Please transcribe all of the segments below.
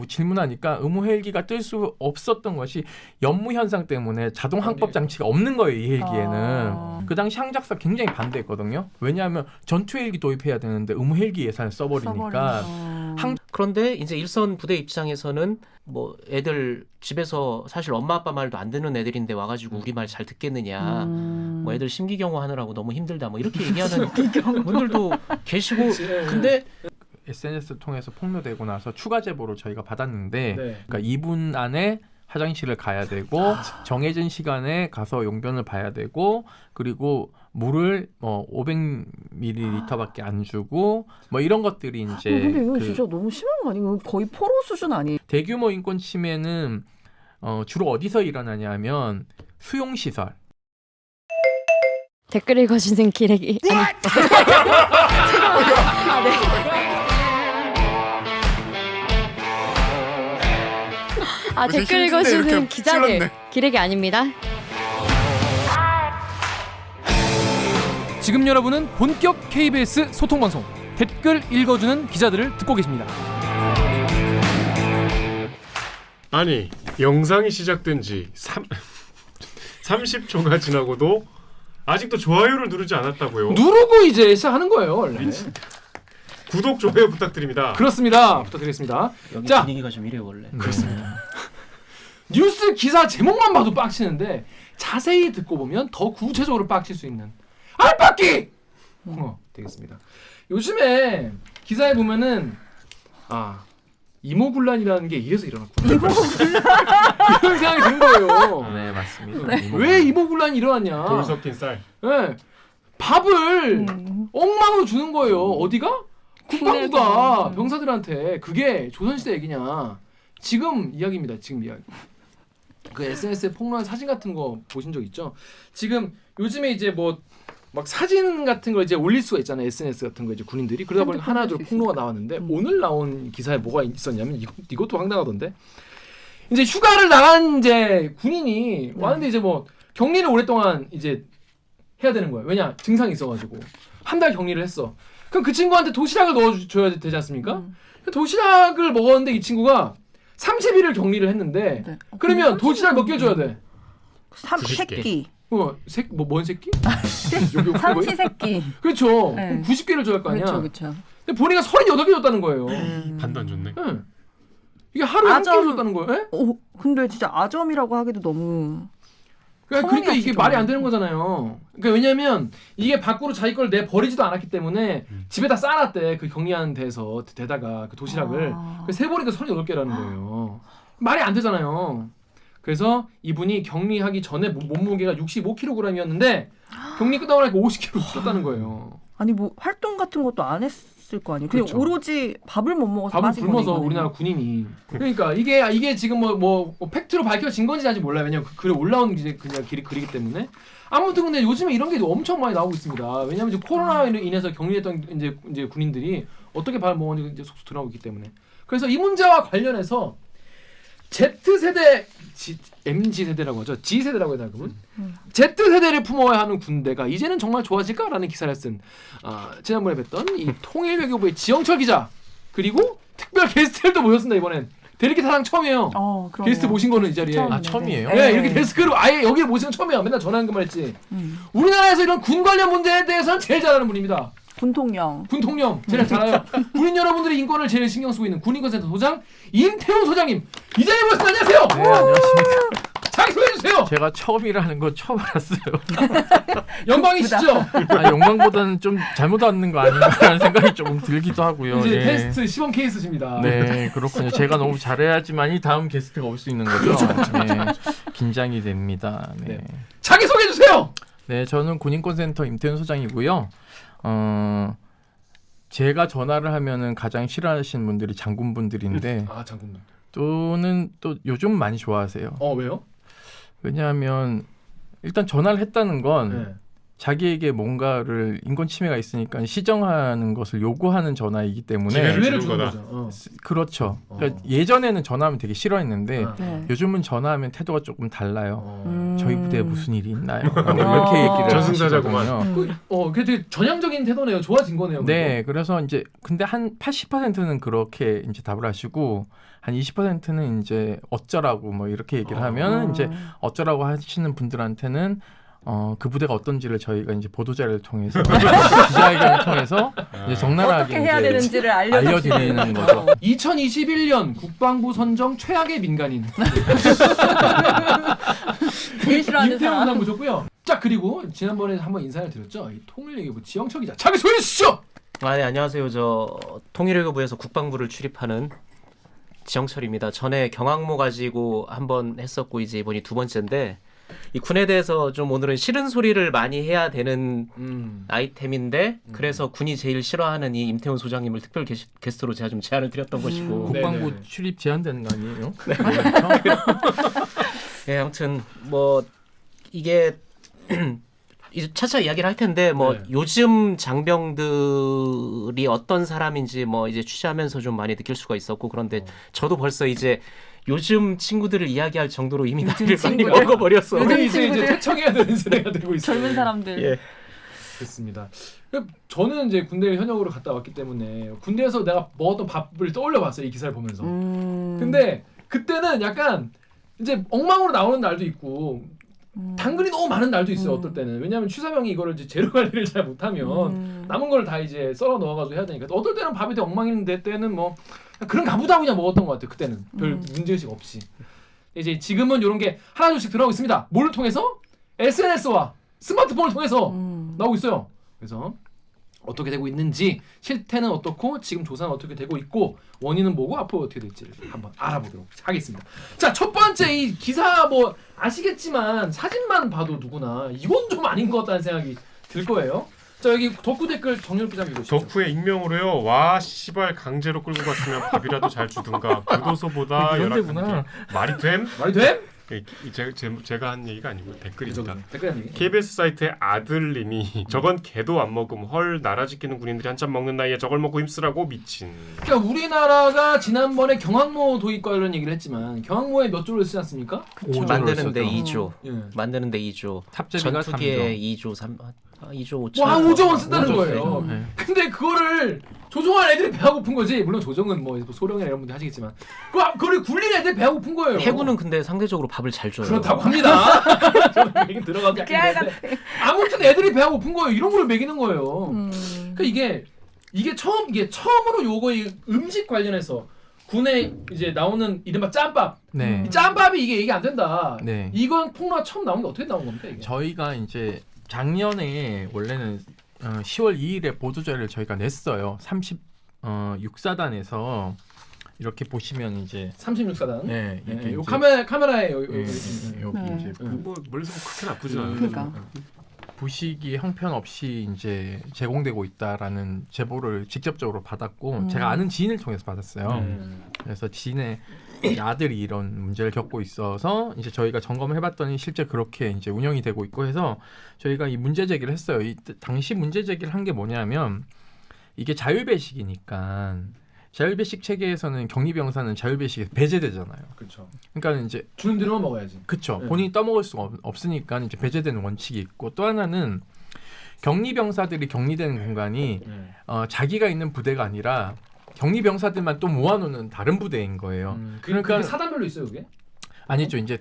질문하니까 의무 헬기가 뜰 수 없었던 것이 연무 현상 때문에 자동 항법 장치가 없는 거예요. 이 헬기에는. 그 당시 항작사 굉장히 반대했거든요. 왜냐하면 전투 헬기 도입해야 되는데 의무 헬기 예산을 써버리니까. 그런데 이제 일선 부대 입장에서는 뭐 애들 집에서 사실 엄마 아빠 말도 안 듣는 애들인데 와가지고 우리 말 잘 듣겠느냐, 뭐 애들 심기경호 하느라고 너무 힘들다, 뭐 이렇게 얘기하는 분들도 계시고, 근데 SNS 통해서 폭로되고 나서 추가 제보를 저희가 받았는데, 네. 그러니까 2분 안에 화장실을 가야 되고 정해진 시간에 가서 용변을 봐야 되고, 그리고 물을 500ml밖에 안 주고 뭐 이런 것들이 이제 근데 이거 진짜 너무 심한 거 아니에요? 거의 포로 수준 아니에요? 대규모 인권 침해는 주로 어디서 일어나냐면 수용 시설. 댓글 읽어주는 기레기 아 댓글 읽어주는 기자들 기레기 아닙니다. 지금 여러분은 본격 KBS 소통방송 댓글 읽어주는 기자들을 듣고 계십니다. 아니 영상이 시작된 지 30초가 지나고도 아직도 좋아요를 누르지 않았다고요. 누르고 이제 시작하는 거예요 원래. 구독 좋아요 부탁드립니다. 그렇습니다. 부탁드리겠습니다. 여기 자, 분위기가 좀 이래요 원래. 그렇습니다. 뉴스 기사 제목만 봐도 빡치는데 자세히 듣고 보면 더 구체적으로 빡칠 수 있는 알빡기 코너 되겠습니다. 요즘에 기사에 보면은 이모군란이라는 게 이래서 일어났구나. 이런 생각이 든 거예요. 네, 맞습니다. 왜 이모군란이 일어났냐? 돌 섞인 쌀. 네. 밥을 엉망으로 주는 거예요. 어디가? 국방부가 병사들한테. 그게 조선시대 얘기냐? 지금 이야기입니다. 지금 이야기. 그 SNS에 폭로한 사진 같은 거 보신 적 있죠? 지금 요즘에 이제 뭐 막 사진 같은 걸 이제 올릴 수가 있잖아요. SNS 같은 거 이제 군인들이. 그러다 보니까 하나둘 폭로가 나왔는데 오늘 나온 기사에 뭐가 있었냐면 이것도 황당하던데. 이제 휴가를 나간 이제 군인이 왔는데 이제 뭐 격리를 오랫동안 이제 해야 되는 거예요. 왜냐? 증상이 있어가지고 한 달 격리를 했어. 그럼 그 친구한테 도시락을 넣어줘야 되지 않습니까? 도시락을 먹었는데 이 친구가 30일을 격리를 했는데 그러면 도시락 몇 개 줘야 돼? 3새끼. 뭔 새끼? 삼시세끼. 그렇죠. 네. 90개를 줘야 할 거 아니야. 그렇죠. 근데 본인가 38개 줬다는 거예요. 반도 안 줬네. 네. 이게 하루에 한 끼를 줬다는 거예요. 네? 근데 진짜 아점이라고 하기도 너무. 그러니까 이게 없을 말이 안 정도로. 되는 거잖아요. 그러니까 왜냐면 이게 밖으로 자기 걸 내 버리지도 않았기 때문에 집에다 싸놨대. 그 격리하는 데다가 그 도시락을. 그래서 세보니까 38개라는 거예요. 말이 안 되잖아요. 그래서 이분이 격리하기 전에 몸무게가 65kg이었는데 격리 끝나고 나니까 50kg 쪘다는 거예요. 아니 뭐 활동 같은 것도 안 했을 거 아니에요. 그냥 그렇죠. 오로지 밥을 못 먹어서 밥을 빠진 굶어서 거네, 우리나라 군인이. 그러니까 이게 지금 뭐 팩트로 밝혀진 건지 아직 몰라요. 왜냐면 글에 올라온 게 그냥 글이기 때문에. 아무튼 근데 요즘에 이런 게 엄청 많이 나오고 있습니다. 왜냐면 이제 코로나로 인해서 격리했던 이제 군인들이 어떻게 밥을 먹었는지 이제 속속 드러나고 있기 때문에. 그래서 이 문제와 관련해서 Z세대, MZ세대라고 하죠. G세대라고 해야 되나 그러면? Z세대를 품어야 하는 군대가 이제는 정말 좋아질까라는 기사를 쓴 지난번에 뵀던 이 통일외교부의 지영철 기자 그리고 특별 게스트들도 모셨습니다. 이번엔 대리기 사상 처음이에요. 그러네요. 게스트 모신 거는 이 자리에. 처음이에요? 네, 이렇게 데스크로 아예 여기에 모신 건 처음이야. 맨날 전화 연결만 했지. 우리나라에서 이런 군 관련 문제에 대해서는 제일 잘하는 분입니다. 군통령. 군통령 제일 잘 알아요. 군인 여러분들의 인권을 제일 신경 쓰고 있는 군인권센터 소장 임태훈 소장님 이 자리에 모셨습니다. 안녕하세요. 네, 안녕하십니까. 자기 소개해 주세요. 제가 처음이라는 거 처음 알았어요. 영광이시죠? 영광보다는 좀 잘못 왔는 거 아닌가라는 생각이 조금 들기도 하고요. 이제 예. 테스트 시범 케이스십니다. 네, 그렇군요. 제가 너무 잘해야지만이 다음 게스트가 올 수 있는 거죠. 네, 긴장이 됩니다. 네. 자기 소개해 주세요. 네, 저는 군인권센터 임태훈 소장이고요. 제가 전화를 하면은 가장 싫어하시는 분들이 장군분들인데 장군님. 또는 또 요즘 많이 좋아하세요. 왜요? 왜냐하면 일단 전화를 했다는 건 자기에게 뭔가를 인권 침해가 있으니까 시정하는 것을 요구하는 전화이기 때문에 기회를 기회를 주는 주는 거다. 거죠. 그렇죠. 그러니까 예전에는 전화하면 되게 싫어했는데 네. 요즘은 전화하면 태도가 조금 달라요. 어. 저희 부대에 무슨 일이 있나요? 이렇게 얘기를 저승사자구만. 하시거든요. 그게 되게 전향적인 태도네요. 좋아진 거네요. 네, 그래서 이제 근데 한 80%는 그렇게 이제 답을 하시고 한 20%는 이제 어쩌라고 뭐 이렇게 얘기를 하면 이제 어쩌라고 하시는 분들한테는 그 부대가 어떤지를 저희가 이제 보도자를 통해서 기자회견을 통해서 이제 적나라하게 어떻게 해야 이제 되는지를 알려드리는 거죠. 2021년 국방부 선정 최악의 민간인 제일 싫어하는 임태훈 사람. 상부셨고요. 자 그리고 지난번에 한번 인사를 드렸죠. 이 통일외교부 지영철 기자 자기 소개해 주시죠. 네, 안녕하세요. 저 통일외교부에서 국방부를 출입하는 지영철입니다. 전에 경항모 가지고 한번 했었고 이제 이번이 두 번째인데 이 군에 대해서 좀 오늘은 싫은 소리를 많이 해야 되는 아이템인데 그래서 군이 제일 싫어하는 이 임태훈 소장님을 특별 게스트로 제가 좀 제안을 드렸던 것이고 국방부 네네네. 출입 제한되는 거 아니에요? 네, 아무튼 뭐 이게 이제 차차 이야기를 할 텐데 뭐 네. 요즘 장병들이 어떤 사람인지 뭐 이제 취재하면서 좀 많이 느낄 수가 있었고 그런데 저도 벌써 이제 요즘 친구들을 이야기할 정도로 이미 나이를 많이 친구들. 먹어버렸어. 요즘 우리 이제 친구들. 퇴청해야 되는 세대가 되고 있어요. 젊은 사람들. 예. 됐습니다. 저는 이제 군대 현역으로 갔다 왔기 때문에 군대에서 내가 먹었던 밥을 떠올려봤어요. 이 기사를 보면서. 근데 그때는 약간 이제 엉망으로 나오는 날도 있고 당근이 너무 많은 날도 있어요. 어떨 때는. 왜냐하면 취사병이 이거를 이제 재료 관리를 잘 못하면 남은 걸 다 이제 썰어 넣어가지고 해야 되니까. 어떨 때는 밥이 되게 엉망인데 때는 뭐 그런가 보다 그냥 먹었던 것 같아요. 그때는 별 문제의식 없이. 이제 지금은 이런 게 하나둘씩 들어가고 있습니다. 뭐를 통해서? SNS와 스마트폰을 통해서 나오고 있어요. 그래서 어떻게 되고 있는지 실태는 어떻고 지금 조사는 어떻게 되고 있고 원인은 뭐고 앞으로 어떻게 될지를 한번 알아보도록 하겠습니다. 자, 첫 번째 이 기사 뭐 아시겠지만 사진만 봐도 누구나 이건 좀 아닌 것 같다는 생각이 들 거예요. 자, 여기 덕후 댓글 정렬 기자 읽으시죠. 덕후의 익명으로요. 와 씨발 강제로 끌고 갔으면 밥이라도 잘 주든가 교도소보다 이런 열악한 데구나. 게 말이 됨? 말이 돼? 제가 한 얘기가 아니고 댓글입니다. 댓글 한 얘기. KBS 사이트의 아들님이 저건 개도 안 먹음 헐 나라 지키는 군인들이 한참 먹는 나이에 저걸 먹고 힘쓰라고 미친. 그러니까 우리나라가 지난번에 경항모 도입 관련 얘기를 했지만 경항모에 몇 조를 쓰지 않습니까? 만드는데 썼죠. 2조. 예. 만드는데 2조. 탑재비가 전투기에 2조 3 2조 5천. 와 5조 원 쓴다는 5조 거예요. 네. 근데 그거를 조종할 애들이 배가 고픈 거지. 물론 조정은 뭐 소령이나 이런 분들 하시겠지만 그거를 굴린 애들 배가 고픈 거예요. 해군은 근데 상대적으로 밥을 잘 줘요. 그렇다고 합니다. 저는 얘기 들어가기 깨알 약간 그런데 아무튼 애들이 배가 고픈 거예요. 이런 걸 먹이는 거예요. 그러니까 이게 처음으로 요거 이 음식 관련해서 군에 이제 나오는 이른바 짬밥. 네. 이 짬밥이 이게 얘기 안 된다. 네. 이건 폭로가 처음 나온 게 어떻게 나온 겁니까 이게? 저희가 이제 작년에 원래는 10월 2일에 보도자료를 저희가 냈어요. 36사단에서 이렇게 보시면 이제 36사단. 네, 네, 이렇게 요 이제 카메라에 여기 네, 여기 네. 이제 뭐 멀리서 보면 그렇게 나쁘진 않아요. 그러니까. 부식이 형편없이 이제 제공되고 있다라는 제보를 직접적으로 받았고 제가 아는 지인을 통해서 받았어요. 그래서 지인의 아들이 이런 문제를 겪고 있어서 이제 저희가 점검을 해봤더니 실제 그렇게 이제 운영이 되고 있고 해서 저희가 이 문제 제기를 했어요. 이 당시 문제 제기를 한 게 뭐냐면 이게 자율배식이니까 자율배식 체계에서는 격리병사는 자율배식에서 배제되잖아요. 그렇죠. 그러니까 이제 주는 대로만 먹어야지. 그쵸. 네. 본인이 떠먹을 수가 없으니까 이제 배제되는 원칙이 있고 또 하나는 격리병사들이 격리되는 공간이 자기가 있는 부대가 아니라 격리병사들만 또 모아놓는 다른 부대인 거예요. 그러니까 그러니까 사단별로 있어요, 그게? 아니죠. 이제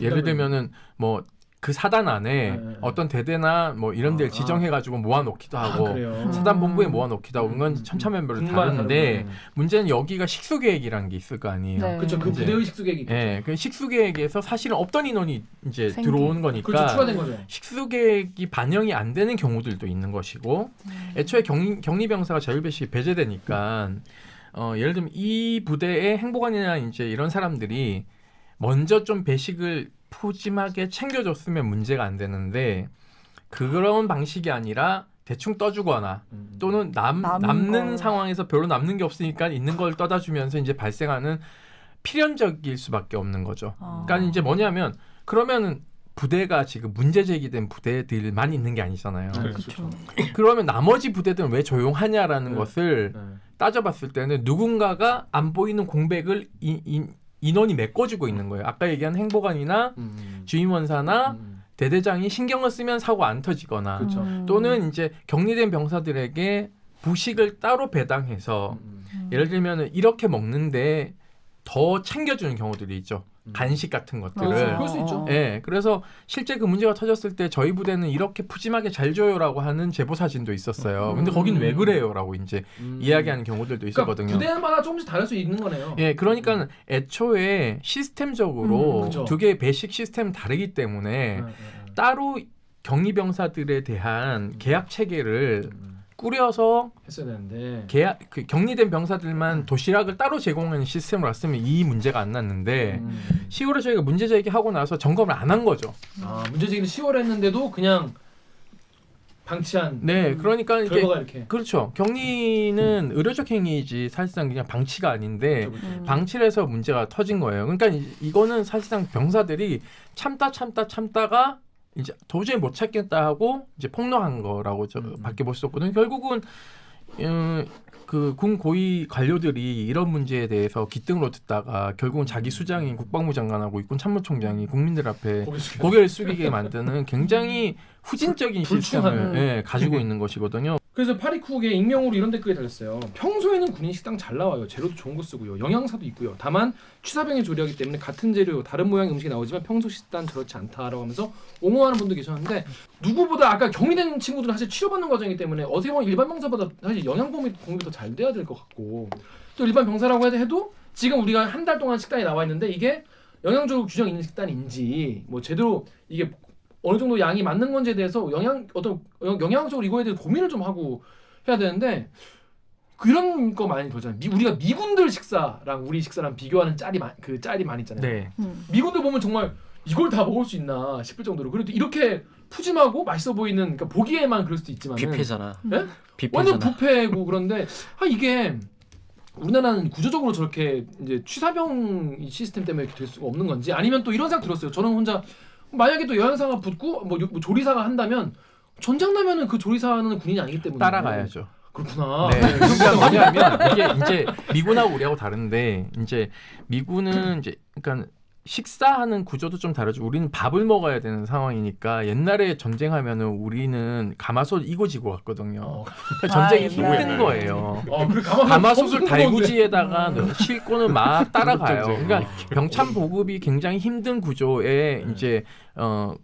예를 들면은 뭐 그 사단 안에 네. 어떤 대대나 뭐 이런 데를 지정해가지고 모아놓기도 하고 그래요. 사단 본부에 모아놓기도 하고 그건 천차만별로 군마다 다른데 다르구나. 문제는 여기가 식수계획이라는 게 있을 거 아니에요. 네. 그렇죠. 그 이제- 부대의 식수계획이 있죠. 예, 그 식수계획에서 사실은 없던 인원이 이제 생긴. 들어오는 거니까 그렇죠. 추가된 거죠. 식수계획이 반영이 안 되는 경우들도 있는 것이고 애초에 격리병사가 자율배식이 배제되니까 예를 들면 이 부대의 행보관이나 이제 이런 사람들이 먼저 좀 배식을 푸짐하게 챙겨줬으면 문제가 안 되는데 그런 방식이 아니라 대충 떠주거나 또는 남는 거. 상황에서 별로 남는 게 없으니까 있는 걸 떠다 주면서 이제 발생하는 필연적일 수밖에 없는 거죠. 그러니까 이제 뭐냐면 그러면은 부대가 지금 문제 제기된 부대들만 있는 게 아니잖아요. 그렇죠. 그러면 나머지 부대들은 왜 조용하냐라는 네. 것을 따져봤을 때는 누군가가 안 보이는 공백을 인원이 메꿔주고 있는 거예요. 아까 얘기한 행보관이나 주임원사나 대대장이 신경을 쓰면 사고 안 터지거나 그렇죠. 또는 이제 격리된 병사들에게 부식을 따로 배당해서 예를 들면 이렇게 먹는데 더 챙겨주는 경우들이 있죠. 간식 같은 것들을. 그럴 수 있죠. 예, 그래서 실제 그 문제가 터졌을 때 저희 부대는 이렇게 푸짐하게 잘 줘요라고 하는 제보 사진도 있었어요. 근데 거긴 왜 그래요라고 이제 이야기하는 경우들도 있었거든요. 그러니까 부대마다 조금씩 다를 수 있는 거네요. 예, 그러니까 애초에 시스템적으로 그죠. 두 개의 배식 시스템 다르기 때문에 따로 격리병사들에 대한 계약 체계를 꾸려서 했어야 되는데 그 격리된 병사들만 도시락을 따로 제공하는 시스템으로 왔으면 이 문제가 안 났는데 10월에 저희가 문제 제기하고 나서 점검을 안 한 거죠. 문제 제기는 10월에 했는데도 그냥 방치한 네, 그러니까 이게 결과가 이렇게 그렇죠. 격리는 의료적 행위이지 사실상 그냥 방치가 아닌데 그렇죠. 방치를 해서 문제가 터진 거예요. 그러니까 이거는 사실상 병사들이 참다가 이제 도저히 못 참겠다 하고 이제 폭로한 거라고 밖에 볼 수 없거든요. 결국은 그 군 고위 관료들이 이런 문제에 대해서 기등으로 듣다가 결국은 자기 수장인 국방부 장관하고 육군 참모총장이 국민들 앞에 고개를 숙이게 만드는 굉장히 후진적인 시스템을 가지고 있는 것이거든요. 그래서 파리쿡에 익명으로 이런 댓글이 달렸어요. 평소에는 군인 식당 잘 나와요. 재료도 좋은 거 쓰고요. 영양사도 있고요. 다만 취사병의 조리하기 때문에 같은 재료 다른 모양의 음식이 나오지만 평소 식단 저렇지 않다라고 하면서 옹호하는 분도 계셨는데 누구보다 아까 격리된 친구들은 사실 치료받는 과정이기 때문에 어떻게 보면 일반 병사보다 사실 영양 공급이 더 잘 돼야 될 것 같고 또 일반 병사라고 해도 지금 우리가 한 달 동안 식단이 나와 있는데 이게 영양적 규정 있는 식단인지 뭐 제대로 이게 어느 정도 양이 맞는 건지에 대해서 영양적으로 이거에 대해서 고민을 좀 하고 해야 되는데 그런 거 많이 보잖아요. 우리가 미군들 식사랑 우리 식사랑 비교하는 짤이 많이 있잖아요. 네. 미군들 보면 정말 이걸 다 먹을 수 있나 싶을 정도로 그래도 이렇게 푸짐하고 맛있어 보이는 그러니까 보기에만 그럴 수도 있지만 뷔페잖아. 네? 뷔페잖아. 완전 뷔페고 그런데 이게 우리나라는 구조적으로 저렇게 이제 취사병 시스템 때문에 이렇게 될 수가 없는 건지 아니면 또 이런 생각 들었어요. 저는 혼자 만약에 또 여행사가 붙고 뭐 조리사가 한다면 전장 나면은 그 조리사는 군인이 아니기 때문에 따라가야죠. 그렇구나. 네. 그러니까 뭐냐면 이게 이제 미군하고 우리하고 다른데 이제 미군은 이제 그러니까 식사하는 구조도 좀 다르죠. 우리는 밥을 먹어야 되는 상황이니까 옛날에 전쟁하면은 우리는 가마솥 이고지고 갔거든요. 그러니까 전쟁이 힘든 거예요. 그래 가마솥을 달구지에다가 싣고는 막 따라가요. 그러니까 병참 보급이 굉장히 힘든 구조에 이제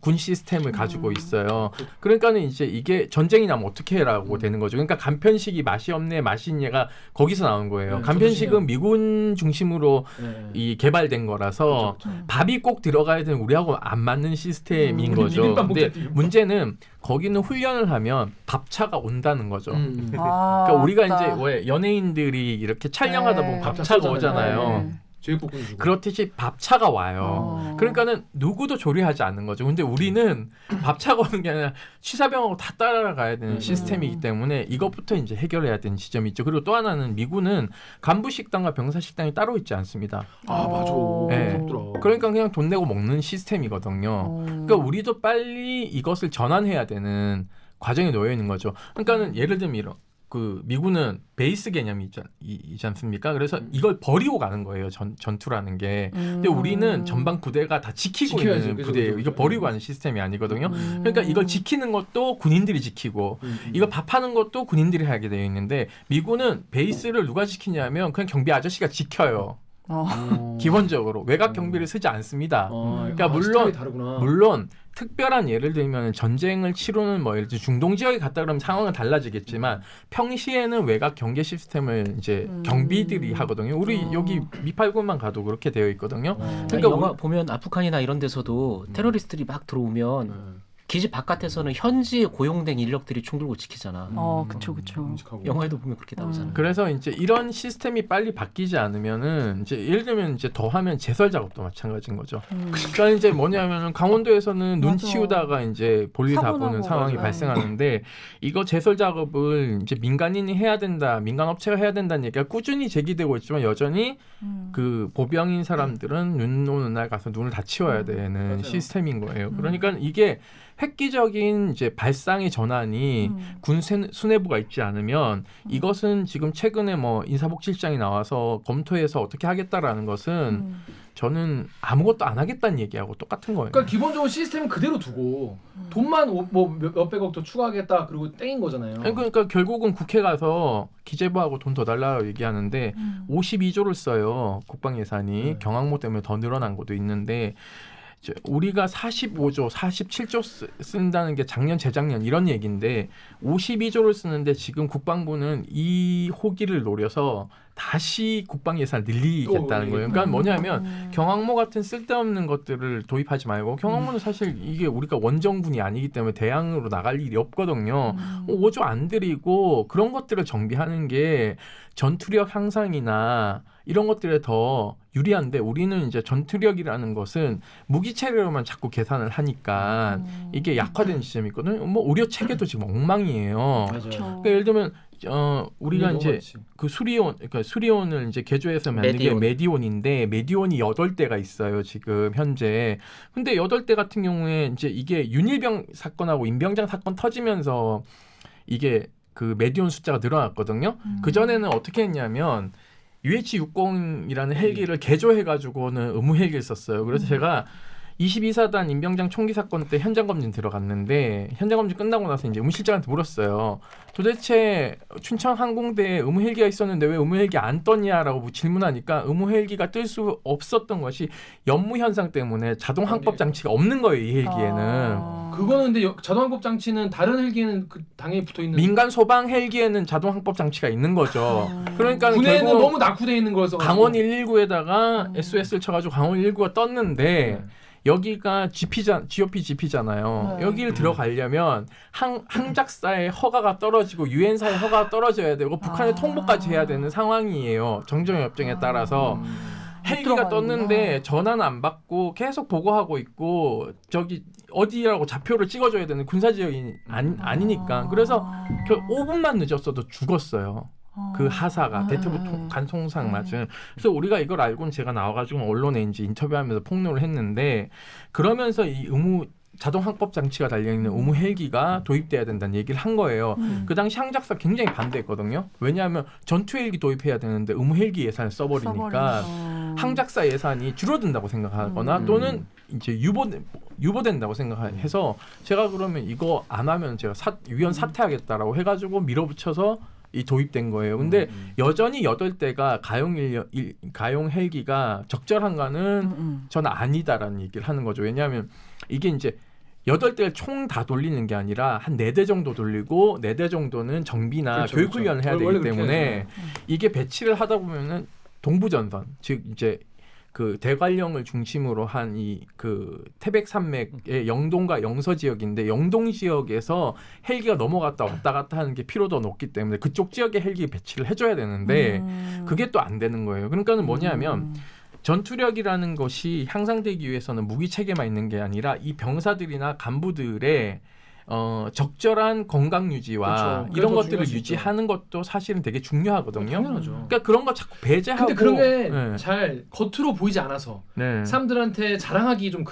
군 시스템을 가지고 있어요. 그러니까는 이제 이게 전쟁이 나면 어떻게 해라고 되는 거죠. 그러니까 간편식이 맛이 없네, 맛이 있네가 거기서 나온 거예요. 간편식은 미군 중심으로 이 개발된 거라서 밥이 꼭 들어가야 되는 우리하고 안 맞는 시스템인 거죠. 근데 문제는 거기는 훈련을 하면 밥차가 온다는 거죠. 그러니까 우리가 이제 왜 연예인들이 이렇게 촬영하다 보면 밥차가 오잖아요. 그렇듯이 밥차가 와요. 그러니까는 누구도 조리하지 않는 거죠. 근데 우리는 밥차가 오는 게 아니라 취사병하고 다 따라가야 되는 시스템이기 때문에 이것부터 이제 해결해야 되는 지점이 있죠. 그리고 또 하나는 미군은 간부 식당과 병사 식당이 따로 있지 않습니다. 맞아. 네. 그러니까 그냥 돈 내고 먹는 시스템이거든요. 그러니까 우리도 빨리 이것을 전환해야 되는 과정에 놓여 있는 거죠. 그러니까는 예를 들면 이런 그 미군은 베이스 개념이 있지 않습니까? 그래서 이걸 버리고 가는 거예요. 전투라는 게. 근데 우리는 전방 부대가 다 지키고 있는 부대예요. 이거 버리고 가는 시스템이 아니거든요. 그러니까 이걸 지키는 것도 군인들이 지키고 이거 밥하는 것도 군인들이 하게 되어 있는데 미군은 베이스를 누가 지키냐면 그냥 경비 아저씨가 지켜요. 기본적으로 외곽 경비를 쓰지 않습니다. 그러니까 물론 특별한 예를 들면 전쟁을 치르는 뭐 예를 들어 중동 지역에 갔다 그러면 상황은 달라지겠지만 평시에는 외곽 경계 시스템을 이제 경비들이 하거든요. 우리 여기 미팔군만 가도 그렇게 되어 있거든요. 그러니까 영화 보면 아프간이나 이런 데서도 테러리스트들이 막 들어오면 기지 바깥에서는 현지에 고용된 인력들이 총 들고 지키잖아. 그쵸. 끔찍하고. 영화에도 보면 그렇게 나오잖아. 그래서 이제 이런 시스템이 빨리 바뀌지 않으면은 이제 예를 들면 이제 더하면 제설 작업도 마찬가지인 거죠. 그러니까 이제 뭐냐면은 강원도에서는 눈 맞아. 치우다가 이제 볼일 다 사고 보는 나고 상황이 맞아요. 발생하는데 이거 제설 작업을 이제 민간인이 해야 된다, 민간 업체가 해야 된다는 얘기가 꾸준히 제기되고 있지만 여전히 그 보병인 사람들은 눈 오는 날 가서 눈을 다 치워야 되는 맞아요. 시스템인 거예요. 그러니까 이게 획기적인 이제 발상의 전환이 군 수뇌부가 있지 않으면 이것은 지금 최근에 뭐 인사복지실장이 나와서 검토해서 어떻게 하겠다라는 것은 저는 아무것도 안 하겠다는 얘기하고 똑같은 거예요. 그러니까 기본적으로 시스템은 그대로 두고 돈만 뭐 몇백억 더 추가하겠다 그리고 땡인 거잖아요. 아니, 그러니까 결국은 국회 가서 기재부하고 돈 더 달라고 얘기하는데 52조를 써요. 국방 예산이 네. 경항모 때문에 더 늘어난 것도 있는데 이제 우리가 45조, 47조 쓴다는 게 작년, 재작년 이런 얘기인데 52조를 쓰는데 지금 국방부는 이 호기를 노려서 다시 국방 예산을 늘리겠다는 거예요. 그러니까 뭐냐면 경항모 같은 쓸데없는 것들을 도입하지 말고 경항모는 사실 이게 우리가 원정군이 아니기 때문에 대항으로 나갈 일이 없거든요. 5조 안 들이고 그런 것들을 정비하는 게 전투력 향상이나 이런 것들에 더 유리한데 우리는 이제 전투력이라는 것은 무기 체계로만 자꾸 계산을 하니까 이게 약화된 지점이 있거든요. 뭐 의료 체계도 지금 엉망이에요. 맞아요. 그러니까 예를 들면 우리가 너무 이제 많지. 그 수리온을 이제 개조해서 만든 게 메디온인데 메디온이 8대가 있어요, 지금 현재. 근데 8대 같은 경우에 이제 이게 윤일병 사건하고 임병장 사건 터지면서 이게 그 메디온 숫자가 늘어났거든요. 그 전에는 어떻게 했냐면 UH-60이라는 헬기를 개조해 가지고는 의무 헬기를 썼어요. 그래서 제가 22사단 임병장 총기 사건 때 현장 검진 들어갔는데 현장 검진 끝나고 나서 이제 의무실장한테 물었어요. 도대체 춘천 항공대에 의무 헬기가 있었는데 왜 의무 헬기 안 떴냐라고 질문하니까 의무 헬기가 뜰 수 없었던 것이 연무 현상 때문에 자동 항법 장치가 없는 거예요, 이 헬기에는. 그거는 근데 자동 항법 장치는 다른 헬기에는 그 당연히 붙어 있는. 민간 소방 헬기에는 자동 항법 장치가 있는 거죠. 그러니까 군에는 결국 너무 낙후돼 있는 거여서. 강원 119에다가 SOS를 쳐가지고 강원 119가 떴는데 여기가 GOP GP잖아요. 네. 여기를 들어가려면 항작사의 허가가 떨어지고 유엔사의 허가가 떨어져야 되고 북한에 통보까지 해야 되는 상황이에요. 정정협정에 따라서. 헬기가 떴는데 전화는 안 받고 계속 보고하고 있고 저기 어디라고 좌표를 찍어줘야 되는 군사지역이 아니니까. 그래서 5분만 늦었어도 죽었어요. 그 하사가 대퇴부 간송상 맞은. 그래서 우리가 이걸 알고는 제가 나와가지고 언론에 이제 인터뷰하면서 폭로를 했는데 그러면서 이 의무 자동 항법 장치가 달려있는 의무 헬기가 도입돼야 된다는 얘기를 한 거예요. 그 당시 항작사 굉장히 반대했거든요. 왜냐하면 전투 헬기 도입해야 되는데 의무 헬기 예산을 써버리니까 항작사 예산이 줄어든다고 생각하거나 또는 이제 유보된다고 생각해서 제가 그러면 이거 안 하면 제가 위원 사퇴하겠다라고 해가지고 밀어붙여서 이 도입된 거예요. 근데 여전히 8대가 가용 헬기가 적절한가는 저는 아니다라는 얘기를 하는 거죠. 왜냐하면 이게 이제 8대를 총 다 돌리는 게 아니라 한 4대 정도 돌리고 4대 정도는 정비나 그렇죠, 교육훈련을 그렇죠. 해야 원래 되기 그렇게 때문에 해야죠. 이게 배치를 하다 보면은 동부전선 즉 이제 그 대관령을 중심으로 한 이 그 태백산맥의 영동과 영서 지역인데 영동 지역에서 헬기가 넘어갔다 왔다 갔다 하는 게 피로도 높기 때문에 그쪽 지역에 헬기 배치를 해줘야 되는데 그게 또 안 되는 거예요. 그러니까는 뭐냐면 전투력이라는 것이 향상되기 위해서는 무기 체계만 있는 게 아니라 이 병사들이나 간부들의 적절한 건강 유지와 그렇죠. 이런 그게 더 것들을 중요할 수 유지하는 것도 사실은 되게 중요하거든요. 당연하죠. 그러니까 그런 거 자꾸 배제하고. 근데 그런 게 네. 잘 겉으로 보이지 않아서 네. 사람들한테 자랑하기 좀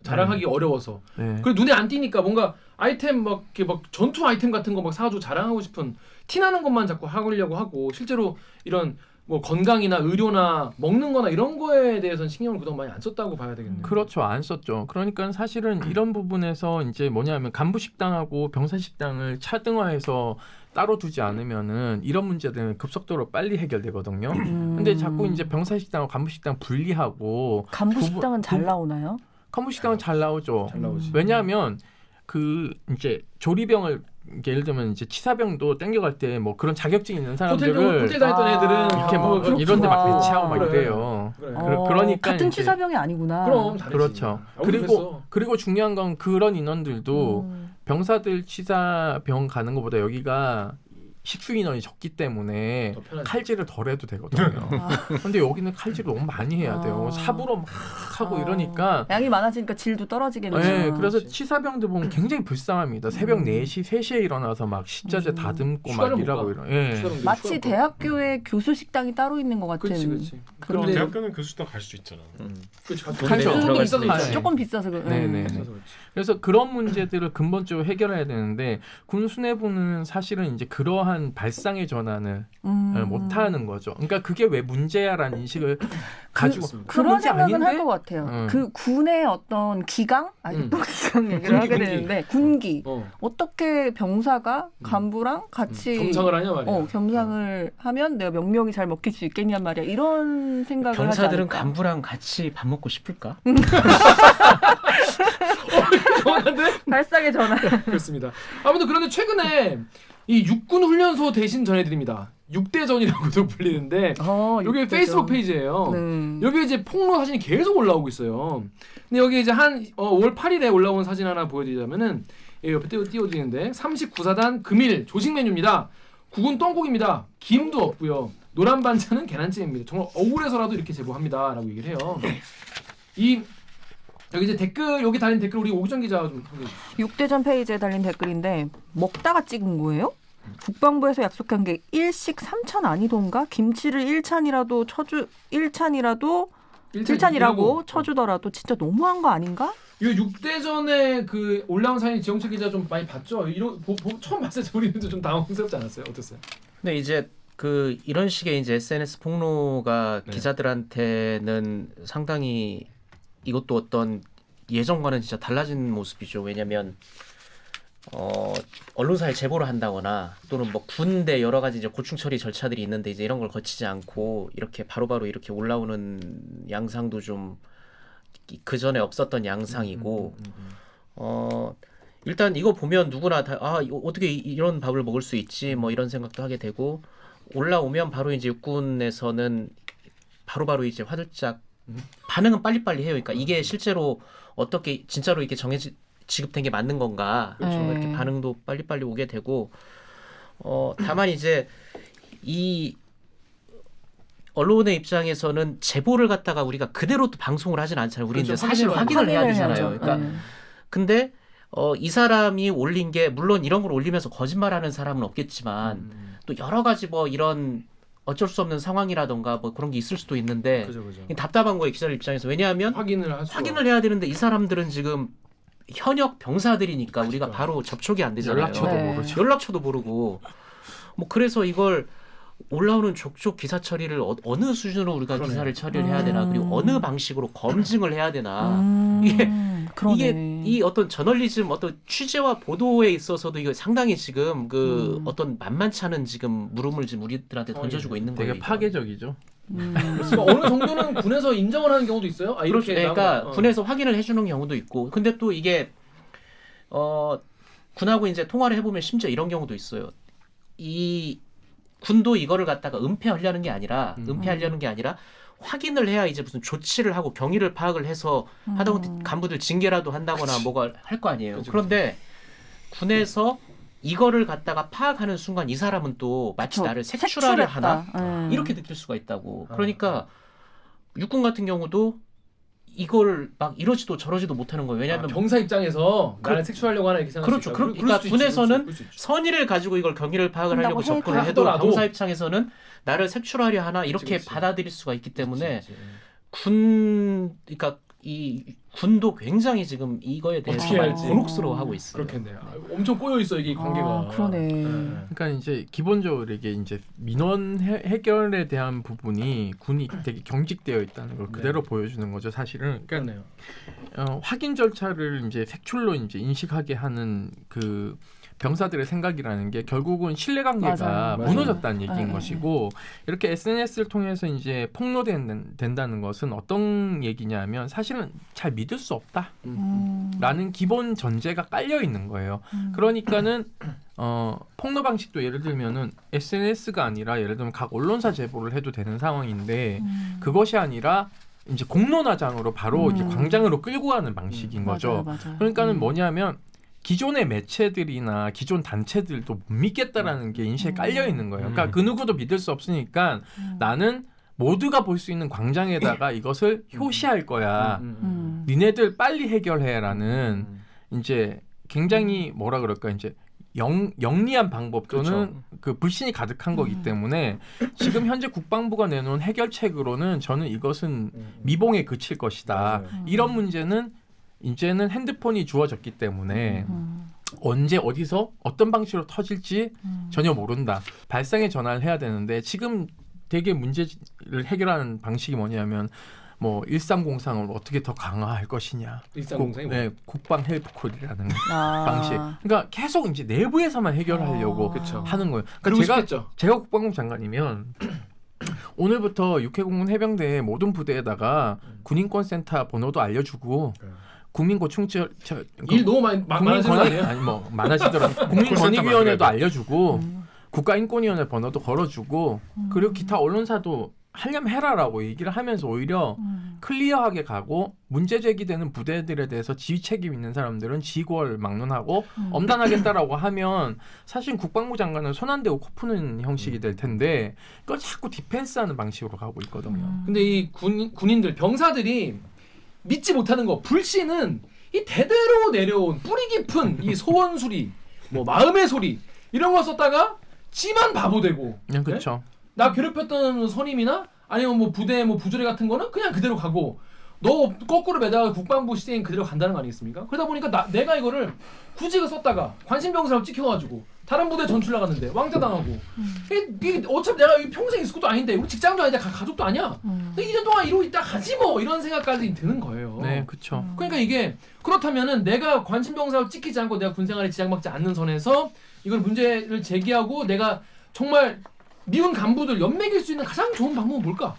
자랑하기 어려워서. 네. 그리고 눈에 안 띄니까 뭔가 아이템 막 이렇게 막 전투 아이템 같은 거 막 사가지고 자랑하고 싶은 티 나는 것만 자꾸 하려고 하고 실제로 이런 뭐 건강이나 의료나 먹는 거나 이런 거에 대해서는 신경을 그동안 많이 안 썼다고 봐야 되겠네요. 그렇죠. 안 썼죠. 그러니까 사실은 이런 부분에서 이제 뭐냐면 간부 식당하고 병사 식당을 차등화해서 따로 두지 않으면은 이런 문제들은 급속도로 빨리 해결되거든요. 근데 자꾸 이제 병사 식당하고 간부 식당 분리하고 간부 식당은 잘 나오나요? 간부 식당은 잘 나오죠. 잘 나오지. 왜냐하면 그 이제 조리병을 예를 들면 이제 치사병도 땡겨갈 때 뭐 그런 자격증 있는 사람들을 호텔 다녔던 애들은 이렇게 뭐 그렇구나. 이런 데 막 배치하고 막 그래. 이래요. 그래. 그러니까 같은 이제- 치사병이 아니구나. 그럼 다르지. 그렇죠. 아, 우리 그랬어. 그리고 중요한 건 그런 인원들도 병사들 치사병 가는 것보다 여기가 식수 인원이 적기 때문에 더 편하지. 칼질을 덜 해도 되거든요. 근데 여기는 칼질을 너무 많이 해야 돼요. 아. 삽으로 막 하고 이러니까. 양이 많아지니까 질도 떨어지겠네요. 네, 그래서 그렇지. 치사병들 보면 굉장히 불쌍합니다. 새벽 4시, 3시에 일어나서 막 식자재 다듬고 막 휴가를 못 일하고 가. 이런. 예. 추가로 마치 추가로 대학교에 교수 식당이 따로 있는 것 같은. 그렇지. 그런- 근데 대학교는 교수도 갈 수 있잖아. 그렇지. 그렇죠. 들어갈 있어도 수도 있지. 있죠. 조금 비싸서 네네. 비싸서 그렇지. 그래서 그런 문제들을 근본적으로 해결해야 되는데 군 수뇌부는 사실은 이제 그러한 발상의 전환을 못하는 거죠. 그러니까 그게 왜 문제야라는 인식을 가지고 그런 문제 생각은 아닌데? 할 것 같아요. 그 군의 어떤 기강, 또 기강 얘기를 군기, 하게 군기. 되는데 군기 어. 어떻게 병사가 간부랑 같이 겸상을 하냐 말이야. 겸상을 하면 내가 명령이 잘 먹힐 수 있겠냔 말이야. 이런 생각을 하지 병사들은 않을까. 간부랑 같이 밥 먹고 싶을까? 정확한데? 발상의 전환. 그렇습니다. 아무튼 그런데 최근에 이 육군 훈련소 대신 전해드립니다. 6대전이라고도 불리는데 여기 페이스북 페이지예요. 네. 여기 이제 폭로 사진이 계속 올라오고 있어요. 근데 여기 이제 한 5월 8일에 올라온 사진 하나 보여드리자면은 예, 옆에 띄워드리는데 39사단 금일 조식 메뉴입니다. 국은 떡국입니다. 김도 없고요. 노란 반찬은 계란찜입니다. 정말 억울해서라도 이렇게 제보합니다라고 얘기를 해요. 이 여기 이제 댓글 여기 달린 댓글 우리 오기정 기자가 좀 소개해 주시죠. 6대전 페이지에 달린 댓글인데 먹다가 찍은 거예요? 국방부에서 약속한 게 일식 3찬 아니던가? 김치를 1찬이라도 쳐주 1찬이라도 1찬이라고 쳐주더라도 진짜 너무한 거 아닌가? 이 6대전에 그 올라온 사진 지영철 기자 좀 많이 봤죠? 이런 처음 봤을 때 우리는 좀 당황스럽지 않았어요? 어땠어요? 근데 이제 그 이런 식의 이제 SNS 폭로가 네. 기자들한테는 상당히 이것도 어떤 예전과는 진짜 달라진 모습이죠. 왜냐하면 언론사에 제보를 한다거나 또는 뭐 군대 여러 가지 이제 고충 처리 절차들이 있는데 이제 이런 걸 거치지 않고 이렇게 바로바로 이렇게 올라오는 양상도 좀 그 전에 없었던 양상이고 일단 이거 보면 누구나 다 어떻게 이런 밥을 먹을 수 있지 뭐 이런 생각도 하게 되고 올라오면 바로 이제 육군에서는 바로바로 이제 화들짝 반응은 빨리빨리 해요. 그러니까 이게 실제로 어떻게 진짜로 이렇게 지급된 게 맞는 건가? 그렇죠. 이렇게 반응도 빨리빨리 오게 되고 다만 이제 이 언론의 입장에서는 제보를 갖다가 우리가 그대로 또 방송을 하진 않잖아요. 우리 그렇죠. 이제 사실 확인을 해야 되잖아요. 그러니까 근데 이 사람이 올린 게 물론 이런 걸 올리면서 거짓말하는 사람은 없겠지만 또 여러 가지 뭐 이런 어쩔 수 없는 상황이라던가 뭐 그런 게 있을 수도 있는데 그죠. 답답한 거예요 기자들 입장에서. 왜냐하면 확인을 해야 되는데 이 사람들은 지금 현역 병사들이니까 우리가 그러니까. 바로 접촉이 안 되잖아요. 연락처도 네. 모르죠. 연락처도 모르고 뭐 그래서 이걸 올라오는 족족 기사 처리를 어느 수준으로 우리가 그러네. 기사를 처리를 해야 되나 그리고 어느 방식으로 검증을 해야 되나 이게 이 어떤 저널리즘 어떤 취재와 보도에 있어서도 이거 상당히 지금 그 어떤 만만치 않은 지금 물음을 지금 우리들한테 던져주고 있는 거예요. 되게 파괴적이죠. 그러니까 어느 정도는 군에서 인정을 하는 경우도 있어요. 그렇죠. 그러니까 군에서 확인을 해주는 경우도 있고, 근데 또 이게 군하고 이제 통화를 해보면 심지어 이런 경우도 있어요. 이 군도 이거를 갖다가 은폐하려는 게 아니라 확인을 해야 이제 무슨 조치를 하고 경위를 파악을 해서 하다못해 간부들 징계라도 한다거나 뭐가 할 거 아니에요. 그런데 군에서 이거를 갖다가 파악하는 순간 이 사람은 또 마치 나를 색출하려 하나 이렇게 느낄 수가 있다고. 그러니까 육군 같은 경우도 이걸 막 이러지도 저러지도 못하는 거예요. 왜냐하면 병사 입장에서 나를 색출하려고 하나 이렇게 생각할 수 그렇죠. 있다. 그러니까 군에서는 그럴 수 있죠. 선의를 가지고 이걸 경위를 파악을 하려고 접근을 해도 하더라도 병사 입장에서는 나를 색출하려 하나 이렇게 그치. 받아들일 수가 있기 때문에 그치. 그러니까 이 군도 굉장히 지금 이거에 대해서 어떻게 많이 할지. 곤혹스러워하고 있어요. 그렇겠네요. 엄청 꼬여 있어 이게 관계가. 그러네. 그러니까 이제 기본적으로 이게 이제 민원 해결에 대한 부분이 군이 되게 경직되어 있다는 걸 그대로 보여주는 거죠, 사실은. 그러니까 그렇네요. 확인 절차를 이제 색출로 이제 인식하게 하는 그 병사들의 생각이라는 게 결국은 신뢰관계가 맞아요. 무너졌다는 얘기인 네. 것이고 이렇게 SNS를 통해서 이제 폭로된다는 것은 어떤 얘기냐면 사실은 잘 믿을 수 없다라는 기본 전제가 깔려 있는 거예요. 그러니까는 폭로 방식도 예를 들면은 SNS가 아니라 예를 들면 각 언론사 제보를 해도 되는 상황인데 그것이 아니라 이제 공론화장으로 바로 이제 광장으로 끌고 가는 방식인 거죠. 맞아요. 그러니까는 뭐냐면 기존의 매체들이나 기존 단체들도 못 믿겠다라는 게 인식에 깔려 있는 거예요. 그러니까 그 누구도 믿을 수 없으니까 나는 모두가 볼 수 있는 광장에다가 이것을 효시할 거야. 니네들 빨리 해결해라는 이제 굉장히 뭐라 그럴까 이제 영리한 방법 또는 그렇죠. 그 불신이 가득한 거기 때문에 지금 현재 국방부가 내놓은 해결책으로는 저는 이것은 미봉에 그칠 것이다. 맞아요. 이런 문제는 이제는 핸드폰이 주어졌기 때문에 언제 어디서 어떤 방식으로 터질지 전혀 모른다. 발상의 전환을 해야 되는데 지금 되게 문제를 해결하는 방식이 뭐냐면 뭐 1303을 어떻게 더 강화할 것이냐. 1303이 네, 국방 헬프콜이라는 아. 방식. 그러니까 계속 이제 내부에서만 해결하려고 그쵸. 하는 거예요. 그러고 그러니까 싶겠죠. 제가 국방부 장관이면 오늘부터 육해공군 해병대 모든 부대에다가 군인권센터 번호도 알려주고 국민고충절 일 너무 많아지는 거 국민권익 아니에요? 아니 뭐 많아지더라도 국민권익위원회도 알려주고 국가인권위원회 번호도 걸어주고 그리고 기타 언론사도 하려면 해라라고 얘기를 하면서 오히려 클리어하게 가고 문제 제기되는 부대들에 대해서 지휘 책임 있는 사람들은 지휘고를 막론하고 엄단하겠다라고 하면 사실 국방부 장관은 손 안 대고 코 푸는 형식이 될 텐데 그걸 자꾸 디펜스하는 방식으로 가고 있거든요. 근데 이 군인들 병사들이 믿지 못하는 거 불신은 이 대대로 내려온 뿌리 깊은 이 소원 소리, 뭐 마음의 소리 이런 거 썼다가 지만 바보 되고 그렇죠. 나 괴롭혔던 선임이나 아니면 뭐 부대 뭐 부조리 같은 거는 그냥 그대로 가고 너 거꾸로 매다가 국방부 시대인 그대로 간다는 거 아니겠습니까? 그러다 보니까 내가 이거를 굳이 썼다가 관심병사로 찍혀가지고 다른 부대 전출 나갔는데 왕따 당하고 이게 어차피 내가 평생 있을 것도 아닌데 우리 직장도 아닌데 가족도 아니야. 2년 동안 이러고 있다 가지 뭐 이런 생각까지 드는 거예요. 네, 그렇죠. 그러니까 이게 그렇다면은 내가 관심병사로 찍히지 않고 내가 군생활에 지장받지 않는 선에서 이걸 문제를 제기하고 내가 정말 미운 간부들 연맥일 수 있는 가장 좋은 방법은 뭘까?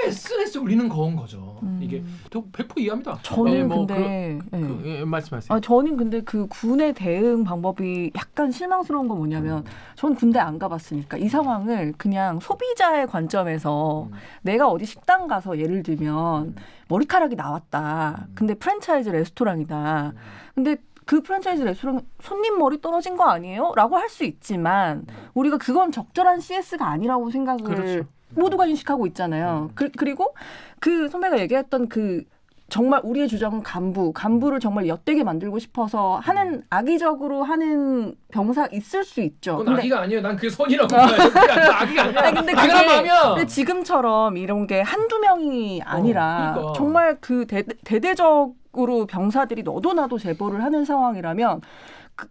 SNS 올리는 거인 거죠. 이게 100% 이해합니다. 저는 네, 뭐 근데 말씀하세요. 저는 근데 그 군의 대응 방법이 약간 실망스러운 건 뭐냐면 전 군대 안 가봤으니까 이 상황을 그냥 소비자의 관점에서 내가 어디 식당 가서 예를 들면 머리카락이 나왔다. 근데 프랜차이즈 레스토랑이다. 근데 그 프랜차이즈 레스토랑 손님 머리 떨어진 거 아니에요? 라고 할 수 있지만 우리가 그건 적절한 CS가 아니라고 생각을 그렇죠. 모두가 인식하고 있잖아요. 그리고 그 선배가 얘기했던 그 정말 우리의 주장은 간부를 정말 엿되게 만들고 싶어서 하는 악의적으로 하는 병사 있을 수 있죠. 그건 악의가 아니에요. 난 그게 선이라고 봐요. 악의가 아니야. 아니, 근데 악의란 그게 마음이야. 근데 지금처럼 이런 게 한두 명이 아니라 그러니까. 정말 그 대대적으로 병사들이 너도 나도 제보를 하는 상황이라면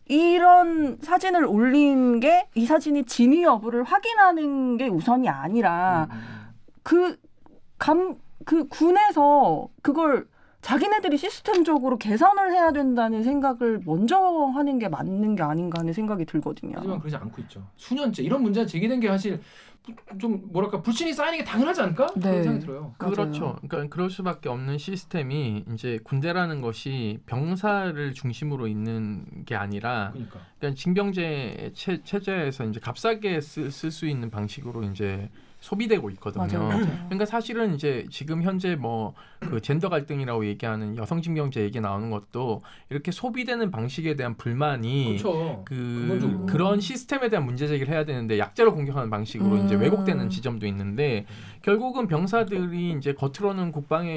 이런 사진을 올린 게 이 사진이 진위 여부를 확인하는 게 우선이 아니라 그 군에서 그걸 자기네들이 시스템적으로 개선을 해야 된다는 생각을 먼저 하는 게 맞는 게 아닌가 하는 생각이 들거든요. 하지만 그러지 않고 있죠. 수년째 이런 문제가 제기된 게 사실 좀 뭐랄까 불신이 쌓이는 게 당연하지 않을까? 네. 그런 생각이 들어요. 그렇죠. 그러니까 그럴 수밖에 없는 시스템이 이제 군대라는 것이 병사를 중심으로 있는 게 아니라 그러니까 징병제 체제에서 이제 값싸게 쓸 수 있는 방식으로 이제 소비되고 있거든요. 맞아요. 그러니까 사실은 이제 지금 현재 뭐 그 젠더 갈등이라고 얘기하는 여성 징병제 얘기 나오는 것도 이렇게 소비되는 방식에 대한 불만이 그렇죠. 근본적으로. 그런 시스템에 대한 문제 제기를 해야 되는데 약자로 공격하는 방식으로 이제 왜곡되는 지점도 있는데 결국은 병사들이 이제 겉으로는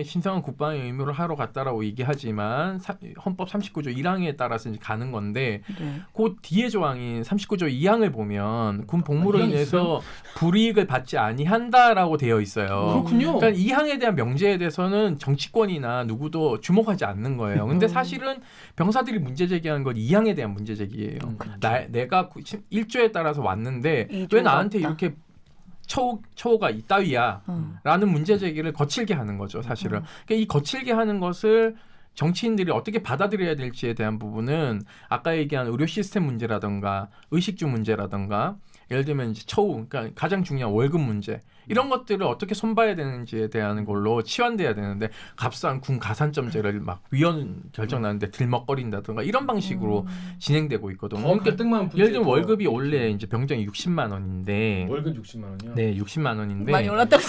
신성한 국방의 의무를 하러 갔다라고 얘기하지만 헌법 39조 1항에 따라서 이제 가는 건데 네. 그 뒤에 조항인 39조 2항을 보면 군 복무로 아, 2항이 인해서 불이익을 받지 아니한다라고 되어 있어요. 그렇군요. 그러니까 이 항에 대한 명제에 대해서는 정치권이나 누구도 주목하지 않는 거예요. 근데 사실은 병사들이 문제 제기하는 건 이 항에 대한 문제 제기예요. 내가 1조에 따라서 왔는데 왜 나한테 없다. 이렇게 처우가 이따위야 라는 문제 제기를 거칠게 하는 거죠. 사실은. 그러니까 이 거칠게 하는 것을 정치인들이 어떻게 받아들여야 될지에 대한 부분은 아까 얘기한 의료 시스템 문제라든가 의식주 문제라든가 예를 들면 이제 처우, 그러니까 가장 중요한 월급 문제 이런 것들을 어떻게 손봐야 되는지에 대한 걸로 치환돼야 되는데 값싼 군 가산점제를 막 위원 결정 나는데 들먹거린다든가 이런 방식으로 진행되고 있거든요. 더 그러니까 갈등만 예를 들면 월급이 원래 이제 병장이 60만 원인데 월급 60만 원이요. 네, 60만 원인데 많이 올랐다고.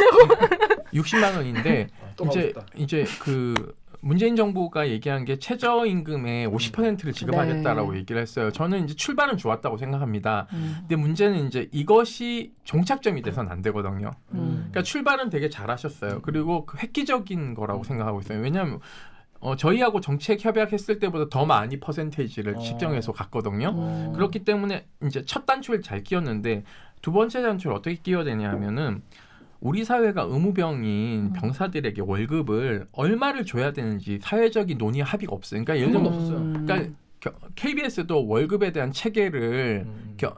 60만 원인데 또 가고 싶다. 이제 그 문재인 정부가 얘기한 게 최저임금의 50%를 지급하겠다라고 네. 얘기를 했어요. 저는 이제 출발은 좋았다고 생각합니다. 근데 문제는 이제 이것이 종착점이 돼서는 안 되거든요. 그러니까 출발은 되게 잘하셨어요. 그리고 그 획기적인 거라고 생각하고 있어요. 왜냐하면 저희하고 정책 협약했을 때보다 더 많이 퍼센테이지를 측정해서 갔거든요. 그렇기 때문에 이제 첫 단추를 잘 끼웠는데 두 번째 단추를 어떻게 끼워야 되냐 하면은 우리 사회가 의무병인 병사들에게 월급을 얼마를 줘야 되는지 사회적인 논의 합의가 없어요. 그러니까 예를 들면 없었어요. 그러니까 KBS도 월급에 대한 체계를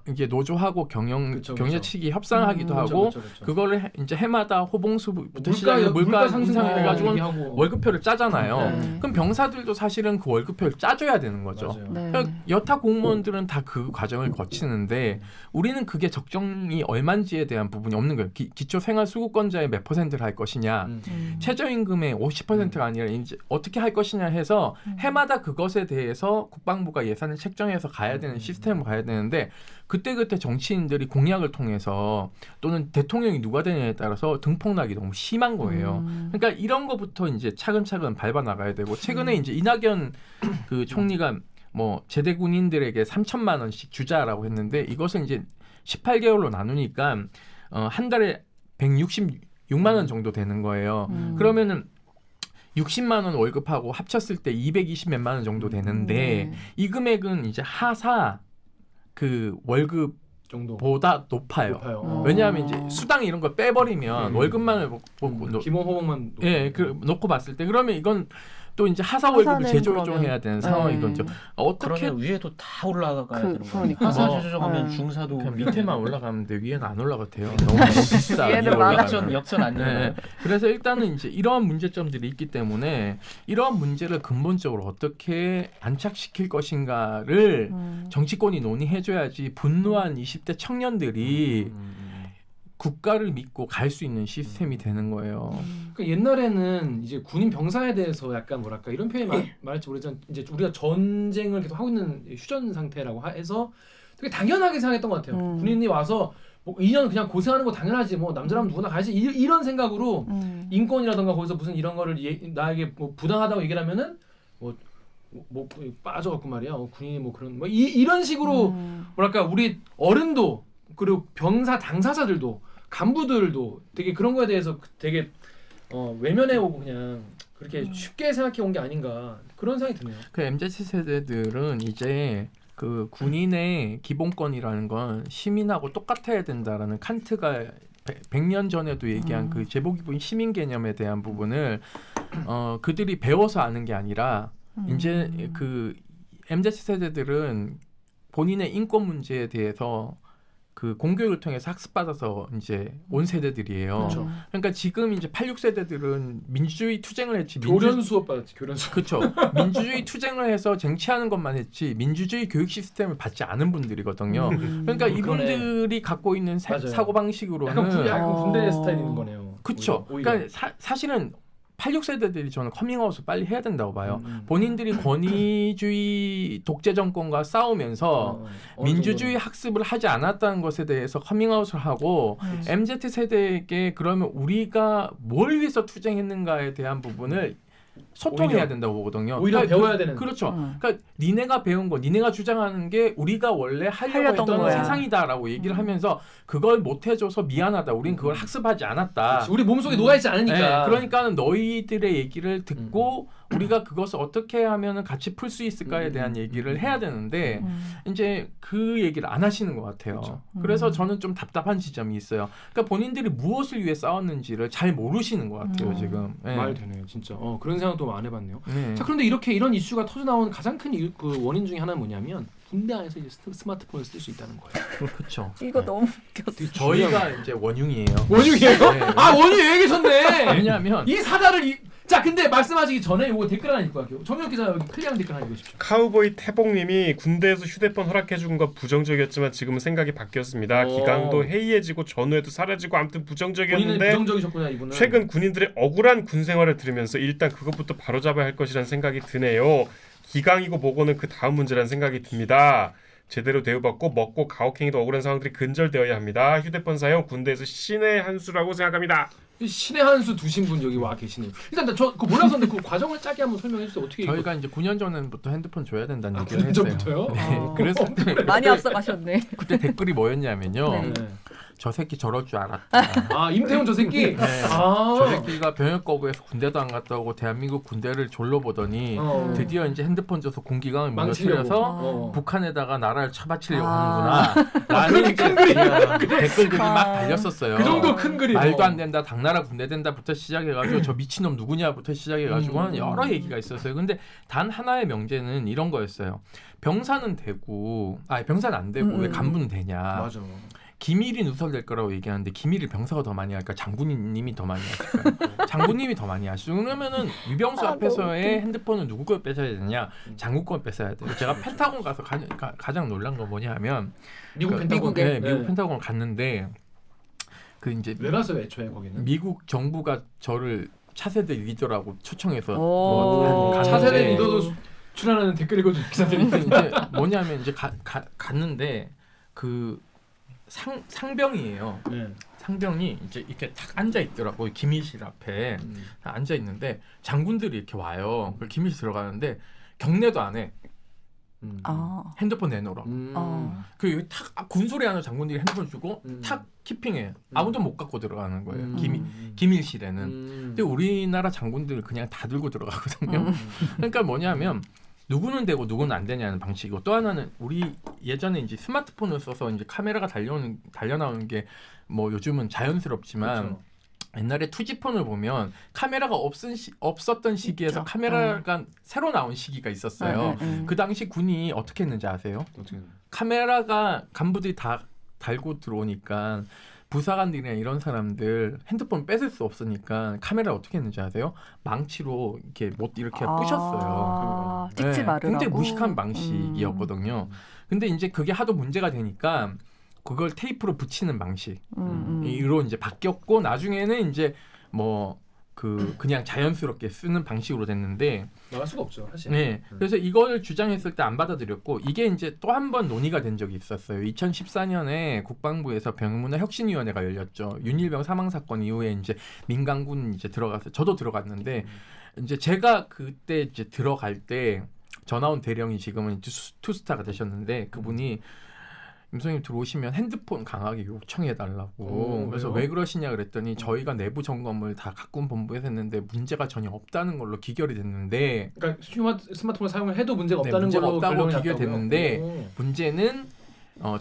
이게 노조하고 경영 그쵸. 측이 협상하기도 하고 그쵸. 그거를 이제 해마다 호봉수부터 물가 시작해서 물가 상승 인상해가지고 얘기하고. 월급표를 짜잖아요. 네. 그럼 병사들도 사실은 그 월급표를 짜줘야 되는 거죠. 맞아요. 네. 그러니까 여타 공무원들은 다 그 과정을 거치는데 우리는 그게 적정이 얼마인지에 대한 부분이 없는 거예요. 기초생활수급권자의 몇 %를 할 것이냐, 최저임금의 50%가 아니라 이제 어떻게 할 것이냐 해서 해마다 그것에 대해서 국방부가 예산을 책정해서 가야 되는 시스템으로 가야 되는데 그때그때 정치인들이 공약을 통해서 또는 대통령이 누가 되냐에 따라서 등폭락이 너무 심한 거예요. 그러니까 이런 거부터 이제 차근차근 밟아 나가야 되고 최근에 이제 이낙연 그 총리가 뭐 제대 군인들에게 3천만 원씩 주자라고 했는데 이것은 이제 18개월로 나누니까 한 달에 166만 원 정도 되는 거예요. 그러면은 60만 원 월급하고 합쳤을 때 220몇만 원 정도 되는데 이 금액은 이제 하사 그 월급 정도 보다 높아요. 왜냐하면 이제 수당 이런 걸 빼버리면 월급만을 먹고 기본 호봉만 놓고 봤을 때 그러면 이건 또 이제 하사 월급을 하사는 재조정해야 되는 상황인 거죠. 어떻게 그러면 위에도 다 올라가야 되는 거예요. 그러니까. 하사 뭐, 조정하면 중사도 그냥 밑에만 올라가는데 위에는 안 올라가대요. 너무 비싸. 위에는 위에 올라가면. 역전 안 되는 네. 그래서 일단은 이제 이러한 문제점들이 있기 때문에 이러한 문제를 근본적으로 어떻게 안착시킬 것인가를 정치권이 논의해줘야지 분노한 20대 청년들이 국가를 믿고 갈 수 있는 시스템이 되는 거예요. 그러니까 옛날에는 이제 군인 병사에 대해서 약간 뭐랄까 이런 표현이 말할지 모르지만 이제 우리가 전쟁을 계속 하고 있는 휴전 상태라고 해서 되게 당연하게 생각했던 것 같아요. 군인이 와서 뭐 2년 그냥 고생하는 거 당연하지 뭐 남자라면 누구나 가야지 이런 생각으로 인권이라던가 거기서 무슨 이런 거를 나에게 뭐 부당하다고 얘기를 하면은 뭐 빠져갖고 말이야 군인이 뭐 그런 뭐 이런 식으로 뭐랄까 우리 어른도 그리고 병사 당사자들도 간부들도 되게 그런 거에 대해서 되게 외면해 오고 그냥 그렇게 쉽게 생각해 온 게 아닌가 그런 생각이 드네요. 그 MZ 세대들은 이제 그 군인의 기본권이라는 건 시민하고 똑같아야 된다라는 칸트가 100년 전에도 얘기한 그 제복입은 시민 개념에 대한 부분을 그들이 배워서 아는 게 아니라 이제 그 MZ 세대들은 본인의 인권 문제에 대해서 그 공교육을 통해서 학습받아서 이제 온 세대들이에요. 그렇죠. 그러니까 지금 이제 86세대들은 민주주의 투쟁을 했지. 교련 수업 받았지 교련 수업. 그렇죠. 민주주의 투쟁을 해서 쟁취하는 것만 했지 민주주의 교육 시스템을 받지 않은 분들이거든요. 그러니까 이분들이 갖고 있는 맞아요. 사고 방식으로는 약간 군대 스타일인 거네요. 그렇죠. 오히려. 그러니까 사실은 86세대들이 저는 커밍아웃을 빨리 해야 된다고 봐요. 본인들이 권위주의 독재 정권과 싸우면서 민주주의 학습을 하지 않았다는 것에 대해서 커밍아웃을 하고 MZ 세대에게 그러면 우리가 뭘 위해서 투쟁했는가에 대한 부분을 소통해야 오히려, 된다고 보거든요. 오히려 그러니까 배워야 되는. 그렇죠. 그러니까 니네가 배운 거, 니네가 주장하는 게 우리가 원래 하려고 하려던 했던 거야. 세상이다라고 얘기를 하면서 그걸 못 해줘서 미안하다. 우린 그걸 학습하지 않았다. 그렇지. 우리 몸속에 녹아있지 않으니까. 네, 그러니까는 너희들의 얘기를 듣고 우리가 그것을 어떻게 하면은 같이 풀 수 있을까에 대한 얘기를 해야 되는데 이제 그 얘기를 안 하시는 것 같아요. 그렇죠. 그래서 저는 좀 답답한 지점이 있어요. 그러니까 본인들이 무엇을 위해 싸웠는지를 잘 모르시는 것 같아요 지금. 네. 말 되네요, 진짜. 그런 생각도 안 해봤네요. 네. 자, 그런데 이런 이슈가 터져 나온 가장 큰 그 원인 중에 하나는 뭐냐면 군대 안에서 이제 스마트폰을 쓸 수 있다는 거예요. 그렇죠. 이거 너무 웃겼어. 저희가 이제 원흉이에요. 원흉이에요? 네. 아 원흉 여기 계셨네. 왜냐하면 이 사다를 자, 근데 말씀하시기 전에 요거 댓글 하나 읽고 갈게요. 정혁 기자 여기 클리어한 댓글 하나 읽으십시오. 카우보이 태봉님이 군대에서 휴대폰 허락해준 건 부정적이었지만 지금은 생각이 바뀌었습니다. 오. 기강도 해이해지고 전후에도 사라지고 아무튼 본인은 부정적이었는데 부정적이셨구나 이분은. 최근 군인들의 억울한 군 생활을 들으면서 일단 그것부터 바로잡아야 할 것이라는 생각이 드네요. 기강이고 뭐고는 그 다음 문제라는 생각이 듭니다. 제대로 대우받고 먹고 가혹행위도 억울한 상황들이 근절되어야 합니다. 휴대폰 사용 군대에서 신의 한 수라고 생각합니다. 신의 한 수 두신 분 여기 와 계시네요. 일단 저 그거 몰랐었는데 그 과정을 짧게 한번 설명해 주세요. 어떻게 이거- 저희가 이제 9년 전부터 핸드폰 줘야 된다는 아, 얘기를 9년 했어요. 전부터요? 네. 그래서 많이 앞서가셨네. 그때 댓글이 뭐였냐면요. 네. 저 새끼 저럴 줄 알았다. 아, 임태훈 저 새끼. 네. 아. 저 새끼가 병역 거부해서 군대도 안 갔다 오고 대한민국 군대를 졸로 보더니 드디어 이제 핸드폰 줘서 공기강을 망치려고. 무너뜨려서 북한에다가 나라를 처바치려고 아. 하는구나. 라는 이제 댓글들이 막 달렸었어요. 그 정도 큰 그림. 말도 안 된다, 당나라 군대 된다부터 시작해가지고 저 미친놈 누구냐부터 시작해가지고 여러 얘기가 있었어요. 근데 단 하나의 명제는 이런 거였어요. 병사는 되고, 병사는 안 되고 왜 간부는 되냐. 맞아. 기밀이 누설될 거라고 얘기하는데 기밀을 병사가 더 많이 할까 장군님이 더 많이 하실까요? 장군님이 더 많이 하시죠. 그러면은 위병수 앞에서의 핸드폰은 누구 걸 뺏어야 되냐? 장군 걸 뺏어야 돼요. 제가 펜타곤 가서 가장 놀란 건 뭐냐면 미국 펜타곤. 네, 미국 펜타곤 갔는데 그 이제 왜 가서 애초에 거기는? 미국 정부가 저를 차세대 리더라고 초청해서 오. 갔는데 차세대 리더도 출연하는 댓글 읽어준 기자들이 근데 이제 뭐냐면 이제 갔는데 그 상병이에요. 네. 상병이 이제 이렇게 탁 앉아 있더라고요. 기밀실 앞에 앉아 있는데 장군들이 이렇게 와요. 그 기밀실 들어가는데 경례도 안 해. 아. 핸드폰 내놓으라. 그 여기 탁 군소리 하는 장군들이 핸드폰 주고 탁 키핑해. 아무도 못 갖고 들어가는 거예요. 기밀실에는. 근데 우리나라 장군들 그냥 다 들고 들어가거든요. 그러니까 뭐냐면 누구는 되고 누구는 안 되냐는 방식이고 또 하나는 우리 예전에 이제 스마트폰을 써서 이제 카메라가 달려 나오는 게 뭐 요즘은 자연스럽지만 그렇죠. 옛날에 투지폰을 보면 카메라가 없었던 시기에서 있죠. 카메라가 새로 나온 시기가 있었어요. 그 당시 군이 어떻게 했는지 아세요? 어떻게? 카메라가 간부들이 다 달고 들어오니까 부사관들이나 이런 사람들 핸드폰 뺏을 수 없으니까 카메라 어떻게 했는지 아세요? 망치로 이렇게 못 이렇게 부셨어요. 찍지 네, 말으라고. 굉장히 무식한 방식이었거든요. 근데 이제 그게 하도 문제가 되니까 그걸 테이프로 붙이는 방식으로 이제 바뀌었고 나중에는 이제 뭐 그냥 자연스럽게 쓰는 방식으로 됐는데 나갈 수가 없죠, 사실. 네. 그래서 이걸 주장했을 때 안 받아들였고 이게 이제 또 한 번 논의가 된 적이 있었어요. 2014년에 국방부에서 병문화 혁신위원회가 열렸죠. 윤일병 사망 사건 이후에 이제 민간군 이제 들어가서 저도 들어갔는데 이제 제가 그때 이제 들어갈 때 전화 온 대령이 지금은 투스타가 되셨는데 그분이 임성님 들어오시면 핸드폰 강하게 요청해달라고. 그래서 왜요? 왜 그러시냐 그랬더니 저희가 내부 점검을 다 각군 본부에서 했는데 문제가 전혀 없다는 걸로 기결이 됐는데 그러니까 스마트폰을 사용을 해도 문제가 네, 없다는 문제가 걸로 없다고 결론이 기결됐는데 났다고요? 문제는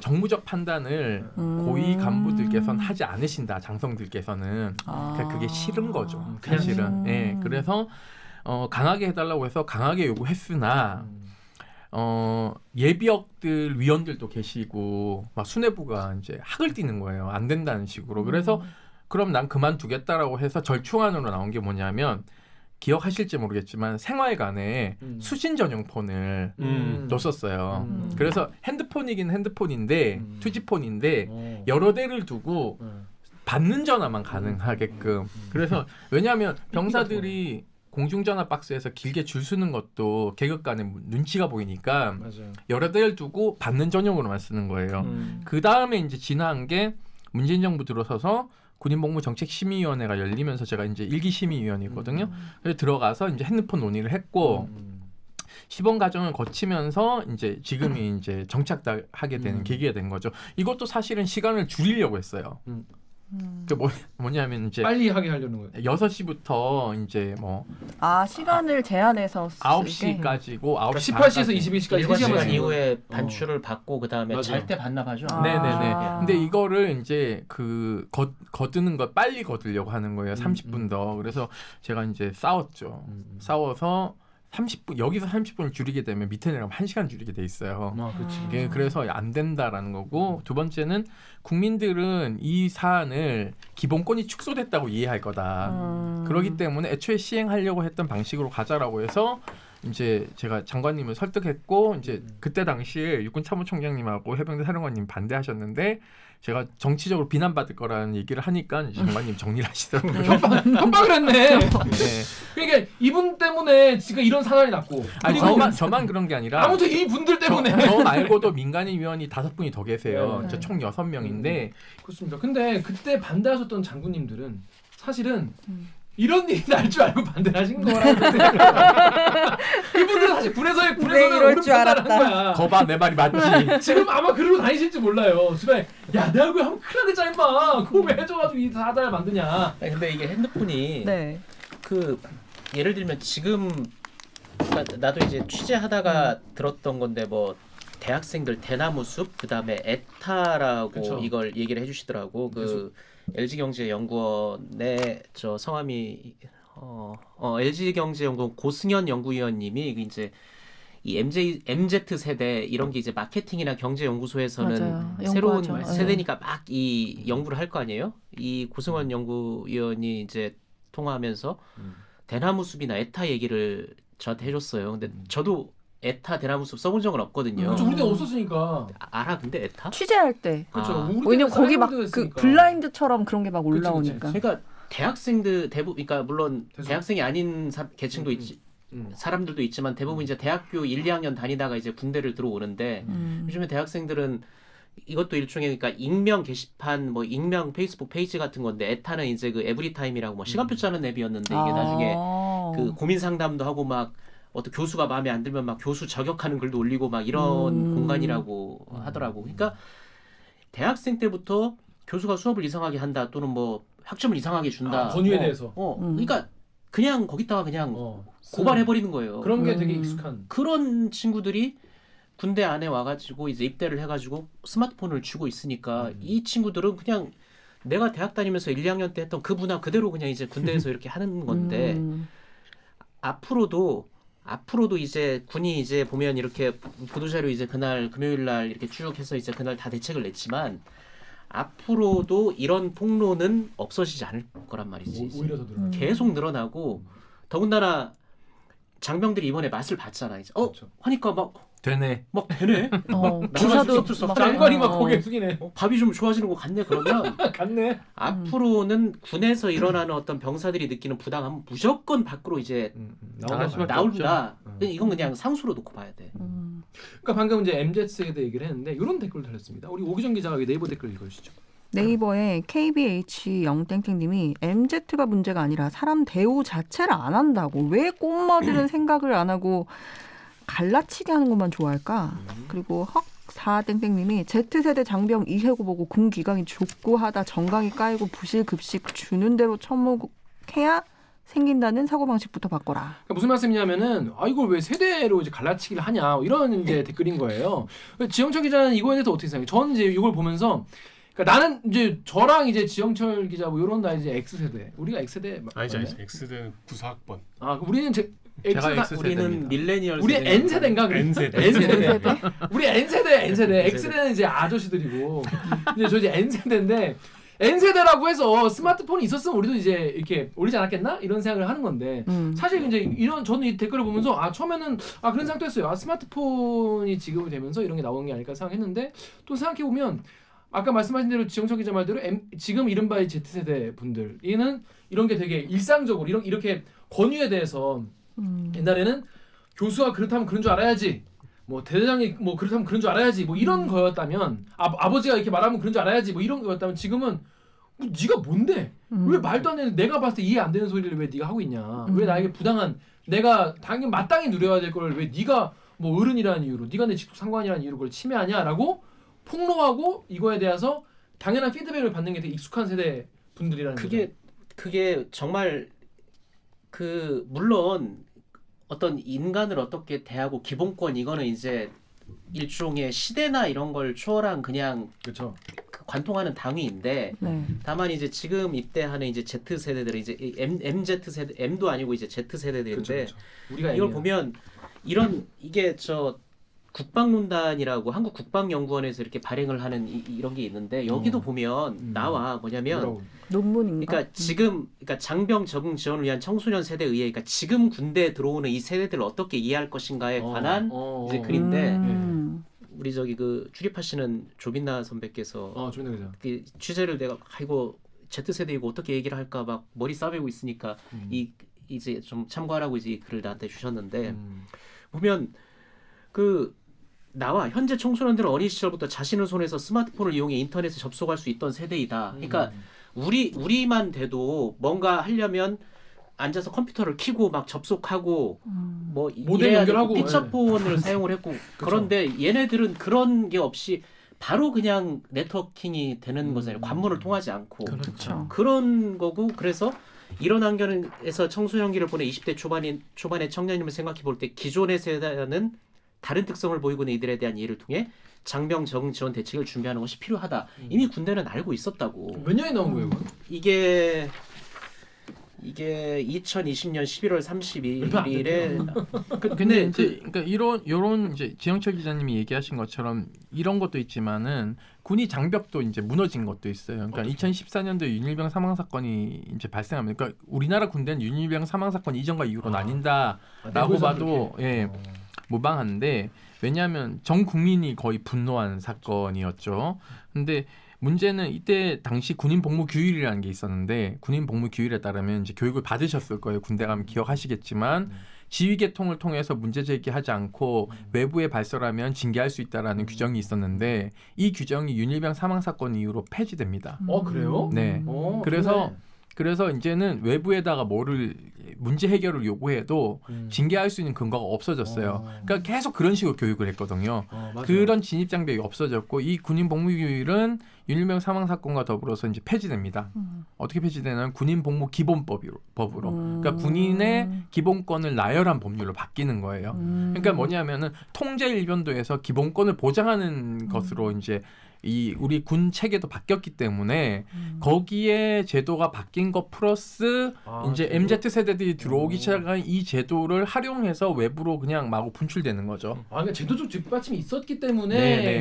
정무적 판단을 고위 간부들께서는 하지 않으신다. 장성들께서는 그러니까 그게 싫은 거죠. 사실은. 네, 그래서 강하게 해달라고 해서 강하게 요구했으나 예비역들 위원들도 계시고 막 수뇌부가 이제 학을 띠는 거예요. 안 된다는 식으로. 그래서 그럼 난 그만두겠다라고 해서 절충안으로 나온 게 뭐냐면 기억하실지 모르겠지만 생활관에 수신 전용 폰을 뒀었어요. 그래서 핸드폰이긴 핸드폰인데 투지폰인데 여러 대를 두고 받는 전화만 가능하게끔. 그래서 왜냐하면 병사들이 공중전화 박스에서 길게 줄 서는 것도 계급 간에 눈치가 보이니까 맞아요. 여러 대를 두고 받는 전용으로만 쓰는 거예요. 그 다음에 이제 지나한 게 문재인 정부 들어서서 군인복무정책심의위원회가 열리면서 제가 이제 1기 심의위원이거든요. 그래서 들어가서 이제 핸드폰 논의를 했고 시범 과정을 거치면서 이제 지금이 이제 정착하게 되는 계기가 된 거죠. 이것도 사실은 시간을 줄이려고 했어요. 그 뭐냐면 이제 빨리 하게 하려는 거예요. 6시부터 이제 뭐 시간을 제한해서 9시까지고 9시 18시에서 22시까지 일과 3시간 시간 이후에 반출을 받고 그 다음에 맞아요. 잘 때 반납하죠. 네네네. 아. 근데 이거를 이제 그 거두는 걸 빨리 거두려고 하는 거예요. 30분 더. 그래서 제가 이제 싸웠죠. 싸워서 30분 여기서 30분을 줄이게 되면 밑에 내려가면 1시간 줄이게 돼 있어요. 아, 그렇지. 이게 그래서 안 된다라는 거고 두 번째는 국민들은 이 사안을 기본권이 축소됐다고 이해할 거다. 그렇기 때문에 애초에 시행하려고 했던 방식으로 가자라고 해서 이제 제가 장관님을 설득했고 이제 그때 당시에 육군 참모총장님하고 해병대 사령관님 반대하셨는데 제가 정치적으로 비난받을 거라는 얘기를 하니까 이제 장관님 정리를 하시더라고요. 협박을 했네. 네. 그러니까 이분 때문에 지금 이런 사단이 났고. 아니 그리고 저만 그런 게 아니라 아무튼 이 분들 때문에. 저 말고도 민간인 위원이 5분이 더 계세요. 네. 총 6명인데 그렇습니다. 근데 그때 반대하셨던 장군님들은 사실은 이런 일이 날 줄 알고 반대를 하신 거라고 생각해요. 그분들은 사실 군에서는 이럴 줄 알았다. 거야. 거봐 내 말이 맞지. 지금 아마 그러고 다니실지 몰라요. 주변에 야 내가 그거 하면 큰일 나겠잖아 임마. 그거 왜 해줘가지고 이 사단을 만드냐. 아니, 근데 이게 핸드폰이 네. 그 예를 들면 지금 그러니까 나도 이제 취재하다가 들었던 건데 뭐 대학생들 대나무숲 그다음에 에타라고 그쵸. 이걸 얘기를 해주시더라고. 그 LG경제연구원의 저 성함이 LG경제연구원 고승현 연구위원님이 이제 이 MZ 세대 이런 게 이제 마케팅이나 경제연구소에서는 맞아요. 새로운 연구하죠. 세대니까 막 이 연구를 할 거 아니에요? 이 고승원 연구위원이 이제 통화하면서 대나무숲이나 에타 얘기를 저한테 해줬어요. 근데 저도 에타 대나무숲 써본 적은 없거든요. 그렇죠. 우리 때 없었으니까. 알아 근데 에타? 취재할 때. 그렇죠. 아. 우리 왜냐면 때는 거기 막 사이버도 그 했으니까. 블라인드처럼 그런 게 막 그치, 올라오니까. 그러니까 대학생들 대부분 그러니까 물론 대충. 대학생이 아닌 계층도 있지 사람들도 있지만 대부분 이제 대학교 1, 2학년 다니다가 이제 군대를 들어오는데 요즘에 대학생들은 이것도 일종의 그러니까 익명 게시판 뭐 익명 페이스북 페이지 같은 건데 에타는 이제 그 에브리타임이라고 뭐 시간표 짜는 앱이었는데 이게 나중에 그 고민 상담도 하고 막 어떤 교수가 마음에 안 들면 막 교수 저격하는 글도 올리고 막 이런 공간이라고 하더라고. 그러니까 대학생 때부터 교수가 수업을 이상하게 한다 또는 뭐 학점을 이상하게 준다. 권유에 대해서. 그러니까 그냥 거기다가 그냥 고발해 버리는 거예요. 그런 게 되게 익숙한. 그런 친구들이 군대 안에 와가지고 이제 입대를 해가지고 스마트폰을 쥐고 있으니까 이 친구들은 그냥 내가 대학 다니면서 1, 2학년 때 했던 그 문화 그대로 그냥 이제 군대에서 이렇게 하는 건데 앞으로도 이제 군이 이제 보면 이렇게 보도자료 이제 그날 금요일 날 이렇게 쭉 해서 이제 그날 다 대책을 냈지만 앞으로도 이런 폭로는 없어지지 않을 거란 말이지. 오히려 더 늘어나. 계속 늘어나고 더군다나 장병들이 이번에 맛을 봤잖아. 이제 그렇죠. 하니까 막 되네. 되네. 기사도 막 장관이 막 고개 숙이네. 밥이 좀 좋아지는 것 같네. 그러면 갔네. 앞으로는 군에서 일어나는 어떤 병사들이 느끼는 부담은 무조건 밖으로 이제 나갈 수밖에 나온다. 없죠. 이건 그냥 상수로 놓고 봐야 돼. 그러니까 방금 이제 MZ 세대 얘기를 했는데 이런 댓글 달렸습니다. 우리 오기정 기자가 네이버 댓글 읽어주시죠. 네이버에 KBH0땡땡님이 MZ가 문제가 아니라 사람 대우 자체를 안 한다고 왜 꽃머리는 생각을 안 하고 갈라치기 하는 것만 좋아할까? 그리고 헉4땡땡님이 Z세대 장병 이해고 보고 군 기강이 족구하다 정강이 까이고 부실 급식 주는 대로 처먹해야 생긴다는 사고방식부터 바꿔라. 그러니까 무슨 말씀이냐면은 이걸 왜 세대로 이제 갈라치기를 하냐 이런 이제 댓글인 거예요. 지영철 기자는 이거에 대해서 어떻게 생각해요? 저는 이제 이걸 보면서 그러니까 나는 이제 저랑 이제 지영철 기자 뭐 이런 나 이제 X 세대 우리가 X 세대 아니죠. X대는 94학번. 우리는 제가 X가 우리는 밀레니얼 우리 세대니까. N 세대인가? N세대. N 세대. 우리 N 세대. X 세대는 이제 아저씨들이고 이제 저 이제 N 세대인데 N 세대라고 해서 스마트폰이 있었으면 우리도 이제 이렇게 올리지 않았겠나 이런 생각을 하는 건데 사실 이제 이런 저는 이 댓글을 보면서 처음에는 그런 생각도 했어요. 스마트폰이 지급이 되면서 이런 게 나오는 게 아닐까 생각했는데 또 생각해 보면 아까 말씀하신 대로 지영철 기자 말대로 지금 이른바 Z세대 분들 얘는 이런 게 되게 일상적으로 이렇게 권유에 대해서 옛날에는 교수가 그렇다면 그런 줄 알아야지 뭐 대대장이 뭐 그렇다면 그런 줄 알아야지 뭐 이런 거였다면 아버지가 이렇게 말하면 그런 줄 알아야지 뭐 이런 거였다면 지금은 뭐 네가 뭔데 왜 말도 안 되는 내가 봤을 때 이해 안 되는 소리를 왜 네가 하고 있냐 왜 나에게 부당한 내가 당연히 마땅히 누려야 될 걸 왜 네가 뭐 어른이라는 이유로 네가 내 직속 상관이라는 이유로 그걸 침해하냐라고 폭로하고 이거에 대해서 당연한 피드백을 받는 게 되게 익숙한 세대 분들이라는 거죠. 그게 정말 물론 어떤 인간을 어떻게 대하고 기본권 이거는 이제 일종의 시대나 이런 걸 초월한 그냥 그렇죠. 그 관통하는 당위인데 네. 다만 이제 지금 입대하는 이제 Z 세대들은 이제 MZ 세대, M도 아니고 이제 Z 세대들인데 우리가 이걸 얘기하는. 보면 이게 저 국방논단이라고 한국 국방연구원에서 이렇게 발행을 하는 이런 게 있는데 여기도 보면 나와 뭐냐면 뭐라고? 논문인가? 그러니까 지금 그러니까 장병 적응 지원을 위한 청소년 세대에 의해 그러니까 지금 군대에 들어오는 이 세대들을 어떻게 이해할 것인가에 관한 이제 글인데 우리 저기 그 출입하시는 조빈나 선배께서 좋네 그죠. 그 취재를 내가 아이고 Z 세대이고 어떻게 얘기를 할까 막 머리 싸매고 있으니까 이제 좀 참고하라고 이제 이 글을 나한테 주셨는데 보면 그 나와 현재 청소년들은 어린 시절부터 자신의 손에서 스마트폰을 이용해 인터넷에 접속할 수 있던 세대이다. 그러니까 우리만 돼도 뭔가 하려면 앉아서 컴퓨터를 켜고 막 접속하고 뭐 모뎀 이래야 연결하고, 되고 피처폰을 사용을 했고 그런데 얘네들은 그런 게 없이 바로 그냥 네트워킹이 되는 거잖아요. 관문을 통하지 않고 그렇죠. 그런 거고 그래서 이런 환경에서 청소년기를 보낸 20대 초반의 청년임을 생각해 볼 때 기존의 세대는 다른 특성을 보이고 있는 이들에 대한 이해를 통해 장병 적응 지원 대책을 준비하는 것이 필요하다. 이미 군대는 알고 있었다고. 몇 년에 나온 거예요? 그건? 이게 2020년 11월 31일에 근데 이제 그러니까 이런 이제 지영철 기자님이 얘기하신 것처럼 이런 것도 있지만은 군이 장벽도 이제 무너진 것도 있어요. 그러니까 2014년도 윤일병 사망 사건이 이제 발생하면 그러니까 우리나라 군대는 윤일병 사망 사건 이전과 이후로 나뉜다라고 봐도 예. 무방한데 왜냐하면 전 국민이 거의 분노한 사건이었죠. 근데 문제는 이때 당시 군인 복무 규율이라는 게 있었는데 군인 복무 규율에 따르면 이제 교육을 받으셨을 거예요. 군대 가면 기억하시겠지만 지휘 계통을 통해서 문제 제기하지 않고 외부에 발설하면 징계할 수 있다라는 규정이 있었는데 이 규정이 윤일병 사망 사건 이후로 폐지됩니다. 그래요? 네. 그래서 이제는 외부에다가 뭐를 문제 해결을 요구해도 징계할 수 있는 근거가 없어졌어요. 그러니까 계속 그런 식으로 교육을 했거든요. 그런 진입 장벽이 없어졌고 이 군인 복무 규율은 윤일병 사망 사건과 더불어서 이제 폐지됩니다. 어떻게 폐지되냐면 군인 복무 기본법으로. 그러니까 군인의 기본권을 나열한 법률로 바뀌는 거예요. 그러니까 뭐냐면은 통제 일변도에서 기본권을 보장하는 것으로 이제 이 우리 군 체계도 바뀌었기 때문에 거기에 제도가 바뀐 것 플러스 이제 MZ 세대들이 들어오기 시작한 이 제도를 활용해서 외부로 그냥 마구 분출되는 거죠. 그러니까 제도적 뒷받침이 있었기 때문에 네네.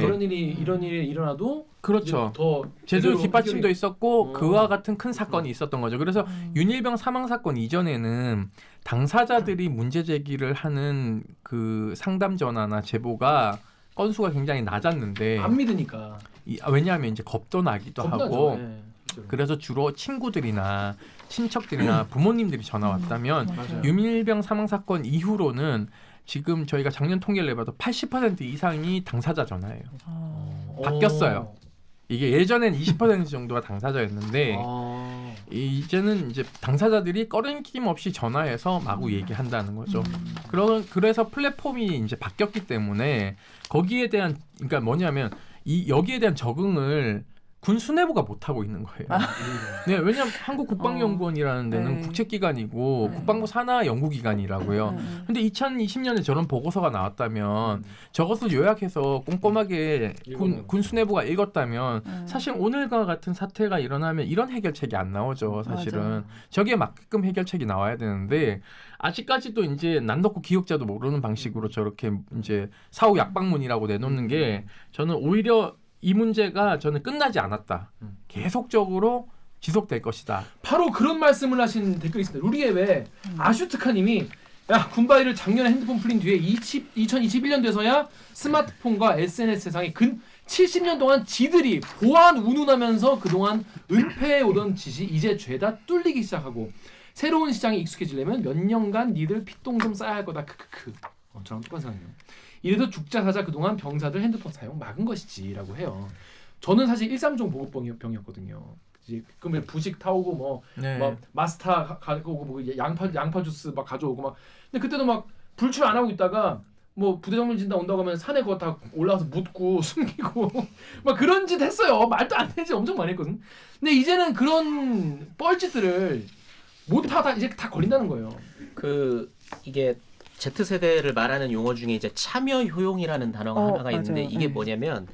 이런 일이 일어나도 그렇죠. 더 제도 뒷받침도 해결이- 있었고 그와 같은 큰 사건이 있었던 거죠. 그래서 윤일병 사망 사건 이전에는 당사자들이 문제 제기를 하는 그 상담 전화나 제보가 건수가 굉장히 낮았는데 안 믿으니까. 왜냐하면 이제 겁도 나기도 겁나죠. 하고 네. 그래서 주로 친구들이나 친척들이나 부모님들이 전화 왔다면 맞아요. 윤일병 사망 사건 이후로는 지금 저희가 작년 통계를 내봐도 80% 이상이 당사자 전화예요. 바뀌었어요. 이게 예전엔 20% 정도가 당사자였는데 이제는 이제 당사자들이 꺼림낌 없이 전화해서 마구 얘기한다는 거죠. 그래서 플랫폼이 이제 바뀌었기 때문에 거기에 대한 그러니까 뭐냐면 여기에 대한 적응을 군 수뇌부가 못 하고 있는 거예요. 네, 왜냐하면 한국국방연구원이라는 데는 네. 국책기관이고 네. 국방부 산하 연구기관이라고요. 근데 2020년에 저런 보고서가 나왔다면 저것을 요약해서 꼼꼼하게 군 수뇌부가 읽었다면 사실 오늘과 같은 사태가 일어나면 이런 해결책이 안 나오죠. 사실은 맞아요. 저기에 맞게끔 해결책이 나와야 되는데 아직까지도 이제 난 넣고 기억자도 모르는 방식으로 저렇게 이제 사후 약방문이라고 내놓는 게 저는 오히려 이 문제가 저는 끝나지 않았다. 계속적으로 지속될 것이다. 바로 그런 말씀을 하신 댓글이 있습니다. 우리의 왜 아슈트카님이 야 군바이를 작년에 핸드폰 풀린 뒤에 2021년 돼서야 스마트폰과 SNS 세상에 근 70년 동안 지들이 보안 운운하면서 그동안 은폐해 오던 짓이 이제 죄다 뚫리기 시작하고 새로운 시장에 익숙해지려면 몇 년간 니들 피똥 좀 싸야 할 거다. 크크크. 저랑 똑같은 생각이에요. 이래도 죽자 사자 그동안 병사들 핸드폰 사용 막은 것이지라고 해요. 저는 사실 139 보급병이었거든요. 그러면 부식 타오고 뭐 네. 막 마스터 가고 뭐 양파 주스 막 가져오고 막 근데 그때도 막 불출 안 하고 있다가 뭐 부대장군 진단 온다고 하면 산에 그거 다 올라와서 묻고 숨기고 막 그런 짓 했어요. 말도 안 되지 엄청 많이 했거든. 근데 이제는 그런 뻘짓들을 못 하다 이제 다 걸린다는 거예요. 이게 Z세대를 말하는 용어 중에 이제 참여 효용이라는 단어가 하나가 있는데 맞아요. 이게 네. 뭐냐면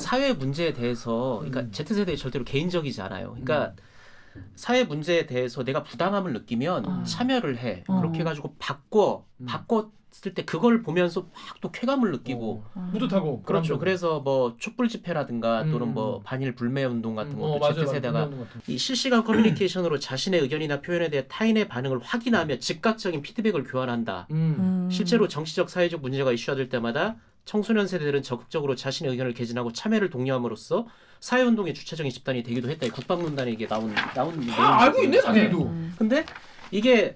사회 문제에 대해서 그러니까 Z세대에 절대로 개인적이지 않아요. 그러니까 사회 문제에 대해서 내가 부당함을 느끼면 참여를 해. 그렇게 해가지고 바꿨을 때 그걸 보면서 막 또 쾌감을 느끼고 뿌듯하고. 그렇죠. 그래서 뭐 촛불 집회라든가 또는 뭐 반일 불매 운동 같은 것도 Z세대가 이 실시간 커뮤니케이션으로 자신의 의견이나 표현에 대해 타인의 반응을 확인하며 즉각적인 피드백을 교환한다. 실제로 정치적 사회적 문제가 이슈화될 때마다 청소년 세대들은 적극적으로 자신의 의견을 개진하고 참여를 독려함으로써 사회운동의 주체적인 집단이 되기도 했다. 이 국방문단에 이게 나온 내용이죠. 알고 있네 자기도. 근데 이게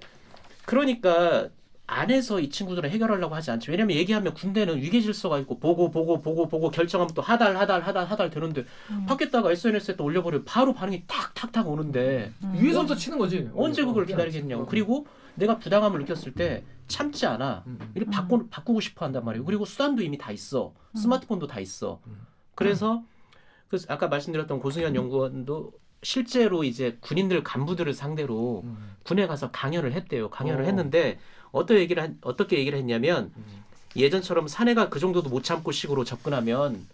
그러니까 안에서 이 친구들은 해결하려고 하지 않지. 왜냐면 얘기하면 군대는 위계질서가 있고 보고 결정하면 또 하달 되는데 밖에다가 SNS에 또 올려버리면 바로 반응이 탁탁탁 오는데 위에서부터 치는 거지. 언제 그걸 기다리겠냐고. 그리고 내가 부당함을 느꼈을 때 참지 않아. 이렇게 바꾸고 싶어 한단 말이에요. 그리고 수단도 이미 다 있어. 스마트폰도 다 있어. 그래서 아까 말씀드렸던 고승현 연구원도 실제로 이제 군인들 간부들을 상대로 군에 가서 강연을 했대요. 강연을 했는데 어떻게 얘기를 했냐면 예전처럼 사내가 그 정도도 못 참고 식으로 접근하면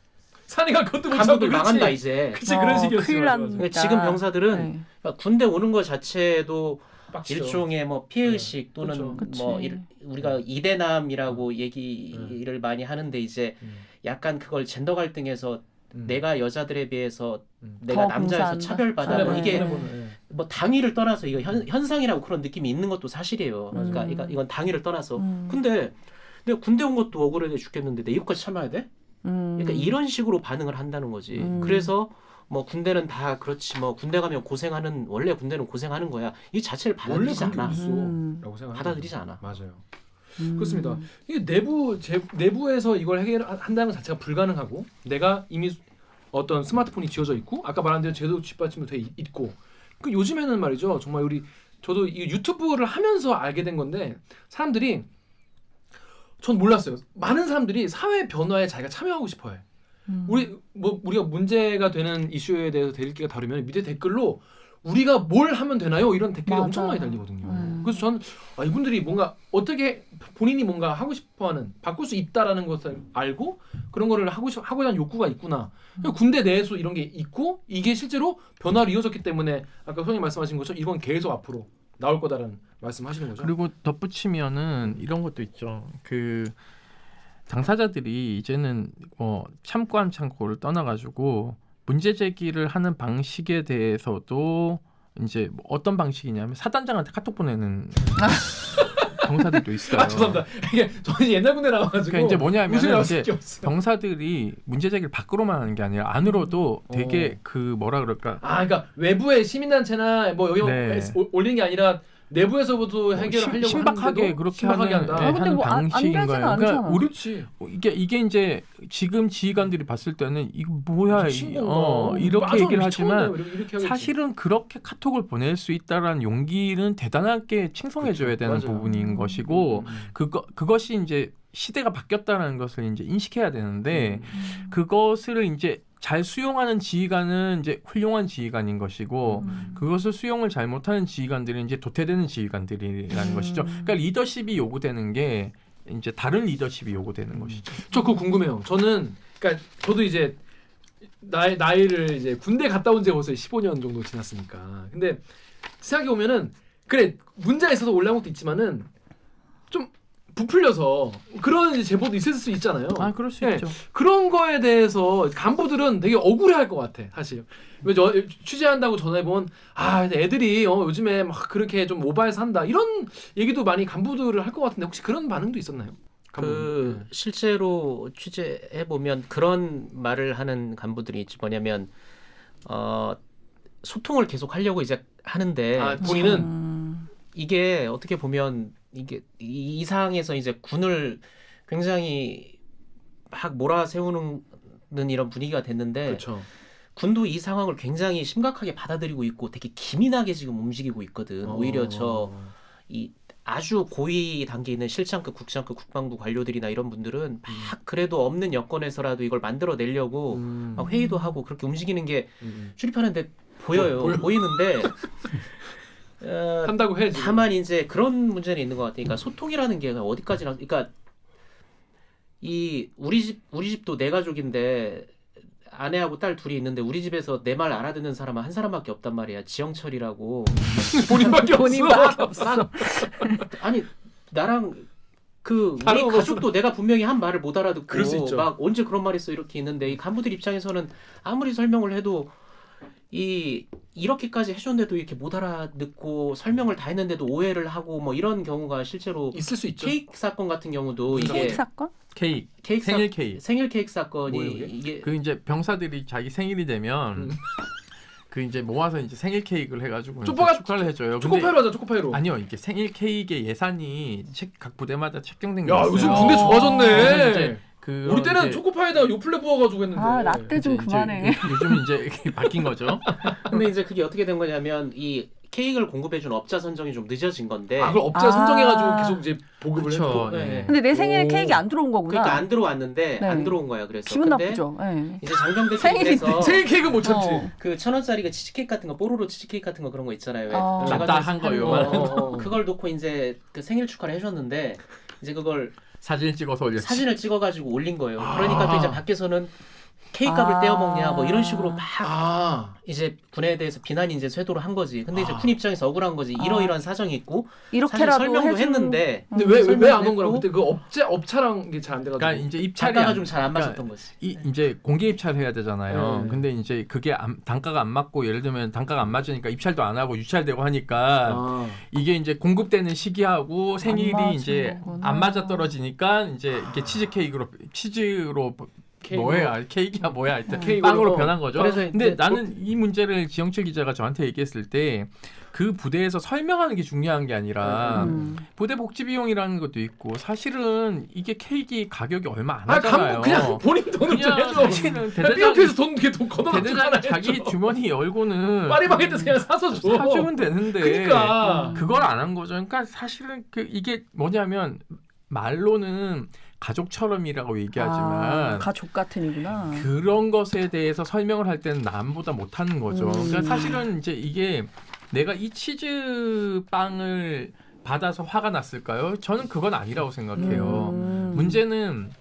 사내가 그것도 못 간부들 참고 망한다 이제. 그치 그런 식이었어. 큰일 납니다. 지금 병사들은 군대 오는 것 자체도 빡치죠. 일종의 뭐 피해의식 또는 그렇죠. 뭐 우리가 이대남이라고 얘기를 많이 하는데 이제 약간 그걸 젠더 갈등에서 내가 여자들에 비해서 내가 남자여서 차별받아 뭐 이게 뭐 당위를 떠나서 이거 현상이라고 그런 느낌이 있는 것도 사실이에요. 그러니까 이건 당위를 떠나서 근데 내가 군대 온 것도 억울해 죽겠는데 내 이것까지 참아야 돼? 그러니까 이런 식으로 반응을 한다는 거지. 그래서 뭐 군대는 다 그렇지 뭐 군대 가면 원래 군대는 고생하는 거야. 이 자체를 받아들이지 않아. 받아들이지 않아. 맞아요. 그렇습니다. 이게 내부에서 이걸 해결한다는 것 자체가 불가능하고 내가 이미 어떤 스마트폰이 지어져 있고 아까 말한 대로 제도 뒷받침도 돼 있고 그 요즘에는 말이죠. 정말 저도 이 유튜브를 하면서 알게 된 건데 사람들이 전 몰랐어요. 많은 사람들이 사회 변화에 자기가 참여하고 싶어해. 우리가 문제가 되는 이슈에 대해서 대립기가 다르면 밑에 댓글로 우리가 뭘 하면 되나요? 이런 댓글이 엄청 많이 달리거든요. 그래서 저는 이분들이 뭔가 어떻게 본인이 뭔가 하고 싶어하는 바꿀 수 있다라는 것을 알고 그런 거를 하고자 하는 욕구가 있구나. 군대 내에서 이런 게 있고 이게 실제로 변화로 이어졌기 때문에 아까 선생님 말씀하신 것처럼 이건 계속 앞으로 나올 거다라는 말씀하시는 거죠. 그리고 덧붙이면은 이런 것도 있죠. 그 당사자들이 이제는 참고 안 참고를 떠나가지고 문제 제기를 하는 방식에 대해서도 이제 뭐 어떤 방식이냐면 사단장한테 카톡 보내는 병사들도 있어요. 죄송합니다. 이게 저는 옛날 군대 나와가지고 그러니까 이제 뭐냐면 이제 없어요. 병사들이 문제 제기를 밖으로만 하는 게 아니라 안으로도 되게 그 뭐라 그럴까? 그러니까 외부의 시민단체나 뭐 여기 올리는 게 아니라 내부에서부터 해결하려고 신박하게 그렇게 하는 근데 뭐 방식인 거예요. 그러니까 그렇지. 이게 이제 지금 지휘관들이 봤을 때는 이거 뭐야 이렇게 얘기를 하지만 사실은 그렇게 카톡을 보낼 수 있다라는 용기는 대단하게 칭송해줘야 되는 부분인 것이고 그것이 이제 시대가 바뀌었다는 것을 이제 인식해야 되는데 그것을 이제 잘 수용하는 지휘관은 이제 훌륭한 지휘관인 것이고 그것을 수용을 잘 못하는 지휘관들은 이제 도태되는 지휘관들이라는 것이죠. 그러니까 리더십이 요구되는 게 이제 다른 리더십이 요구되는 것이죠. 저 그거 궁금해요. 그러니까 저도 이제 나이를 이제 군대 갔다 온 지 벌써 15년 정도 지났으니까. 근데 생각해 보면은 그래 문제가 있어서 올라온 것도 있지만은 좀 부풀려서 그런 이제 제보도 있을 수 있잖아요. 그럴 수 있죠. 그런 거에 대해서 간부들은 되게 억울해할 것 같아, 사실. 취재한다고 전해본 애들이 요즘에 막 그렇게 좀 오바해서 한다 이런 얘기도 많이 간부들을 할 것 같은데 혹시 그런 반응도 있었나요? 실제로 취재해 보면 그런 말을 하는 간부들이 있지. 뭐냐면 소통을 계속 하려고 이제 하는데 본인은 이게 어떻게 보면 이게 이 상황에서 이제 군을 굉장히 막 몰아세우는 이런 분위기가 됐는데 그렇죠. 군도 이 상황을 굉장히 심각하게 받아들이고 있고 되게 기민하게 지금 움직이고 있거든. 오히려 이 아주 고위 단계에 있는 실장급, 국장급 국방부 관료들이나 이런 분들은 막 그래도 없는 여건에서라도 이걸 만들어내려고 막 회의도 하고 그렇게 움직이는 게 출입하는데 보이는데 한다고 해야지. 다만 이제 그런 문제는 있는 것 같아. 그러니까 소통이라는 게 어디까지나, 그러니까 이 우리 집도 내 가족인데 아내하고 딸 둘이 있는데 우리 집에서 내 말 알아듣는 사람은 한 사람밖에 없단 말이야. 지영철이라고. 본인밖에 없어. 본인밖에 없어. 아니 나랑 그 우리 다른 거 가족도 내가 분명히 한 말을 못 알아듣고 그럴 수 있죠. 막 언제 그런 말이 있어 이렇게 있는데 이 간부들 입장에서는 아무리 설명을 해도 이렇게까지 해줬는데도 이렇게 못 알아듣고 설명을 다 했는데도 오해를 하고 뭐 이런 경우가 실제로 있을 수 있죠. 케이크 사건 같은 경우도 이게 케이크 사건? 케이크, 케이크 생일 케이크. 생일 케이크 사건이 뭐예요, 이게? 이게 그 이제 병사들이 자기 생일이 되면 그 이제 모아서 이제 생일 케이크를 해가지고 이제 초코가- 축하를 해줘요. 초코파이로 하자. 초코파이로. 아니요, 이게 생일 케이크의 예산이 각 부대마다 책정된 게 야 있어요. 요즘 군대 그래서 좋아졌네. 이제 그 우리 때는 초코파이에다가 요플레 부어가지고 했는데. 아 라떼 좀 이제 그만해. 요즘 이제 이렇게 바뀐 거죠. 근데 이제 그게 어떻게 된 거냐면 이 케이크를 공급해준 업자 선정이 좀 늦어진 건데 아 그걸 업자 아. 선정해가지고 계속 이제 보급을 그쵸. 했고. 네. 근데 내 생일 오. 케이크 안 들어온 거구나. 그러니까 안 들어왔는데 네. 안 들어온 거야. 그래서 기분 근데 나쁘죠. 네. 이제 장병들이 생일인데. 그래서 생일 케이크 못 참지. 그 1,000원짜리가 치즈케이크 같은 거 뽀로로 치즈케이크 같은 거 그런 거 있잖아요. 왜 어. 제가 납작한 하는 거, 거, 요만한 그걸 놓고 이제 그 생일 축하를 해줬는데 이제 그걸 사진 찍어서 올렸지. 사진을 찍어가지고 올린 거예요. 그러니까 또 이제 밖에서는 케이크 값을 떼어먹냐 뭐 이런 식으로 막 아. 이제 군에 대해서 비난이 이제 쇄도를 한 거지. 근데 이제 아. 군 입장에서 억울한 거지. 이러이러한 사정이 있고 사실 이렇게라도 설명도 해주는- 했는데 근데 왜 안 설명도 건 거라 했고 그때 그 업차랑 이게 잘 안 돼가지고. 그러니까 이제 입찰이 단가가 안- 좀 잘 안 그러니까 맞았던 거지. 이제 공개 입찰해야 되잖아요. 네. 근데 이제 그게 단가가 안 맞고 예를 들면 단가가 안 맞으니까 입찰도 안 하고 유찰되고 하니까 아. 이게 이제 공급되는 시기하고 생일이 맞은 이제 거구나. 안 맞아 떨어지니까 이제 이게 치즈로 케이크로. 뭐야 케이크야 뭐야 하여튼 케이크로. 빵으로 변한 거죠. 그래서 근데 이제 나는 이 문제를 지영철 기자가 저한테 얘기했을 때 그 부대에서 설명하는 게 중요한 게 아니라 부대 복지 비용이라는 것도 있고 사실은 이게 케이크 가격이 얼마 안 아 하잖아요. 그냥 본인 돈을 좀 그냥 해줘. 사실은 삐어피에서 돈 이렇게 돈 걷어놓고 대대장 자기 주머니 열고는 파리바게트 그냥 사서 줘. 사주면 되는데 그러니까. 그걸 안 한 거죠. 그러니까 사실은 이게 뭐냐면 말로는 가족처럼이라고 얘기하지만 가족 같은이구나. 그런 것에 대해서 설명을 할 때는 남보다 못하는 거죠. 그러니까 사실은 이제 이게 내가 이 치즈 빵을 받아서 화가 났을까요? 저는 그건 아니라고 생각해요. 문제는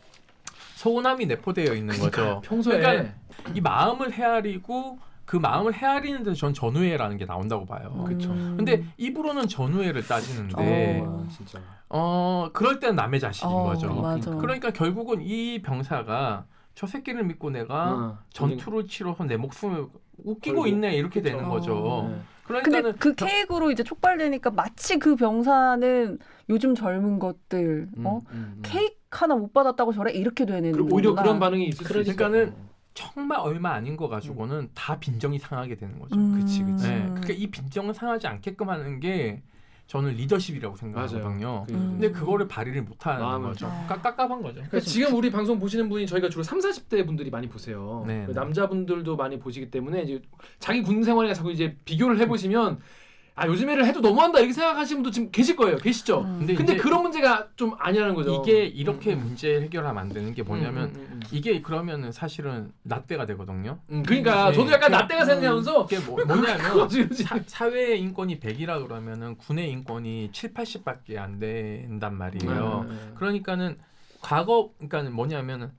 서운함이 내포되어 있는 거죠. 평소에 그러니까 이 마음을 헤아리고 그 마음을 헤아리는 데서 전 전우회라는 게 나온다고 봐요. 그렇죠. 근데 입으로는 전우회를 따지는데 진짜. 그럴 때는 남의 자식인 거죠. 맞아. 그러니까 결국은 이 병사가 저 새끼를 믿고 내가 전투를 치러서 내 목숨을 웃기고 걸고. 있네 이렇게 그쵸. 되는 거죠. 네. 근데 그러니까는 그 케이크로 이제 촉발되니까 마치 그 병사는 요즘 젊은 것들 케이크 하나 못 받았다고 저래 이렇게 되는 그리고 오히려 거구나. 그런 반응이 있을 수 있어요. 그러니까는 정말 얼마 아닌 거 가지고는 다 빈정이 상하게 되는 거죠. 그치. 네, 그러니까 이 빈정을 상하지 않게끔 하는 게 저는 리더십이라고 생각하거든요. 근데 그거를 발휘를 못하는 마음을 거죠. 좀. 깝깝한 거죠. 그러니까 지금 우리 방송 보시는 분이 저희가 주로 3, 40대 분들이 많이 보세요. 네, 그 네. 남자분들도 많이 보시기 때문에 이제 자기 군 생활이랑 자꾸 이제 비교를 해보시면 아 요즘 애를 해도 너무한다 이렇게 생각하시는 분도 지금 계실 거예요. 계시죠? 근데 근데 이제 그런 문제가 좀 아니라는 거죠. 이게 이렇게 문제 해결하면 안 되는 게 뭐냐면 음. 이게 그러면은 사실은 나때가 되거든요. 그러니까 네. 저도 약간 나때가 생각하면서 이게 뭐냐면 이러지? 사회의 인권이 100이라 그러면은 군의 인권이 7, 80밖에 안 된단 말이에요. 그러니까는 그러니까는 뭐냐면은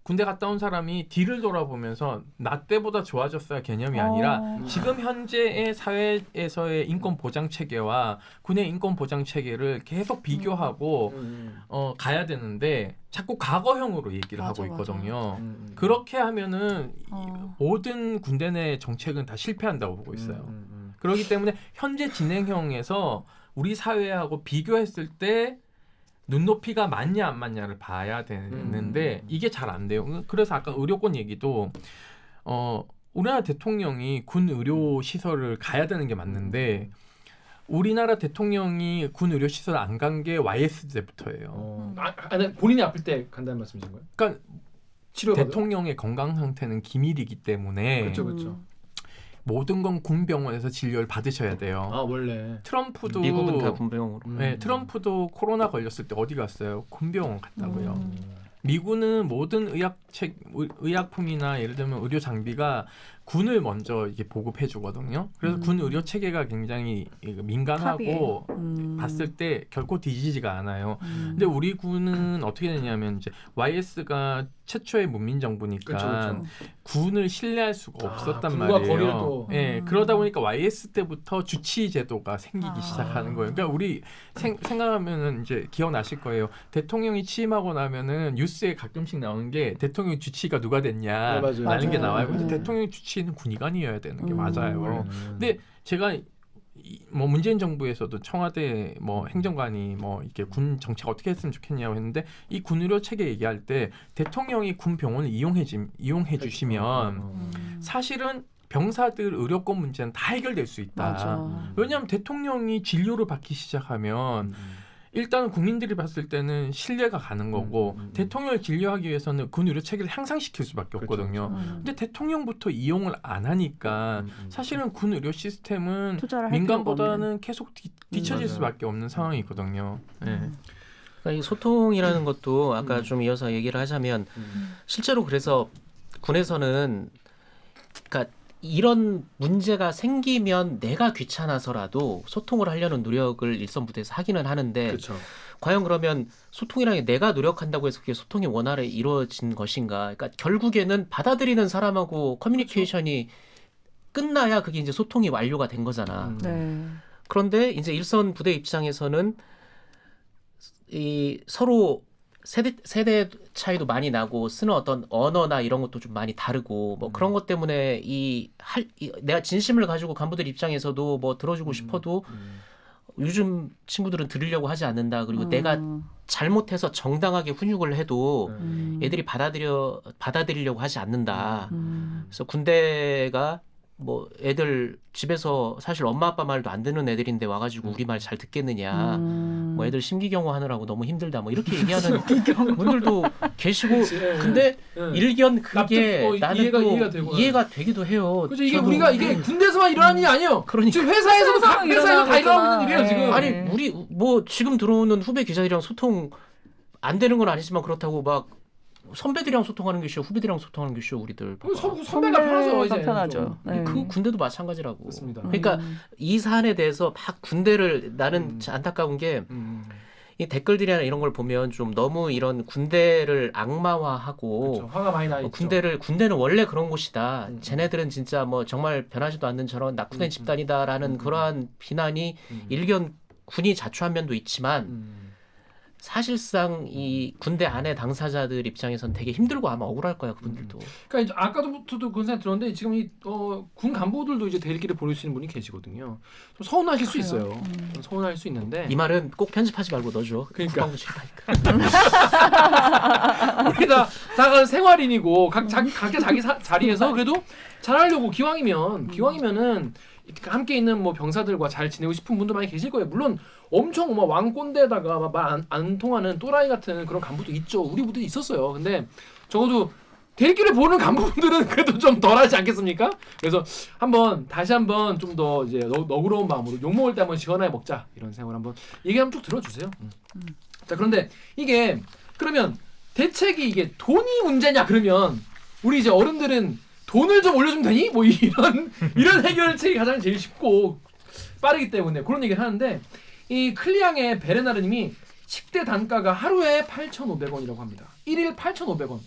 군대 갔다 온 사람이 뒤를 돌아보면서 나 때보다 좋아졌어야 개념이 아니라 지금 현재의 사회에서의 인권 보장 체계와 군의 인권 보장 체계를 계속 비교하고 가야 되는데 자꾸 과거형으로 얘기를 하고 있거든요. 그렇게 하면은 모든 군대 내 정책은 다 실패한다고 보고 있어요. 그렇기 때문에 현재 진행형에서 우리 사회하고 비교했을 때 눈높이가 맞냐 안 맞냐를 봐야 되는데 이게 잘 안 돼요. 그래서 아까 의료권 얘기도 우리나라 대통령이 군 의료 시설을 가야 되는 게 맞는데 우리나라 대통령이 군 의료 시설 안 간 게 YS 때부터예요. 아니, 본인이 아플 때 간다는 말씀이신 거예요? 그러니까 치료 대통령의 건강 상태는 기밀이기 때문에 그렇죠, 그렇죠. 모든 건 군병원에서 진료를 받으셔야 돼요. 아 원래 트럼프도 미국은 다 군병으로. 네, 트럼프도 코로나 걸렸을 때 어디 갔어요? 군병원 갔다고요. 미군은 모든 의약품이나 예를 들면 의료 장비가 군을 먼저 이게 보급해 주거든요. 그래서 군 의료 체계가 굉장히 민감하고 봤을 때 결코 뒤지지가 않아요. 근데 우리 군은 어떻게 되냐면 이제 YS가 최초의 문민 정부니까 그렇죠. 군을 신뢰할 수가 없었단 군과 말이에요. 거리를 또. 예, 그러다 보니까 YS 때부터 주치 제도가 생기기 아. 시작하는 거예요. 그러니까 우리 생각하면은 이제 기억나실 거예요. 대통령이 취임하고 나면은 뉴스에 가끔씩 나오는 게 대통령 주치가 누가 됐냐 네, 맞아요. 라는 게 맞아요. 나와요. 근데 네. 대통령 주치는 군의관이어야 되는 게 음. 맞아요. 근데 제가 뭐 문재인 정부에서도 청와대 뭐 행정관이 뭐 이렇게 군 정책 어떻게 했으면 좋겠냐고 했는데 이 군의료 체계 얘기할 때 대통령이 군 병원을 이용해 주시면 사실은 병사들 의료권 문제는 다 해결될 수 있다. 맞아. 왜냐하면 대통령이 진료를 받기 시작하면 일단은 국민들이 봤을 때는 신뢰가 가는 거고 대통령을 진료하기 위해서는 군 의료 체계를 향상시킬 수밖에 없거든요. 근데 대통령부터 이용을 안 하니까 사실은 군 의료 시스템은 투자를 할 필요가 없는. 민간보다는 계속 뒤처질 맞아요. 수밖에 없는 상황이거든요. 네. 그러니까 이 소통이라는 것도 아까 좀 이어서 얘기를 하자면 실제로 그래서 군에서는 그러니까 이런 문제가 생기면 내가 귀찮아서라도 소통을 하려는 노력을 일선 부대에서 하기는 하는데 그렇죠. 과연 그러면 소통이라는 게 내가 노력한다고 해서 그게 소통이 원활히 이루어진 것인가? 그러니까 결국에는 받아들이는 사람하고 커뮤니케이션이 끝나야 그게 이제 소통이 완료가 된 거잖아. 네. 그런데 이제 일선 부대 입장에서는 이 서로 세대 차이도 많이 나고 쓰는 어떤 언어나 이런 것도 좀 많이 다르고 뭐 그런 것 때문에 내가 진심을 가지고 간부들 입장에서도 뭐 들어주고 싶어도 요즘 친구들은 들으려고 하지 않는다. 그리고 내가 잘못해서 정당하게 훈육을 해도 애들이 받아들이려고 하지 않는다. 그래서 군대가 뭐 애들 집에서 사실 엄마 아빠 말도 안 듣는 애들인데 와가지고 우리 말 잘 듣겠느냐. 뭐 애들 심기경호 하느라고 너무 힘들다. 뭐 이렇게 얘기하는 분들도 계시고. 근데 일견 그게 납득, 나는 이해가 또 되고. 이해가 되기도 해요. 그렇죠. 이게 저도. 우리가 이게 군대에서만 일어나는 일이 아니에요. 그러니까. 지금 회사에서도 각 회사에서 다 일어나는 일이에요 지금. 아니 우리 뭐 지금 들어오는 후배 기자들이랑 소통 안 되는 건 아니지만 그렇다고 막 선배들이랑 소통하는 게 쉬워, 후배들이랑 소통하는 게 쉬워 우리들. 선배가 편하죠 이제. 편하죠. 네. 그 군대도 마찬가지라고. 그렇습니다. 그러니까 이 사안에 대해서 막 군대를 나는 안타까운 게 이 댓글들이나 이런 걸 보면 좀 너무 이런 군대를 악마화하고 그렇죠. 화가 많이 나 있죠. 군대는 원래 그런 곳이다. 쟤네들은 진짜 뭐 정말 변하지도 않는 저런 낙후된 집단이다라는 그러한 비난이 일견 군이 자초한 면도 있지만 사실상 이 군대 안에 당사자들 입장에선 되게 힘들고 아마 억울할 거야 그분들도. 그러니까 이제 아까부터도 그런 생각 들었는데 지금 이 군 간부들도 이제 대리기를 보내시는 분이 계시거든요. 좀 서운하실 수 있어요. 좀 서운할 수 있는데. 이 말은 꼭 편집하지 말고 넣어줘. 그러니까. 국방부 싫다니까. 우리가 다가 생활인이고 각자 자기 자리에서 그래도 잘하려고 기왕이면은 함께 있는 뭐 병사들과 잘 지내고 싶은 분도 많이 계실 거예요. 물론 엄청 막 왕꼰대에다가 말 안 통하는 또라이 같은 그런 간부도 있죠. 우리 부대도 있었어요. 근데 적어도 대리기를 보는 간부분들은 그래도 좀 덜하지 않겠습니까? 그래서 다시 한번 좀 더 이제 너그러운 마음으로 욕 먹을 때 한번 시원하게 먹자 이런 생각을 한번 얘기 한번 쭉 들어주세요. 자 그런데 이게 그러면 대책이 이게 돈이 문제냐 그러면 우리 이제 어른들은 돈을 좀 올려주면 되니? 뭐 이런 해결책이 가장 제일 쉽고 빠르기 때문에 그런 얘기를 하는데 이 클리앙의 베레나르님이 식대 단가가 하루에 8,500원이라고 합니다. 1일 8,500원.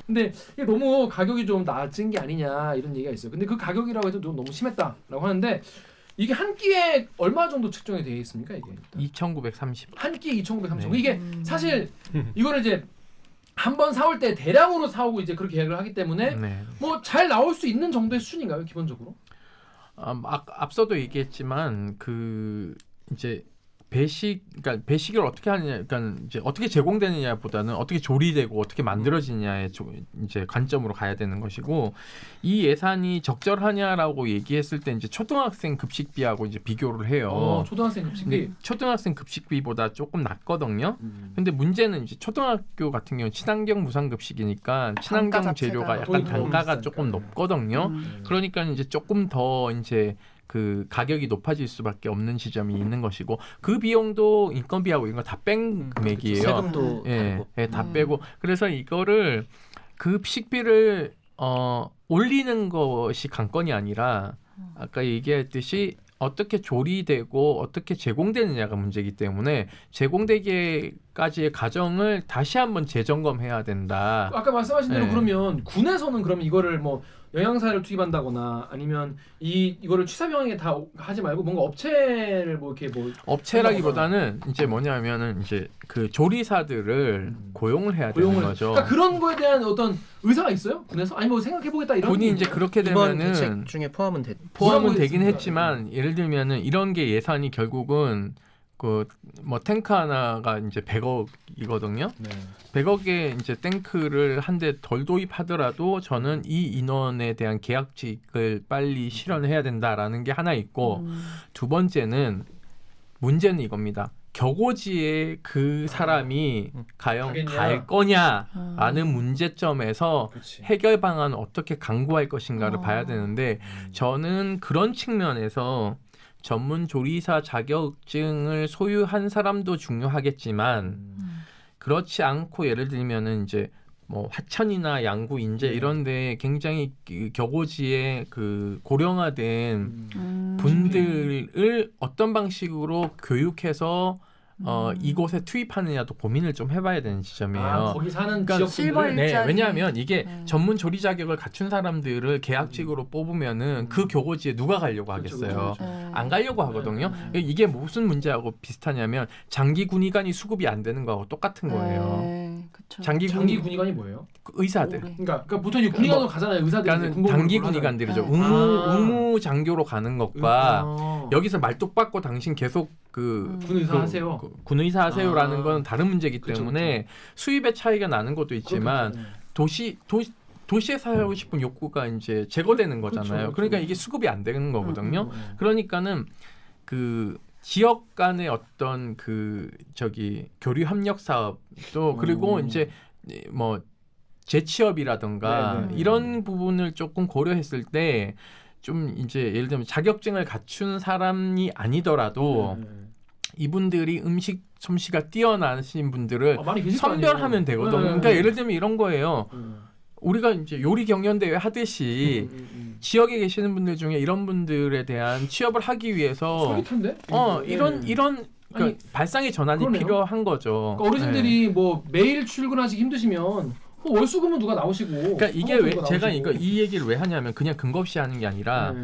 근데 이게 너무 가격이 좀 낮은 게 아니냐 이런 얘기가 있어요. 근데 그 가격이라고 해도 너무 심했다라고 하는데 이게 한 끼에 얼마 정도 측정이 되어 있습니까? 이게 2,930. 한 끼에 2,930. 네. 이게 사실 이거를 이제 한 번 사올 때 대량으로 사오고 이제 그렇게 계약을 하기 때문에 네. 뭐 잘 나올 수 있는 정도의 수준인가요, 기본적으로? 앞서도 얘기했지만 그 이제 그러니까 배식을 어떻게 하느냐, 그러니까 이제 어떻게 제공되느냐보다는 어떻게 조리되고 어떻게 만들어지냐의 이제 관점으로 가야 되는 것이고 이 예산이 적절하냐라고 얘기했을 때 이제 초등학생 급식비하고 이제 비교를 해요. 초등학생 급식비. 근데 초등학생 급식비보다 조금 낮거든요. 근데 문제는 이제 초등학교 같은 경우 친환경 무상급식이니까 친환경 단가 재료가 자체가 약간 돈이 단가가 비싸니까. 조금 높거든요. 그러니까 이제 조금 더 이제 그 가격이 높아질 수밖에 없는 지점이 있는 것이고 그 비용도 인건비하고 이런 거 다 뺀 금액이에요. 세금도 예, 다르고. 예, 다 빼고 그래서 이거를 급식비를 올리는 것이 관건이 아니라 아까 얘기했듯이 어떻게 조리되고 어떻게 제공되느냐가 문제이기 때문에 제공되기가 때까지의 과정을 다시 한번 재점검해야 된다. 아까 말씀하신 대로 네. 그러면 군에서는 그러면 이거를 뭐 영양사를 투입한다거나 아니면 이거를 취사병에 다 하지 말고 뭔가 업체를 뭐 이렇게 뭐 업체라기보다는 이제 뭐냐면은 이제 그 조리사들을 고용을 해야 되는 고용을 거죠. 그러니까 그런 거에 대한 어떤 의사가 있어요? 군에서? 아니 뭐 생각해 보겠다 이런 본인이 게 이제 있나요? 그렇게 이번 되면은 대책 중에 포함은 포함은 되긴 됐습니다. 했지만 예를 들면은 이런 게 예산이 결국은 그 뭐 탱크 하나가 이제 100억이거든요. 네. 100억의 이제 탱크를 한 대 덜 도입하더라도 저는 이 인원에 대한 계약직을 빨리 실현해야 된다라는 게 하나 있고 두 번째는 문제는 이겁니다. 격오지에 그 사람이 과연 가겠냐? 갈 거냐라는 문제점에서 그렇지. 해결 방안을 어떻게 강구할 것인가를 봐야 되는데 저는 그런 측면에서 전문 조리사 자격증을 소유한 사람도 중요하겠지만 그렇지 않고 예를 들면은 이제 뭐 하천이나 양구 인제 이런데 굉장히 그 격오지에 그 고령화된 분들을 어떤 방식으로 교육해서 이곳에 투입하느냐도 고민을 좀 해봐야 되는 지점이에요. 아, 거기 사는 그러니까 지역 실버 분들. 네, 일자리. 왜냐하면 이게 전문 조리 자격을 갖춘 사람들을 계약직으로 뽑으면은 그 교고지에 누가 가려고 하겠어요. 안 가려고 하거든요. 이게 무슨 문제하고 비슷하냐면 장기 군의관이 수급이 안 되는 거하고 똑같은 거예요. 그쵸. 장기 장기 군의관이 뭐예요? 의사들. 오래. 그러니까 보통 이제 군의관으로 가잖아요. 의사들이 그러니까 군복무를 단기 하잖아요. 군의관들이죠. 네. 의무 장교로 가는 것과 아. 여기서 말뚝 받고 당신 계속 그 군의사 하세요. 군의사 하세요라는 아. 건 다른 문제이기 그쵸, 때문에 수입의 차이가 나는 것도 있지만 그렇겠죠. 도시에 살고 싶은 욕구가 이제 제거되는 거잖아요. 그렇죠. 그러니까 이게 수급이 안 되는 거거든요. 그러니까는 그 지역 간의 어떤 그 저기 교류 협력 사업도 그리고 이제 뭐 재취업이라든가 네네. 이런 부분을 조금 고려했을 때 좀 이제 예를 들면 자격증을 갖춘 사람이 아니더라도 이분들이 음식 솜씨가 뛰어나신 분들을 많이 계실 거 아니에요. 선별하면 되거든요. 네. 그러니까 예를 들면 이런 거예요. 우리가 이제 요리 경연대회 하듯이 지역에 계시는 분들 중에 이런 분들에 대한 취업을 하기 위해서 솔깃한데? 이런 그러니까 아니, 발상의 전환이 그러네요. 필요한 거죠. 그러니까 어르신들이 뭐 매일 출근하시기 힘드시면 월수금은 누가 나오시고. 그러니까 이게 왜 제가 이 얘기를 왜 하냐면 그냥 근거 없이 하는 게 아니라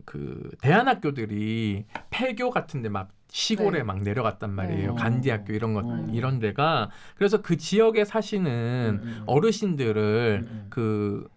그 대안학교들이 폐교 같은데 막 시골에 네. 막 내려갔단 말이에요. 네. 간디학교 이런 것 이런 데가 그래서 그 지역에 사시는 어르신들을 그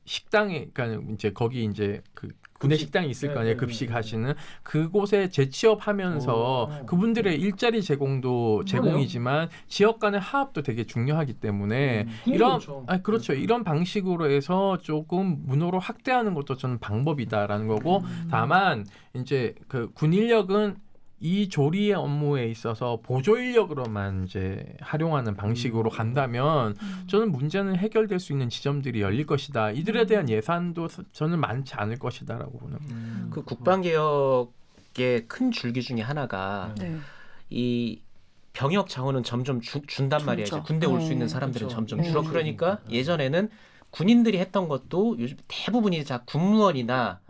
식당에 그러니까 이제 거기 이제 그 군내 식당이 있을 거 아니에요. 급식하시는 그곳에 재취업하면서 그분들의 일자리 제공도 제공이지만 지역 간의 화합도 되게 중요하기 때문에 이런 그렇죠. 이런 방식으로 해서 조금 문호로 확대하는 것도 저는 방법이다라는 거고 다만 이제 그 군 인력은 이 조리의 업무에 있어서 보조 인력으로만 이제 활용하는 방식으로 간다면 저는 문제는 해결될 수 있는 지점들이 열릴 것이다. 이들에 대한 예산도 저는 많지 않을 것이다라고 보는. 그 국방개혁의 큰 줄기 중에 하나가 네. 이 병역 자원은 점점 준단 말이에요. 이제 군대 올 수 있는 사람들은 그렇죠. 점점 줄어. 그러니까 예전에는 군인들이 했던 것도 요즘 대부분이 자 군무원이나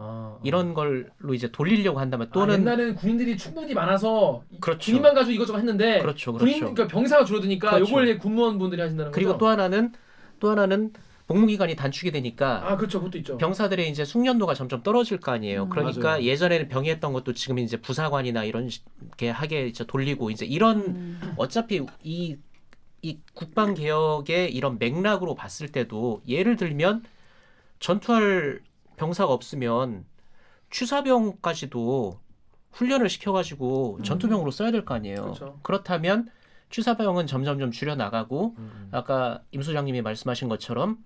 이런 걸로 이제 돌리려고 한다면 또는 옛날에는 군인들이 충분히 많아서 그렇죠. 군인만 가지고 이것저것 했는데 그렇죠. 군인 그러니까 병사가 줄어드니까 그렇죠. 요걸 군무원분들이 하신다는 거죠. 그리고 또 하나는 복무 기간이 단축이 되니까 그렇죠. 그것도 있죠. 병사들의 이제 숙련도가 점점 떨어질 거 아니에요. 그러니까 맞아요. 예전에는 병이했던 것도 지금 이제 부사관이나 이런 게 하게 이제 돌리고 이제 이런 어차피 이 국방 개혁의 이런 맥락으로 봤을 때도 예를 들면 전투할 병사가 없으면 취사병까지도 훈련을 시켜가지고 전투병으로 써야 될 거 아니에요. 그렇죠. 그렇다면 취사병은 점점점 줄여 나가고 아까 임 소장님이 말씀하신 것처럼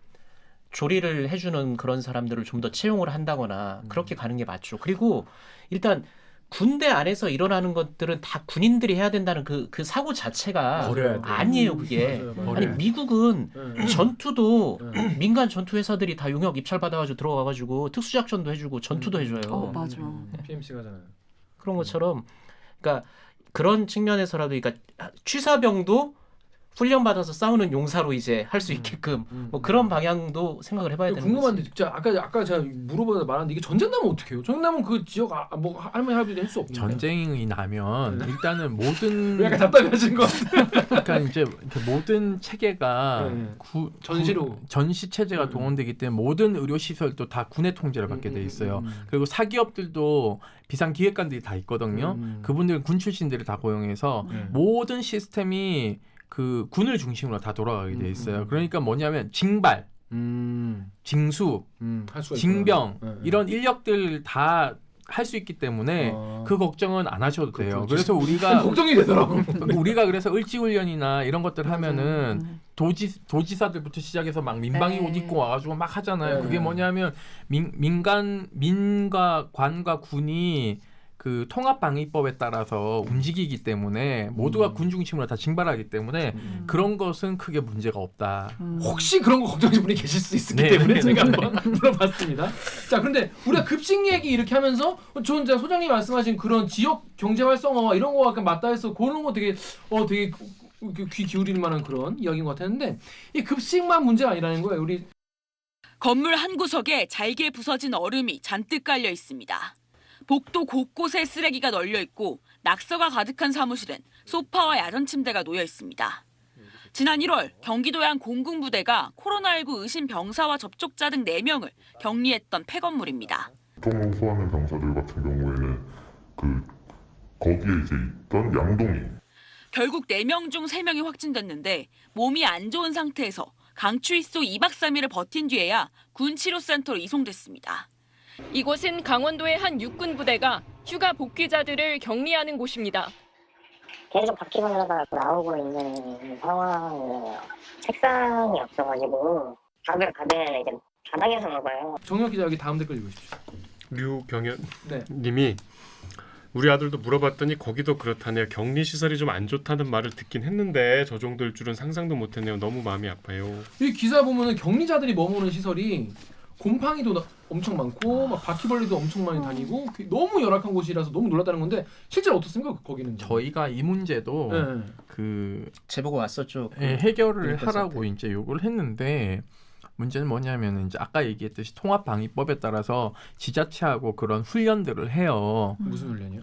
조리를 해주는 그런 사람들을 좀 더 채용을 한다거나 그렇게 가는 게 맞죠. 그리고 일단 군대 안에서 일어나는 것들은 다 군인들이 해야 된다는 그 사고 자체가 버려야 돼. 아니에요. 그게 맞아요. 아니 미국은 네. 전투도 민간 전투 회사들이 다 용역 입찰 받아가지고 들어가가지고 특수작전도 해주고 전투도 해줘요. 맞아. PMC 가잖아요. 그런 것처럼 그러니까 그런 측면에서라도 그러니까 취사병도 훈련 받아서 싸우는 용사로 이제 할 수 있게끔 뭐 그런 방향도 생각을 해봐야 되는 궁금한데 거지. 진짜 아까 제가 물어보다 말았는데 이게 전쟁 나면 어떻게 해요? 전쟁 나면 그 지역 뭐 할머니 할아버지 할 수 없는데. 전쟁이 나면 일단은 모든 왜 약간 답답해하신 것 같아요. 그러니까 이제 이렇게 모든 체계가 네. 전시로. 전시 체제가 동원되기 때문에 모든 의료 시설도 다 군의 통제를 받게 돼 있어요. 그리고 사기업들도 비상기획관들이 다 있거든요. 그분들은 군 출신들을 다 고용해서 모든 시스템이 그 군을 중심으로 다 돌아가게 돼 있어요. 그러니까 뭐냐면 징발, 징수, 할 수가 징병 있구나. 이런 인력들 다 할 수 있기 때문에 그 걱정은 안 하셔도 돼요. 그렇죠. 그래서 우리가 걱정이 되더라고. 그래서 을지훈련이나 이런 것들 하면은 도지사들부터 시작해서 막 민방위 옷 입고 와가지고 막 하잖아요. 그게 뭐냐면 민과 관과 군이 그 통합방위법에 따라서 움직이기 때문에 모두가 군 중심으로 다 징발하기 때문에 그런 것은 크게 문제가 없다. 혹시 그런 거 걱정하시는 분이 계실 수 있기 네, 때문에 네, 제가 네. 한번 물어봤습니다. 자, 그런데 우리가 급식 얘기 이렇게 하면서 전 이제 소장님 말씀하신 그런 지역 경제 활성화와 이런 거와 약간 맞닿아서 그런 거 되게 귀 기울일 만한 그런 이야기인 것 같았는데 이 급식만 문제가 아니라는 거예요. 우리 건물 한 구석에 잘게 부서진 얼음이 잔뜩 깔려 있습니다. 복도 곳곳에 쓰레기가 널려 있고 낙서가 가득한 사무실엔 소파와 야전 침대가 놓여 있습니다. 지난 1월 경기도의 한 공군부대가 코로나19 의심 병사와 접촉자 등 4명을 격리했던 폐건물입니다. 보통 소환된 병사들 같은 경우에는 거기에 이제 있던 양동이 결국 4명 중 3명이 확진됐는데 몸이 안 좋은 상태에서 강추위소 2박 3일을 버틴 뒤에야 군치료센터로 이송됐습니다. 이곳은 강원도의 한 육군 부대가 휴가 복귀자들을 격리하는 곳입니다. 계속 바퀴벌레가 나오고 있는 상황이에요. 책상이 없어가지고 밥을 이제 바닥에서 먹어요. 정혁 기자 여기 다음 댓글 읽으십시오. 류경현 네. 님이 우리 아들도 물어봤더니 거기도 그렇다네요. 격리 시설이 좀 안 좋다는 말을 듣긴 했는데 저 정도일 줄은 상상도 못했네요. 너무 마음이 아파요. 이 기사 보면은 격리자들이 머무는 시설이 곰팡이도 엄청 많고 막 바퀴벌레도 엄청 많이 다니고 너무 열악한 곳이라서 너무 놀랐다는 건데 실제로 어떻습니까 거기는? 저희가 이 문제도 네. 그 제보가 왔었죠. 해결을 그 하라고 이제 요구를 했는데 문제는 뭐냐면 이제 아까 얘기했듯이 통합방위법에 따라서 지자체하고 그런 훈련들을 해요. 무슨 훈련이요?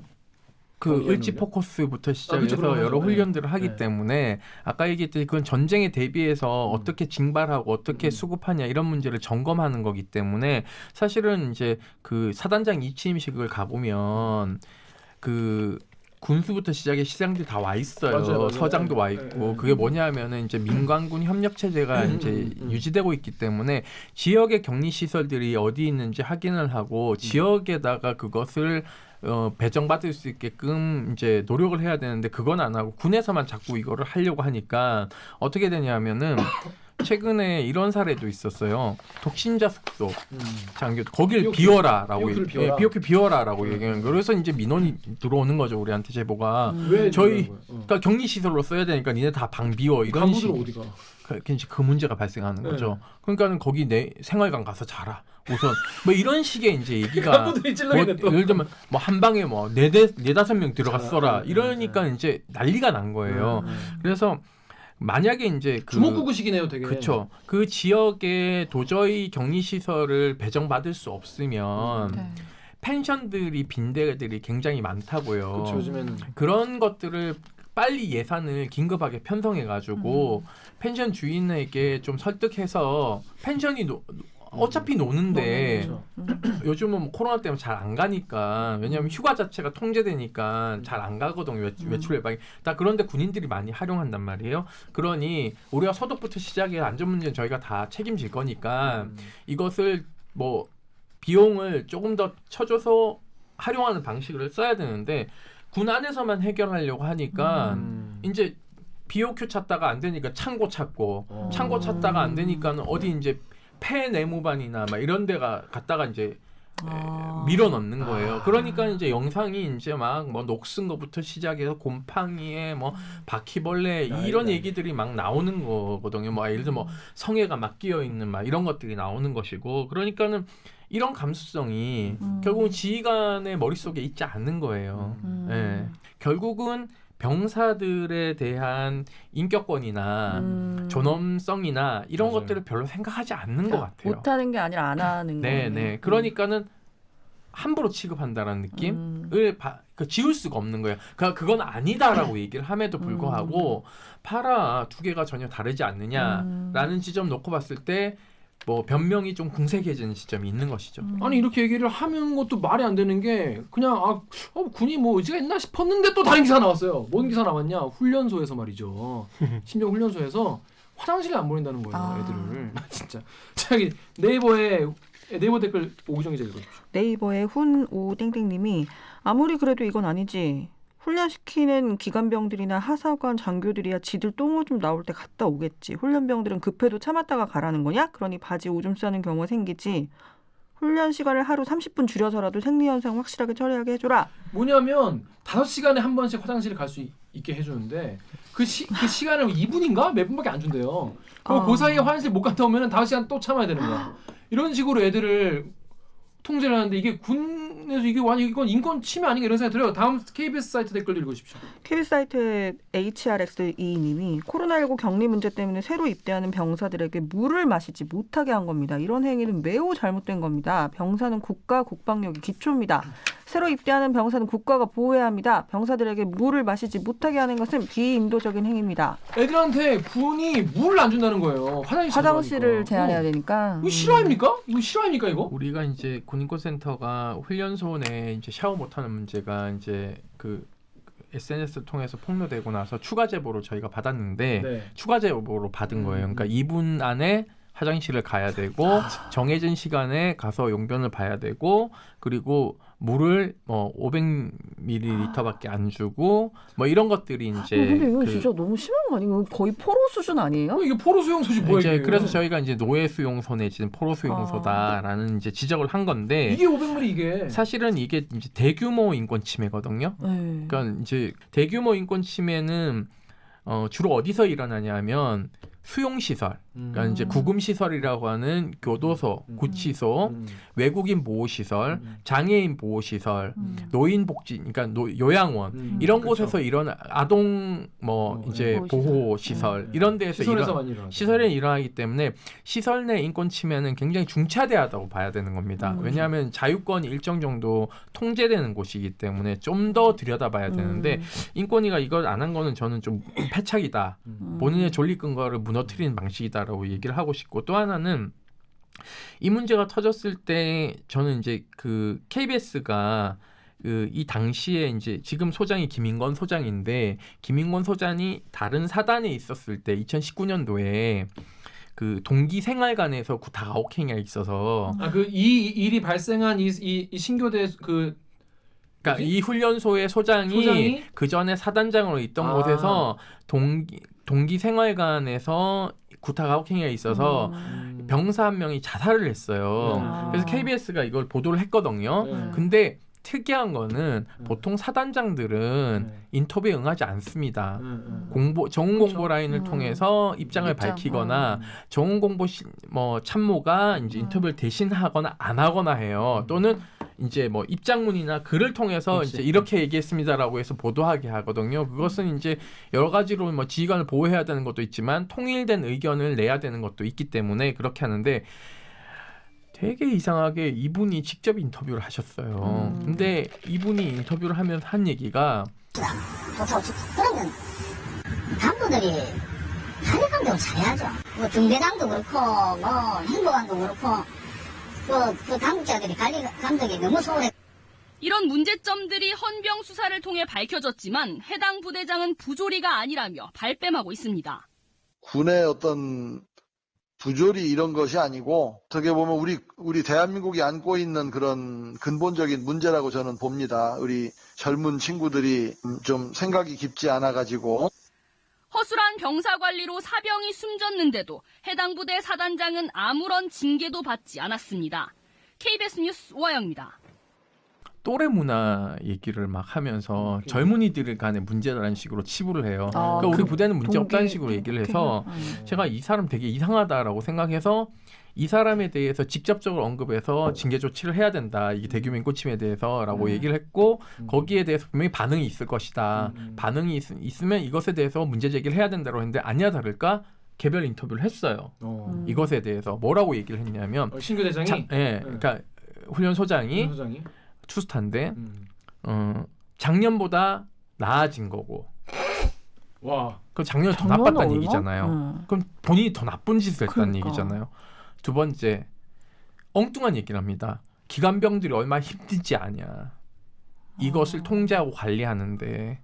그 훈련 을지 훈련? 포커스부터 그쵸, 시작해서 그런 여러 거죠. 훈련들을 하기 네. 때문에 아까 얘기했듯이 그건 전쟁에 대비해서 어떻게 징발하고 어떻게 수급하냐 이런 문제를 점검하는 거기 때문에 사실은 이제 그 사단장 이취임식을 가보면 그 군수부터 시작해 시장들이 다 와 있어요. 맞아요. 서장도 와 네, 있고 네. 그게 뭐냐면은 이제 민관군 협력 체제가 이제 유지되고 있기 때문에 지역의 격리 시설들이 어디 있는지 확인을 하고 지역에다가 그것을 배정받을 수 있게끔 이제 노력을 해야 되는데 그건 안 하고 군에서만 자꾸 이거를 하려고 하니까 어떻게 되냐면은 최근에 이런 사례도 있었어요. 독신자 숙소 장교 거길 비워라라고 비옥히 비워라라고 얘기하는 거예요. 그래서 이제 민원이 들어오는 거죠. 우리한테 제보가 왜 저희 그러니까 격리 시설로 써야 되니까 니네 다 방 비워 이런 식. 간부들은 어디가? 그 문제가 발생하는 거죠. 그러니까는 거기 내 생활관 가서 자라. 우선 뭐 이런 식의 이제 얘기가 간부들이 찔러겠네 또. 예를 들면 뭐 한 방에 뭐 네다섯 명 들어갔어라. 이러니까 이제 난리가 난 거예요. 그래서 만약에 이제 그 주먹구구식이네요, 되게. 그렇죠. 그 지역에 도저히 격리 시설을 배정받을 수 없으면 펜션들이 빈대들이 굉장히 많다고요. 그렇죠. 요즘에는 그런 것들을 빨리 예산을 긴급하게 편성해가지고 펜션 주인에게 좀 설득해서 펜션이 어차피 노는데 요즘은 뭐 코로나 때문에 잘 안 가니까 왜냐하면 휴가 자체가 통제되니까 잘 안 가거든요. 외출 예방이 다 그런데 군인들이 많이 활용한단 말이에요. 그러니 우리가 소득부터 시작해 안전 문제는 저희가 다 책임질 거니까 이것을 뭐 비용을 조금 더 쳐줘서 활용하는 방식을 써야 되는데 군 안에서만 해결하려고 하니까 이제 BOQ 찾다가 안 되니까 창고 찾고 창고 찾다가 안 되니까는 어디 이제 폐내무반이나 막 이런 데가 갔다가 이제 밀어 넣는 거예요. 그러니까 이제 영상이 이제 막 뭐 녹슨 거부터 시작해서 곰팡이에 뭐 바퀴벌레 이런 얘기들이 막 나오는 거거든요. 뭐 예를 들어 뭐 성에가 막 끼어 있는 막 이런 것들이 나오는 것이고 그러니까는 이런 감수성이 결국은 지휘관의 머릿속에 있지 않는 거예요. 예. 결국은 병사들에 대한 인격권이나 존엄성이나 이런 맞아요. 것들을 별로 생각하지 않는 것 같아요. 못하는 게 아니라 안 하는 거예요. 네. 그러니까는 함부로 취급한다라는 느낌을 지울 수가 없는 거예요. 그건 아니다라고 얘기를 함에도 불구하고 파라 두 개가 전혀 다르지 않느냐라는 지점 놓고 봤을 때 뭐 변명이 좀 궁색해지는 지점이 있는 것이죠. 아니 이렇게 얘기를 하는 것도 말이 안 되는 게 그냥 군이 뭐 의지가 있나 싶었는데 또 다른 기사 나왔어요. 뭔 기사 나왔냐? 훈련소에서 말이죠. 심지어 훈련소에서 화장실에 안 보낸다는 거예요. 애들을. 진짜. 자, 여기 네이버 댓글 오기정 기자 읽어주십시오. 네이버의 훈오땡땡님이 아무리 그래도 이건 아니지. 훈련시키는 기관병들이나 하사관 장교들이야 지들 똥오줌 나올 때 갔다 오겠지. 훈련병들은 급해도 참았다가 가라는 거냐? 그러니 바지 오줌 싸는 경우가 생기지. 훈련 시간을 하루 30분 줄여서라도 생리현상 확실하게 처리하게 해줘라. 뭐냐면 5시간에 한 번씩 화장실을 갈 수 있게 해주는데 그 시간을 2분인가? 몇 분밖에 안 준대요. 그 사이에 화장실 못 갔다 오면 5시간 또 참아야 되는 거야. 이런 식으로 애들을 통제를 하는데 이게 군에서 이게 완전 이건 인권 침해 아닌가 이런 생각이 들어요. 다음 KBS 사이트 댓글도 읽어주십시오. KBS 사이트의 HRX22님이 코로나19 격리 문제 때문에 새로 입대하는 병사들에게 물을 마시지 못하게 한 겁니다. 이런 행위는 매우 잘못된 겁니다. 병사는 국가 국방력이 기초입니다. 새로 입대하는 병사는 국가가 보호해야 합니다. 병사들에게 물을 마시지 못하게 하는 것은 비인도적인 행위입니다. 애들한테 군이 물을 안 준다는 거예요. 화장실을 제한해야 되니까. 이거 실화입니까? 이거 실화입니까 이거? 우리가 이제 군인권센터가 훈련소 내 이제 샤워 못하는 문제가 이제 그 SNS 통해서 폭로되고 나서 추가 제보를 저희가 받았는데 추가 제보로 받은 거예요. 그러니까 2분 안에 화장실을 가야 되고 정해진 시간에 가서 용변을 봐야 되고 그리고 물을 뭐 500ml밖에 안 주고 뭐 이런 것들이 이제 근데 이거 진짜 너무 심한 거 아니에요? 거의 포로 수준 아니에요? 이게 포로 수용소지 뭐야 이제 이게. 그래서 저희가 이제 노예 수용소 내지는 포로 수용소다라는 이제 지적을 한 건데 이게 500ml 이게 사실은 이게 이제 대규모 인권 침해거든요. 그러니까 이제 대규모 인권 침해는 주로 어디서 일어나냐면 수용시설, 그러니까 이제 구금시설이라고 하는 교도소, 구치소, 외국인 보호시설, 장애인 보호시설, 노인복지, 그러니까 요양원 이런 곳에서 일어나 아동 이제 보호시설 이런 데에서 시설에 일어나기 때문에 시설 내 인권 침해는 굉장히 중차대하다고 봐야 되는 겁니다. 왜냐하면 자유권이 일정 정도 통제되는 곳이기 때문에 좀 더 들여다봐야 되는데 인권위가 이걸 안 한 거는 저는 좀 패착이다. 본인의 존립 근거를 무너뜨리는 방식이다라고 얘기를 하고 싶고 또 하나는 이 문제가 터졌을 때 저는 이제 그 KBS가 이 당시에 이제 지금 소장이 김인권 소장인데 김인권 소장이 다른 사단에 있었을 때 2019년도에 그 동기 생활관에서 다가혹행위가 있어서 이 일이 발생한 이 신교대 그러니까 이 훈련소의 소장이 그 전에 사단장으로 있던 곳에서 동기 생활관에서 구타가혹행위가 있어서 병사 한 명이 자살을 했어요. 그래서 KBS가 이걸 보도를 했거든요. 근데 특이한 거는 보통 사단장들은 인터뷰에 응하지 않습니다. 정훈 공보 라인을 통해서 입장을 밝히거나 정훈 공보 참모가 이제 인터뷰를 대신하거나 안 하거나 해요. 또는 이제 뭐 입장문이나 글을 통해서 이제 이렇게 얘기했습니다라고 해서 보도하게 하거든요. 그것은 이제 여러 가지로 뭐 지휘관을 보호해야 되는 것도 있지만 통일된 의견을 내야 되는 것도 있기 때문에 그렇게 하는데 되게 이상하게 이분이 직접 인터뷰를 하셨어요. 근데 이분이 인터뷰를 하면서 한 얘기가 그러면 간부들이 사회감독을 잘해야죠. 뭐 중대장도 그렇고 뭐 행보관도 그렇고 그 당국자들이 관리 감독이 너무 소홀해. 이런 문제점들이 헌병 수사를 통해 밝혀졌지만 해당 부대장은 부조리가 아니라며 발뺌하고 있습니다. 군의 어떤 부조리 이런 것이 아니고 어떻게 보면 우리 대한민국이 안고 있는 그런 근본적인 문제라고 저는 봅니다. 우리 젊은 친구들이 좀 생각이 깊지 않아가지고. 허술한 병사 관리로 사병이 숨졌는데도 해당 부대 사단장은 아무런 징계도 받지 않았습니다. KBS 뉴스 오하영입니다. 또래 문화 얘기를 막 하면서 젊은이들 간의 문제라는 식으로 치부를 해요. 그러니까 우리 부대는 문제 없다는 식으로 얘기를 해서 제가 이 사람 되게 이상하다라고 생각해서 이 사람에 대해서 직접적으로 언급해서 징계 조치를 해야 된다. 이게 대규모 꽃침에 대해서라고 얘기를 했고 거기에 대해서 분명히 반응이 있을 것이다. 반응이 있으면 이것에 대해서 문제 제기를 해야 된다고 했는데 아니야 다를까 개별 인터뷰를 했어요. 이것에 대해서 뭐라고 얘기를 했냐면 신규 대장이 그러니까 훈련소장이 투스타인데 작년보다 나아진 거고. 와. 그럼 작년에 더 나빴다는 얘기잖아요. 그럼 본인이 더 나쁜 짓을 했다는 얘기잖아요. 두 번째, 엉뚱한 얘기를 합니다. 기관병들이 얼마나 힘들지 아냐. 이것을 통제하고 관리하는데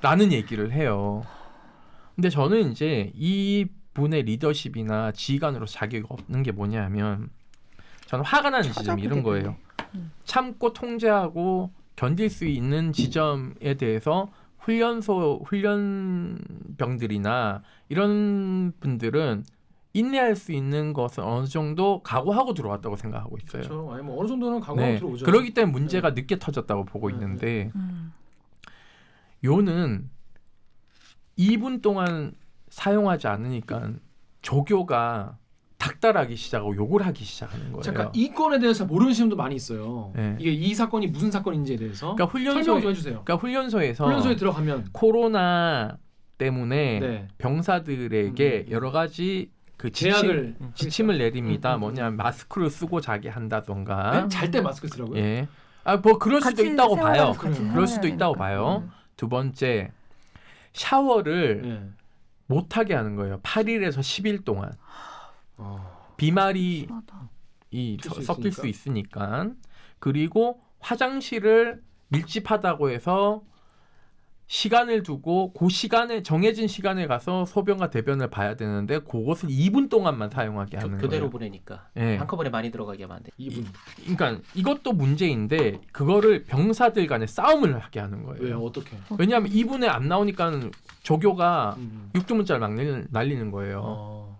라는 얘기를 해요. 근데 저는 이제 이 분의 리더십이나 지휘관으로 자격이 없는 게 뭐냐면 저는 화가 나는 지점이 이런 거예요. 참고 통제하고 견딜 수 있는 지점에 대해서 훈련병들이나 이런 분들은 인내할 수 있는 것을 어느 정도 각오하고 들어왔다고 생각하고 있어요. 그렇죠. 아니 뭐 어느 정도는 각오하고 들어오죠. 그렇기 때문에 문제가 늦게 터졌다고 보고 있는데 요는 2분 동안 사용하지 않으니까 조교가 닥달하기 시작하고 욕을 하기 시작하는 거예요. 잠깐 이 건에 대해서 모르시는 분도 많이 있어요. 이게 이 사건이 무슨 사건인지에 대해서 설명 좀 해주세요. 그러니까 훈련소에 들어가면 코로나 때문에 병사들에게 여러 가지 그 지침을 내립니다. 뭐냐면 마스크를 쓰고 자게 한다던가. 잘 때 마스크 쓰라고요? 예. 뭐 그럴 수도 있다고 봐요. 그럴 수도 있다고 봐요. 두 번째 샤워를 못하게 하는 거예요. 8일에서 10일 동안. 비말이 섞일 수 있으니까. 그리고 화장실을 밀집하다고 해서 시간을 두고 그 시간에 정해진 시간에 가서 소변과 대변을 봐야 되는데 그것을 2분 동안만 사용하게 하는 거예요. 교대로 보내니까 한꺼번에 많이 들어가게 하면 안 돼. 2분. 그러니까 이것도 문제인데 그거를 병사들 간에 싸움을 하게 하는 거예요. 왜요? 어떻게? 왜냐하면 2분에 안 나오니까 조교가 육두문자를 막 날리는 거예요.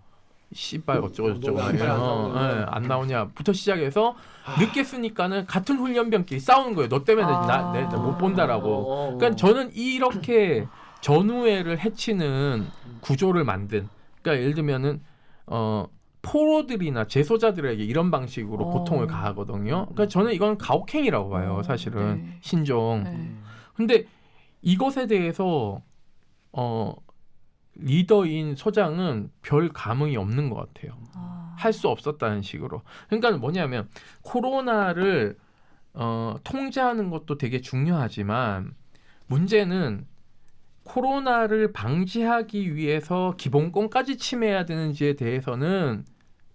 씨발 어쩌고저쩌고 안 나오냐부터 시작해서 늦게 쓰니까는 같은 훈련병끼리 싸우는 거예요. 너 때문에 내가 못 본다라고. 그러니까 저는 이렇게 전우회를 해치는 구조를 만든. 그러니까 예를 들면은 포로들이나 재소자들에게 이런 방식으로 고통을 가하거든요. 그러니까 저는 이건 가혹행위라고 봐요. 사실은 신종. 근데 이것에 대해서 리더인 소장은 별 감흥이 없는 것 같아요. 할 수 없었다는 식으로. 그러니까 뭐냐면 코로나를 통제하는 것도 되게 중요하지만 문제는 코로나를 방지하기 위해서 기본권까지 침해해야 되는지에 대해서는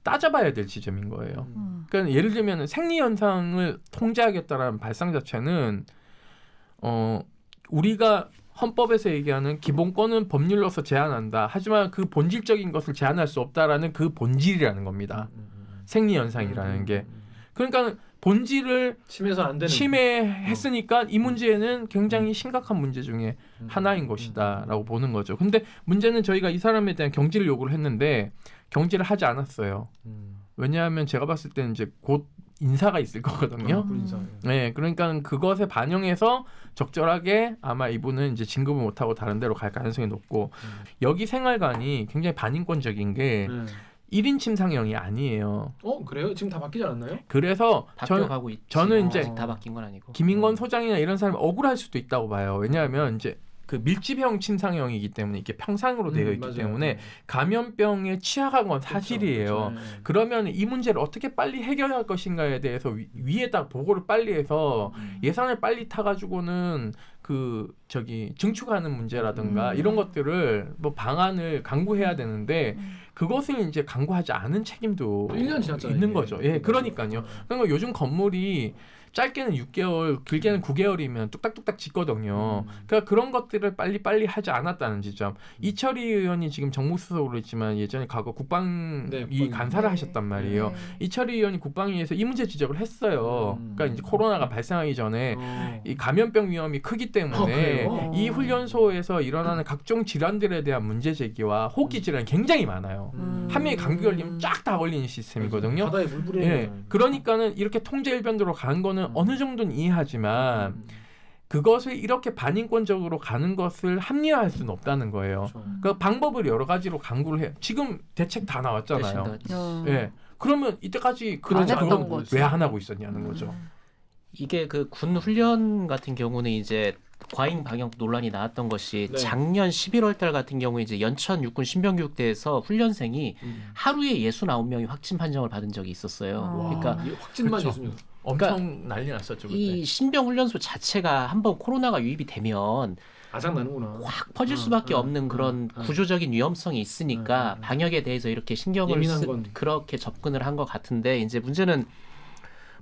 따져봐야 될 지점인 거예요. 그러니까 예를 들면 생리 현상을 통제하겠다라는 발상 자체는 우리가 헌법에서 얘기하는 기본권은 법률로서 제한한다. 하지만 그 본질적인 것을 제한할 수 없다라는 그 본질이라는 겁니다. 생리 현상이라는 게. 그러니까 본질을 침해했으니까 이 문제는 굉장히 심각한 문제 중에 하나인 것이다라고 보는 거죠. 근데 문제는 저희가 이 사람에 대한 경질을 요구를 했는데 경질을 하지 않았어요. 왜냐하면 제가 봤을 때는 이제 곧 인사가 있을 거거든요. 네, 그러니까 그것에 반영해서 적절하게 아마 이분은 이제 진급을 못하고 다른 데로 갈 가능성이 높고 여기 생활관이 굉장히 반인권적인 게 1인 침상형이 아니에요. 그래요? 지금 다 바뀌지 않았나요? 그래서 바뀌어가고 있지. 저는 이제 다 바뀐 건 아니고. 김인권 소장이나 이런 사람이 억울할 수도 있다고 봐요. 왜냐하면 이제 그 밀집형 침상형이기 때문에 이게 평상으로 되어 있기 맞아요. 때문에 감염병에 취약한 건 사실이에요. 그렇죠. 그러면 이 문제를 어떻게 빨리 해결할 것인가에 대해서 위에다 보고를 빨리 해서 예산을 빨리 타가지고는 증축하는 문제라든가 이런 것들을 뭐 방안을 강구해야 되는데 그것을 이제 강구하지 않은 책임도 1년 지났잖아요, 있는 이게. 거죠. 예, 그러니까요. 그러니까 요즘 건물이 짧게는 6개월, 길게는 9개월이면 뚝딱뚝딱 짓거든요. 그러니까 그런 것들을 빨리빨리 하지 않았다는 지점. 이철희 의원이 지금 정무수석으로 있지만 예전에 과거 국방위 간사를 하셨단 말이에요. 이철희 의원이 국방위에서 이 문제 지적을 했어요. 그러니까 이제 코로나가 발생하기 전에 이 감염병 위험이 크기 때문에 그래요? 이 훈련소에서 일어나는 각종 질환들에 대한 문제 제기와 호기 질환이 굉장히 많아요. 한 명이 감기 걸리면 쫙 다 걸리는 시스템이거든요. 바다에 물 뿌리는 예, 거예요. 그러니까는 이렇게 통제일변도로 가는 거는 어느 정도는 이해하지만 그것을 이렇게 반인권적으로 가는 것을 합리화할 수는 없다는 거예요. 그렇죠. 그 방법을 여러 가지로 강구를 해요. 지금 대책 다 나왔잖아요. 예. 그러면 이때까지 그런 안 했던 작업을 거지. 왜 안 하고 있었냐는 거죠. 이게 그 군 훈련 같은 경우는 이제 과잉 방역 논란이 나왔던 것이 네. 작년 11월 달 같은 경우에 이제 연천 육군 신병교육대에서 훈련생이 하루에 69명이 확진 판정을 받은 적이 있었어요. 그러니까 이 확진만 그렇죠. 예수님. 엄청 난리 났었죠. 그때. 이 신병 훈련소 자체가 한번 코로나가 유입이 되면 아작 나는구나. 확 퍼질 수밖에 없는 그런 구조적인 위험성이 있으니까 방역에 대해서 이렇게 신경을 예민한 건. 그렇게 접근을 한 것 같은데 이제 문제는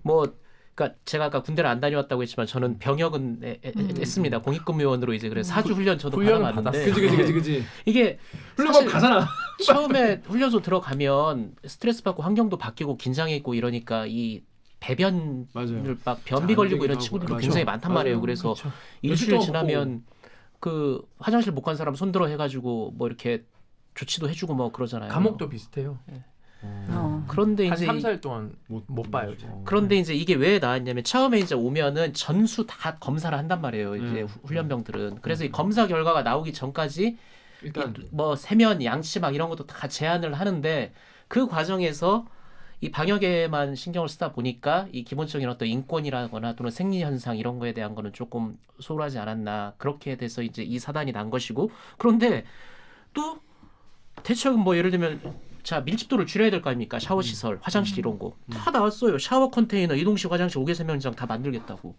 뭐 그러니까 제가 아까 군대를 안 다녀왔다고 했지만 저는 병역은 했습니다. 공익근무요원으로 이제 그래서 사주 훈련 저도 훈련을 받아봤는데 그지. 이게 훈련만 사실 가잖아. 처음에 훈련소 들어가면 스트레스 받고 환경도 바뀌고 긴장해 있고 이러니까 이 배변을 맞아요. 막 변비 잘 걸리고 안 이런 되기도 친구들이 하고. 굉장히 맞아. 많단 말이에요. 맞아요. 그래서 그렇죠. 일주일 며칠 지나면 그 화장실 못 간 사람 손들어 해가지고 뭐 이렇게 조치도 해주고 뭐 그러잖아요. 감옥도 비슷해요. 그런데 한 이제 3살 동안 못 봐요. 이제. 그런데 이제 이게 왜 나왔냐면 처음에 이제 오면은 전수 다 검사를 한단 말이에요. 이제 훈련병들은. 그래서 이 검사 결과가 나오기 전까지 일단 뭐 세면 양치 막 이런 것도 다 제한을 하는데 그 과정에서 이 방역에만 신경을 쓰다 보니까 이 기본적인 어떤 인권이라거나 또는 생리 현상 이런 거에 대한 거는 조금 소홀하지 않았나 그렇게 돼서 이제 이 사단이 난 것이고 그런데 또 대책은 뭐 예를 들면 자 밀집도를 줄여야 될 거 아닙니까? 샤워 시설, 화장실 이런 거 다 나왔어요. 샤워 컨테이너, 이동식 화장실 5개 3명장 다 만들겠다고.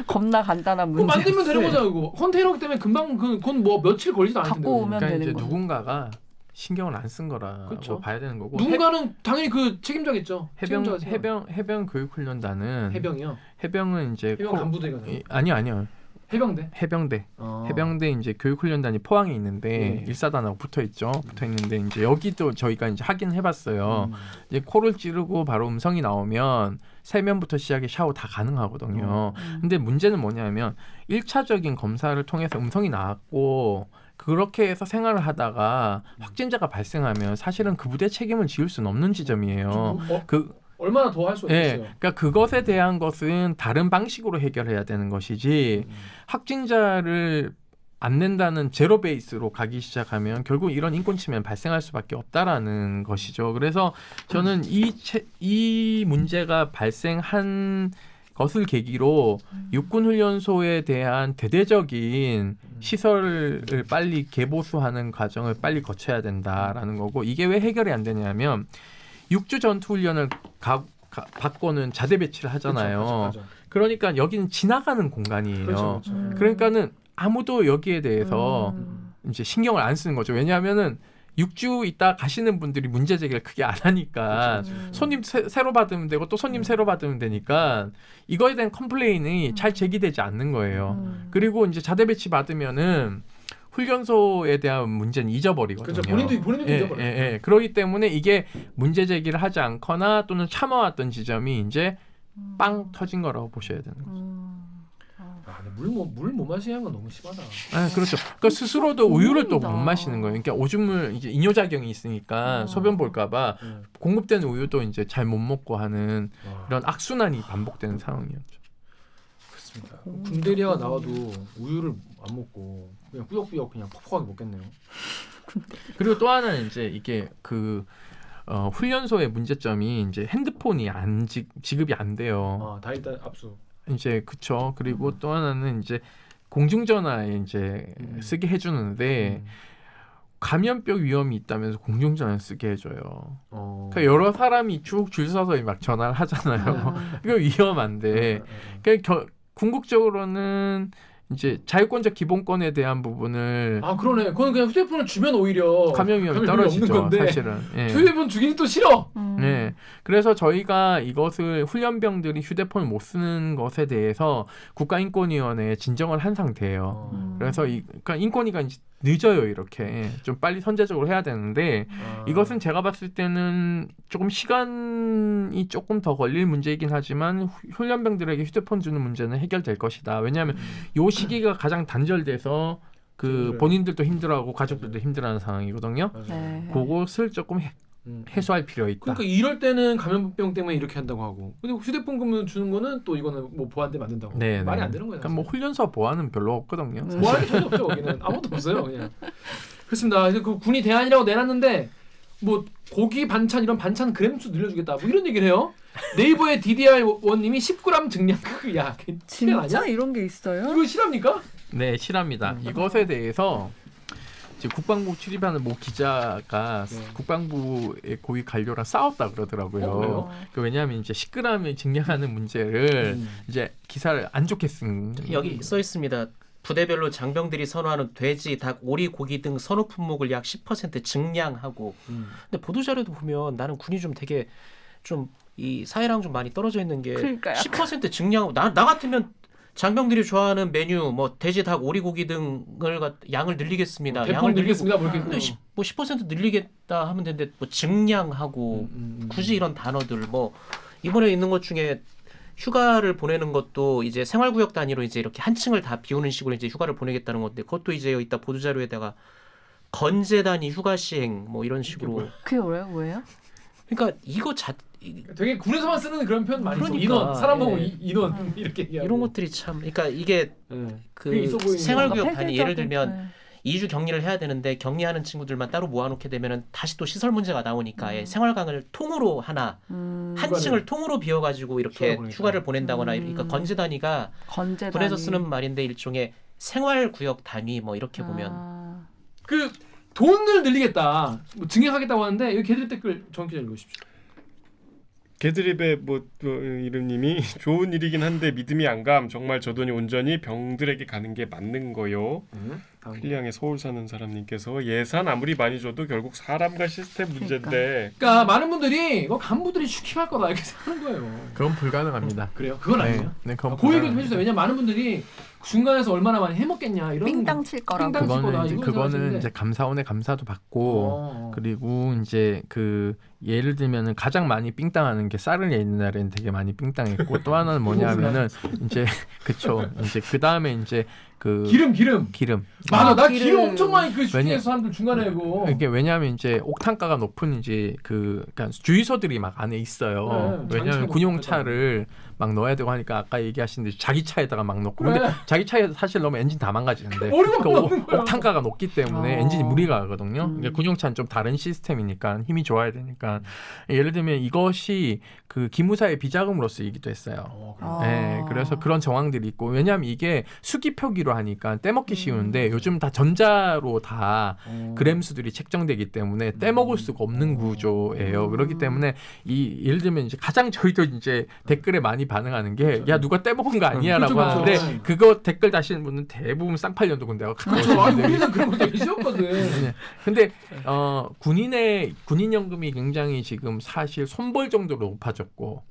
겁나 간단한 그거 문제. 만들면 되는 거잖아. 그거 컨테이너기 때문에 금방 그건 뭐 며칠 걸리지도 않을 텐데. 갖고 오면 그러니까 되는 이제 거. 누군가가 신경을 안 쓴 거라고 그렇죠. 봐야 되는 거고. 누군가는 당연히 그 책임자겠죠. 해병 교육훈련단은 해병이요. 해병은 이제 해병 간부대가 아니요. 해병대. 해병대 이제 교육훈련단이 포항에 있는데 일사단하고 붙어 있는데 이제 여기도 저희가 이제 확인을 해봤어요. 이제 코를 찌르고 바로 음성이 나오면 세면부터 시작해 샤워 다 가능하거든요. 근데 문제는 뭐냐면 1차적인 검사를 통해서 음성이 나왔고 그렇게 해서 생활을 하다가 확진자가 발생하면 사실은 그 부대 책임을 지을 수는 없는 지점이에요. 얼마나 더 할 수 있어요? 그러니까 그것에 대한 것은 다른 방식으로 해결해야 되는 것이지 확진자를 안 낸다는 제로 베이스로 가기 시작하면 결국 이런 인권 침해는 발생할 수밖에 없다라는 것이죠. 그래서 저는 이 문제가 발생한 것을 계기로 육군훈련소에 대한 대대적인 시설을 빨리 개보수하는 과정을 빨리 거쳐야 된다라는 거고 이게 왜 해결이 안 되냐면 6주 전투훈련을 받고는 자대 배치를 하잖아요. 그렇죠. 그러니까 여기는 지나가는 공간이에요. 그렇죠. 그러니까는 아무도 여기에 대해서 이제 신경을 안 쓰는 거죠. 왜냐하면은 6주 있다 가시는 분들이 문제 제기를 크게 안 하니까 손님 새로 받으면 되고 또 손님 새로 받으면 되니까 이거에 대한 컴플레인이 잘 제기되지 않는 거예요. 그리고 이제 자대 배치 받으면은 훈련소에 대한 문제는 잊어버리거든요. 그렇죠. 본인도 잊어버려요. 그렇기 때문에 이게 문제 제기를 하지 않거나 또는 참아왔던 지점이 이제 빵 터진 거라고 보셔야 되는 거죠. 물 못 마시는 건 너무 심하다. 그렇죠. 그러니까 스스로도 우유를 또 못 마시는 거예요. 그러니까 오줌을 이제 이뇨작용이 있으니까 소변 볼까봐 공급되는 우유도 이제 잘 못 먹고 하는 이런 악순환이 반복되는 상황이었죠. 그렇습니다. 군대리아가 나와도 우유를 안 먹고 그냥 꾸역꾸역 그냥 퍽퍽하게 먹겠네요. 그리고 또 하나는 이제 이게 훈련소의 문제점이 이제 핸드폰이 지급이 안 돼요. 다 일단 압수. 이제 그쵸. 그리고 또 하나는 이제 공중전화에 이제 쓰게 해주는데 감염병 위험이 있다면서 공중전화 쓰게 해줘요. 그러니까 여러 사람이 쭉 줄 서서 막 전화를 하잖아요. 이거 위험한데. 그러니까 궁극적으로는 이제 자유권적 기본권에 대한 부분을 그러네. 그건 그냥 휴대폰을 주면 오히려 감염 위험이 떨어지죠. 건데, 사실은. 휴대폰 주기는 또 싫어. 네. 그래서 저희가 이것을 훈련병들이 휴대폰을 못 쓰는 것에 대해서 국가인권위원회에 진정을 한 상태예요. 그래서 그러니까 인권위가 이제 늦어요. 이렇게 좀 빨리 선제적으로 해야 되는데 이것은 제가 봤을 때는 조금 시간이 조금 더 걸릴 문제이긴 하지만 훈련병들에게 휴대폰 주는 문제는 해결될 것이다. 왜냐하면 이 시기가 가장 단절돼서 그 본인들도 힘들어하고 가족들도 힘들어하는 상황이거든요. 네. 그것을 조금 해소할 필요가 있다. 그러니까 이럴 때는 감염병 때문에 이렇게 한다고 하고, 근데 휴대폰 금융 주는 거는 또 이거는 뭐 보안대 만든다고. 네, 말이 네. 안 되는 거예요. 그러니까 뭐 훈련소 보안은 별로 없거든요. 보안이 전혀 없죠. 거기는 아무것도 없어요. 그냥. 그렇습니다. 그래서 그 군이 대안이라고 내놨는데 뭐 고기 반찬 이런 반찬 그램수 늘려주겠다. 뭐 이런 얘기를 해요. 네이버의 DDR 원님이 10g 증량. 야, 진짜 아니야? 이런 게 있어요? 이거 실합니까? 네, 실합니다. 이것에 대해서 지금 국방부 출입하는 모 기자가 국방부의 고위 관료랑 싸웠다 그러더라고요. 그래요? 왜냐하면 이제 10g을 증량하는 문제를 이제 기사를 안 좋게 쓴. 여기 써 있습니다. 부대별로 장병들이 선호하는 돼지, 닭, 오리, 고기 등 선호 품목을 약 10% 증량하고. 근데 보도 자료도 보면 나는 군이 좀 되게 좀 이 사회랑 좀 많이 떨어져 있는 게 그러니까요. 10% 증량하고 나 같으면 장병들이 좋아하는 메뉴 뭐 돼지, 닭, 오리, 고기 등을 양을 늘리겠습니다. 대폭 늘리겠습니다. 뭐 이렇게. 근데 10% 늘리겠다 하면 되는데 뭐 증량하고 굳이 이런 단어들 뭐 이번에 있는 것 중에 휴가를 보내는 것도 이제 생활구역 단위로 이제 이렇게 한 층을 다 비우는 식으로 이제 휴가를 보내겠다는 건데 그것도 이제 이따 보도자료에다가 건재 단위 휴가 시행 뭐 이런 식으로. 그게 왜요? 그러니까 이거 되게 군에서만 쓰는 그런 표현 많이 그러니까, 써. 인원, 사람 보고 예. 인원 이렇게 얘기하고. 이런 것들이 참 그러니까 이게 그게 있어 그 보이는 생활구역 뭔가 단위 예를 폐쇄적인, 들면 2주 격리를 해야 되는데 격리하는 친구들만 따로 모아놓게 되면은 다시 또 시설 문제가 나오니까 생활강을 통으로 하나 한 층을 통으로 비워가지고 이렇게 휴가를 보낸다거나 그러니까 건재 단위가 건재 군에서 단위. 쓰는 말인데 일종의 생활구역 단위 뭐 이렇게 보면 그 돈을 늘리겠다, 뭐 증액하겠다고 하는데 여기 걔들 댓글 정확히 읽으십시오. 개드립의 이름님이 좋은 일이긴 한데 믿음이 안 감. 정말 저 돈이 온전히 병들에게 가는 게 맞는 거요. 필리앙에 서울 사는 사람님께서 예산 아무리 많이 줘도 결국 사람과 시스템 문제인데. 그러니까 많은 분들이 이거 간부들이 슈킹할 거다 이렇게 생각하는 거예요. 그건 불가능합니다. 그래요? 그건 아니에요. 네, 그건 그 얘기 좀 불가능합니다. 해주세요. 왜냐면 많은 분들이 중간에서 얼마나 많이 해먹겠냐 이런. 삥땅 칠 거라고. 삥땅 칠 거다. 그거는 이제 감사원의 감사도 받고 그리고 이제 그 예를 들면은 가장 많이 삥땅하는 게 쌀을 옛날에는 되게 많이 삥땅했고 또 하나는 뭐냐면은 이제 그쵸 이제 그 다음에 이제 그 기름 맞아, 나 기름 엄청 많이 그 슈킹해서 사람들 중간에 이거. 이게 왜냐하면 이제 옥탄가가 높은 이제 그러니까 주유소들이 막 안에 있어요. 네, 왜냐하면 군용차를 막 넣어야 되고 하니까 아까 얘기하신 듯이 자기 차에다가 막 넣고 근데 자기 차에 사실 넣으면 엔진 다 망가지는데 옥탄가가 높기 때문에 엔진이 무리가 가거든요. 그러니까 군용차는 좀 다른 시스템이니까 힘이 좋아야 되니까 예를 들면 이것이 그 기무사의 비자금으로 쓰이기도 했어요. 네, 그래서 그런 정황들이 있고 왜냐하면 이게 수기 표기로 하니까 떼먹기 쉬운데 요즘 다 전자로 다 그램 수들이 책정되기 때문에 떼먹을 수가 없는 구조예요. 그렇기 때문에 이 예를 들면 이제 가장 저희도 이제 댓글에 많이 반응하는 게 야 누가 떼먹은 거 아니야라고 하는데 그거 댓글 다시는 분은 대부분 쌍팔년도 군대가 그렇죠. 우리는 그런 거 되게 쉬웠거든. 근데 군인연금이 굉장히 지금 사실 손볼 정도로 높아졌고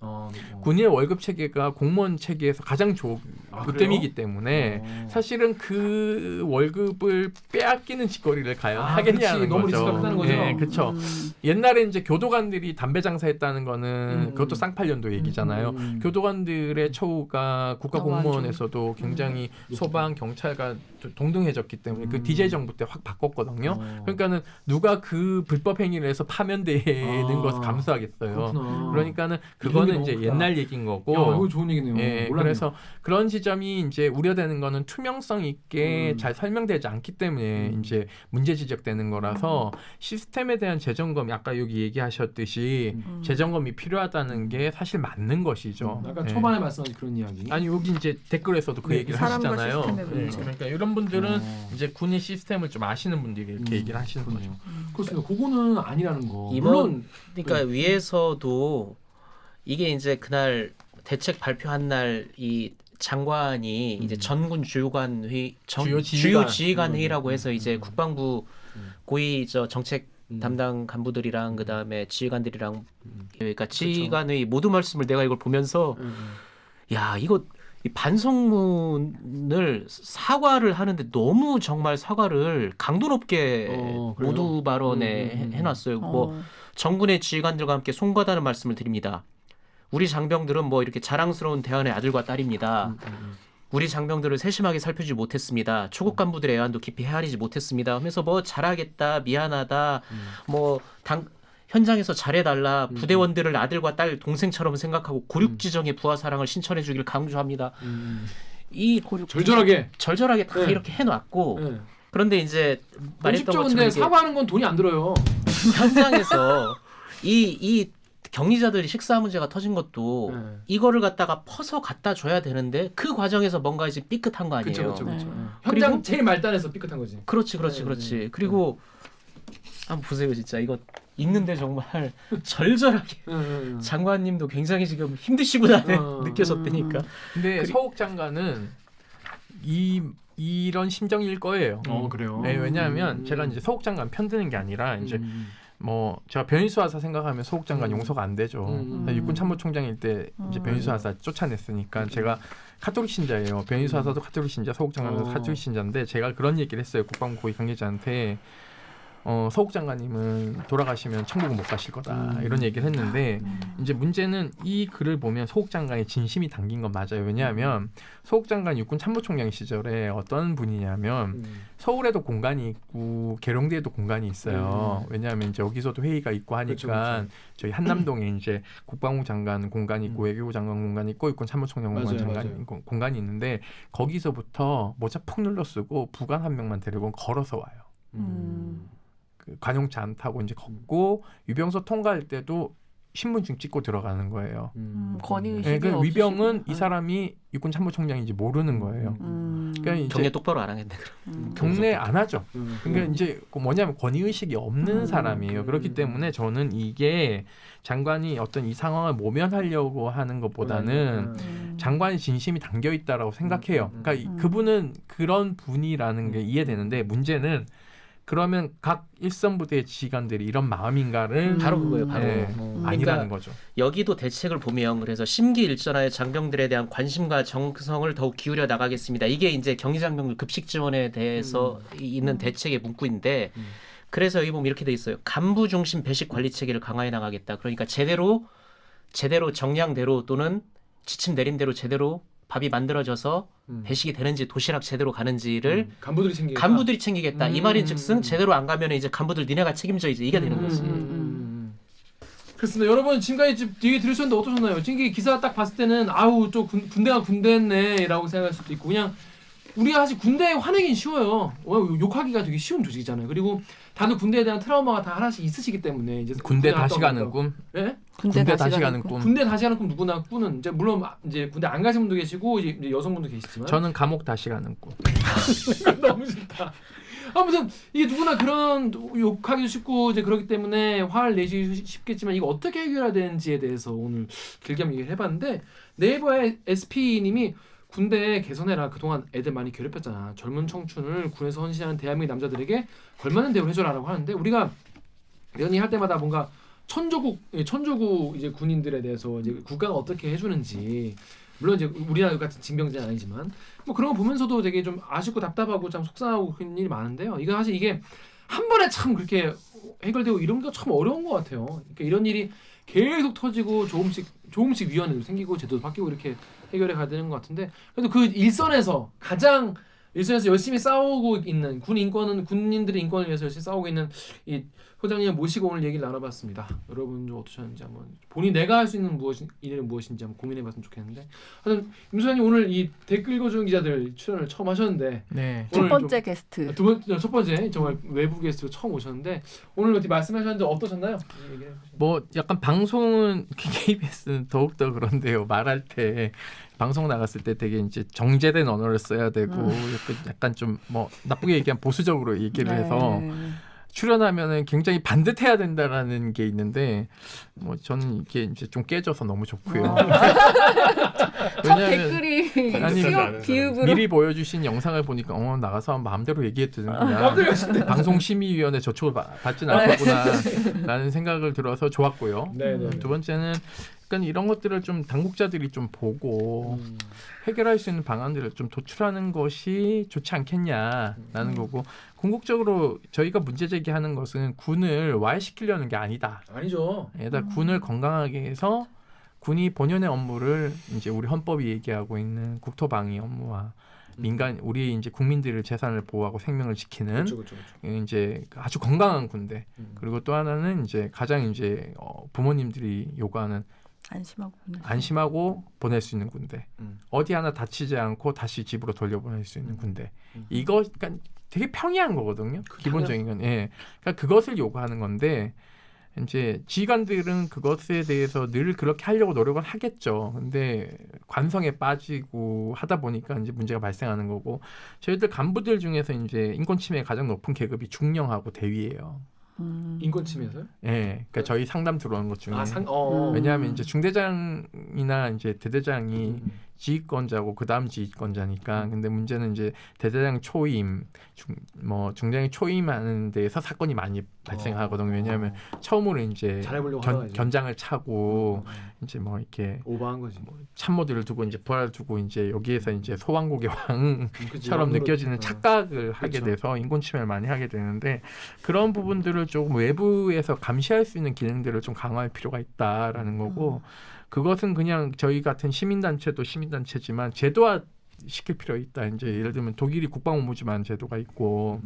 군인의 월급 체계가 공무원 체계에서 가장 조급됨이기 때문에 사실은 그 월급을 빼앗기는 짓거리를 과연 하겠냐는 너무 거죠. 리스크가 크다는 거죠. 네, 그렇죠. 옛날에 이제 교도관들이 담배 장사했다는 거는 그것도 쌍팔년도 얘기잖아요. 교도관들의 처우가 국가공무원에서도 굉장히 소방, 경찰과 동등해졌기 때문에 그 DJ 정부 때 확 바꿨거든요. 그러니까는 누가 그 불법 행위를 해서 파면되는 것을 감수하겠어요. 그렇구나. 그러니까는 그거는 이제 옛날 얘기인 거고. 야, 이거 좋은 얘기네요. 몰랐네요. 그래서 그런 지점이 이제 우려되는 거는 투명성 있게 잘 설명되지 않기 때문에 이제 문제 지적되는 거라서 시스템에 대한 재점검이 아까 여기 얘기하셨듯이 재점검이 필요하다는 게 사실 맞는 것이죠. 아까 초반에 말씀하신 그런 이야기. 아니 여기 이제 댓글에서도 그 얘기를 사람과 하시잖아요. 시스템의 문제. 그러니까 이런 분들은 이제 군의 시스템을 좀 아시는 분들이 이렇게 얘기를 하시는 거죠. 그렇습니다. 그거는 아니라는 거. 물론 그러니까 위에서도 이게 이제 그날 대책 발표한 날 이 장관이 이제 전군 주요관 회의 주요 지휘관 회의라고 해서 이제 국방부 고위 정책 담당 간부들이랑 그다음에 지휘관들이랑 그러니까 지휘관 회의 모두 말씀을 내가 이걸 보면서 야 이거 이 반성문을 사과를 하는데 너무 정말 사과를 강도 높게 모두 발언에 해놨어요. 뭐 정군의 지휘관들과 함께 송구하다는 말씀을 드립니다. 우리 장병들은 뭐 이렇게 자랑스러운 대한의 아들과 딸입니다. 우리 장병들을 세심하게 살펴주지 못했습니다. 초급 간부들의 애환도 깊이 헤아리지 못했습니다. 하면서 뭐 잘하겠다, 미안하다, 뭐 현장에서 잘해달라, 부대원들을 아들과 딸, 동생처럼 생각하고 고륙지정의 부하 사랑을 신천해주길 강조합니다. 이 절절하게 다 이렇게 해놨고 그런데 이제 말했던 것처럼 근데 사과하는 건 돈이 안 들어요. 현장에서 이 격리자들이 식사 문제가 터진 것도 이거를 갖다가 퍼서 갖다 줘야 되는데 그 과정에서 뭔가 이제 삐끗한 거 아니에요. 그렇죠. 현장 제일 말단에서 삐끗한 거지. 그렇지. 그리고 한번 보세요, 진짜 이거 읽는데 정말 절절하게 장관님도 굉장히 지금 힘드시구나 느껴졌다니까. 근데 서욱 장관은 이런 심정일 거예요. 그래요. 네, 왜냐하면 제가 이제 서욱 장관 편드는 게 아니라 이제 뭐 제가 변희수 하사 생각하면 서욱 장관 용서가 안 되죠. 육군 참모총장일 때 이제 변희수 하사 쫓아냈으니까 제가 카톨릭 신자예요. 변희수 하사도 카톨릭 신자, 서욱 장관도 카톨릭 신자인데 제가 그런 얘기를 했어요. 국방부 고위 관계자한테. 서욱 장관님은 돌아가시면 천국은 못 가실 거다 이런 얘기를 했는데 이제 문제는 이 글을 보면 서욱 장관의 진심이 담긴 건 맞아요. 왜냐하면 서욱 장관 육군 참모총장 시절에 어떤 분이냐면 서울에도 공간이 있고 계룡대에도 공간이 있어요. 왜냐하면 이제 여기서도 회의가 있고 하니까 그렇죠. 저희 한남동에 이제 국방부 장관 공간이 있고 외교부 장관 공간이 있고 육군 참모총장 공간이 있는데 거기서부터 모자 푹 눌러 쓰고 부관 한 명만 데리고 걸어서 와요. 관용차 안 타고 이제 걷고 유병소 통과할 때도 신분증 찍고 들어가는 거예요. 권위의식이 그러니까 위병은 이 사람이 육군 참모총장인지 모르는 거예요. 그러니까 이제 경례 똑바로 안 하겠네. 경례 안 하죠. 그러니까 이제 뭐냐면 권위의식이 없는 사람이에요. 그렇기 때문에 저는 이게 장관이 어떤 이 상황을 모면하려고 하는 것보다는 장관의 진심이 담겨 있다라고 생각해요. 그러니까 그분은 그런 분이라는 게 이해되는데 문제는 그러면 각 일선부대 지휘관들이 이런 마음인가를 바로 그거예요. 바로 아니라는 그러니까 거죠. 여기도 대책을 보면 그래서 심기일전하에 장병들에 대한 관심과 정성을 더욱 기울여 나가겠습니다. 이게 이제 격리장병들 급식 지원에 대해서 있는 대책의 문구인데 그래서 여기 보면 이렇게 돼 있어요. 간부 중심 배식 관리 체계를 강화해 나가겠다. 그러니까 제대로 정량대로 또는 지침 내림대로 제대로 밥이 만들어져서 배식이 되는지 도시락 제대로 가는지를 간부들이 챙기겠다. 이 말인즉슨 제대로 안 가면 이제 간부들 니네가 책임져 이제 이게 되는 거지. 그렇습니다. 여러분 지금까지 얘기 들으셨는데 어떠셨나요? 지금 기사 딱 봤을 때는 아우 또 군대가 군대였네라고 생각할 수도 있고 그냥 우리가 사실 군대에 화내긴 쉬워요. 욕하기가 되게 쉬운 조직이잖아요. 그리고 다들 군대에 대한 트라우마가 다 하나씩 있으시기 때문에 이제 군대 다시 가는 꿈. 네? 군대 다시 가는 꿈. 군대 다시 가는 꿈 누구나 꾸는 이제 물론 이제 군대 안 가신 분도 계시고 이제 여성분도 계시지만 저는 감옥 다시 가는 꿈. 너무 싫다. 아무튼 이게 누구나 그런 욕하기도 쉽고 이제 그렇기 때문에 화를 내기 쉽겠지만 이거 어떻게 해결해야 되는지에 대해서 오늘 길게 한번 얘기를 해봤는데 네이버의 SP님이 군대 개선해라. 그동안 애들 많이 괴롭혔잖아. 젊은 청춘을 군에서 헌신하는 대한민국 남자들에게 걸맞는 대우를 해줘라라고 하는데 우리가 이런 얘기 할 때마다 뭔가 천조국 이제 군인들에 대해서 이제 국가가 어떻게 해주는지 물론 이제 우리나라 같은 징병제는 아니지만 뭐 그런 거 보면서도 되게 좀 아쉽고 답답하고 참 속상하고 그런 일이 많은데요. 이거 사실 이게 한 번에 참 그렇게 해결되고 이런 게 참 어려운 것 같아요. 그러니까 이런 일이 계속 터지고 조금씩 위원회도 생기고 제도도 바뀌고 이렇게 해결해 가야 되는 것 같은데 그래도 그 일선에서 열심히 싸우고 있는 군인들의 인권을 위해서 열심히 싸우고 있는 이 소장님 모시고 오늘 얘기를 나눠봤습니다. 여러분 좀 어떠셨는지 한번 내가 할 수 있는 일은 무엇인지 한번 고민해봤으면 좋겠는데 하여튼 임 소장님 오늘 이 댓글 읽어주는 기자들 출연을 처음 하셨는데 네. 첫 번째 게스트 첫 번째 정말 외부 게스트로 처음 오셨는데 오늘 어떻게 말씀하셨는데 어떠셨나요? 뭐 약간 방송은 KBS는 더욱더 그런데요. 말할 때 방송 나갔을 때 되게 이제 정제된 언어를 써야 되고 약간 좀 뭐 나쁘게 얘기하면 보수적으로 얘기를 해서 출연하면은 굉장히 반듯해야 된다라는 게 있는데 뭐 저는 이게 이제 좀 깨져서 너무 좋고요. 첫 댓글이 비읍으로 미리 보여주신 영상을 보니까 나가서 마음대로 얘기해도 되는구나. 방송심의위원회 저촉을 받진 않겠구나라는 생각을 들어서 좋았고요. 두 번째는 그러니까 이런 것들을 좀 당국자들이 좀 보고 해결할 수 있는 방안들을 좀 도출하는 것이 좋지 않겠냐라는 거고 궁극적으로 저희가 문제 제기하는 것은 군을 와해시키려는 게 아니다. 아니죠. 얘다 군을 건강하게 해서 군이 본연의 업무를 이제 우리 헌법이 얘기하고 있는 국토방위 업무와 민간 우리 이제 국민들의 재산을 보호하고 생명을 지키는 그렇죠. 이제 아주 건강한 군대. 그리고 또 하나는 이제 가장 이제 부모님들이 요구하는 안심하고 보낼 수 있는 군대. 어디 하나 다치지 않고 다시 집으로 돌려보낼 수 있는 군대. 이거 그러니까 되게 평이한 거거든요. 기본적인 건. 예. 그러니까 그것을 요구하는 건데 이제 지휘관들은 그것에 대해서 늘 그렇게 하려고 노력을 하겠죠. 근데 관성에 빠지고 하다 보니까 이제 문제가 발생하는 거고 저희들 간부들 중에서 이제 인권 침해 가장 높은 계급이 중령하고 대위예요. 인권 침해서요? 예, 그러니까 저희 상담 들어오는 것 중에 왜냐하면 이제 중대장이나 이제 대대장이 지휘권자고 그 다음 지휘권자니까. 근데 문제는 이제 대대장 초임, 중대장이 초임하는 데에서 사건이 많이 발생하거든요. 왜냐하면 처음으로 이제 견장을 차고 이제 뭐 이렇게 오버한 거지. 참모들을 두고 이제 부하를 두고 이제 여기에서 이제 소왕국의 왕처럼 느껴지는 착각을 하게 돼서 인권 침해를 많이 하게 되는데 그런 부분들을 조금 외부에서 감시할 수 있는 기능들을 좀 강화할 필요가 있다라는 거고. 그것은 그냥 저희 같은 시민단체도 시민단체지만 제도화 시킬 필요가 있다. 이제 예를 들면 독일이 국방온부즈만 제도가 있고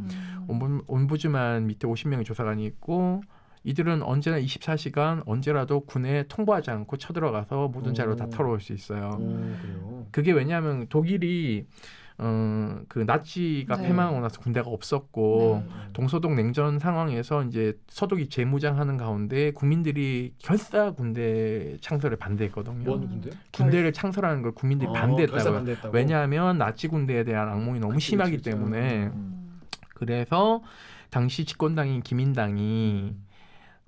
온부즈만 밑에 50명의 조사관이 있고 이들은 언제나 24시간 언제라도 군에 통보하지 않고 쳐들어가서 모든 자료를 다 털어올 수 있어요. 그래요? 그게 왜냐하면 독일이 그 나치가 패망하고 나서 군대가 없었고 동서독 냉전 상황에서 이제 서독이 재무장하는 가운데 국민들이 결사 군대 창설에 반대했거든요. 뭔 군대? 군대를 창설하는 걸 국민들이 반대했다고요. 왜냐하면 나치 군대에 대한 악몽이 너무 심하기 때문에. 그래서 당시 집권당인 기민당이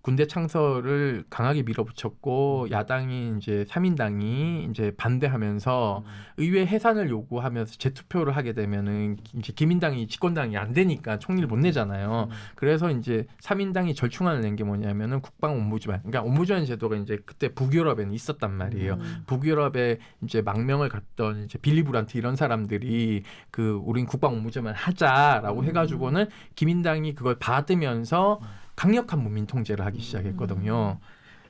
군대 창설을 강하게 밀어붙였고 야당인 이제 3인당이 이제 반대하면서 의회 해산을 요구하면서 재투표를 하게 되면은 이제 기민당이 집권당이 안 되니까 총리를 못 내잖아요. 그래서 이제 3인당이 절충안을 낸 게 뭐냐면은 국방온부즈만. 그러니까 온부즈만 제도가 이제 그때 북유럽에는 있었단 말이에요. 북유럽에 이제 망명을 갔던 이제 빌리 브란트 이런 사람들이 그 우린 국방온부즈만 하자라고 해가지고는 기민당이 그걸 받으면서 강력한 문민 통제를 하기 시작했거든요.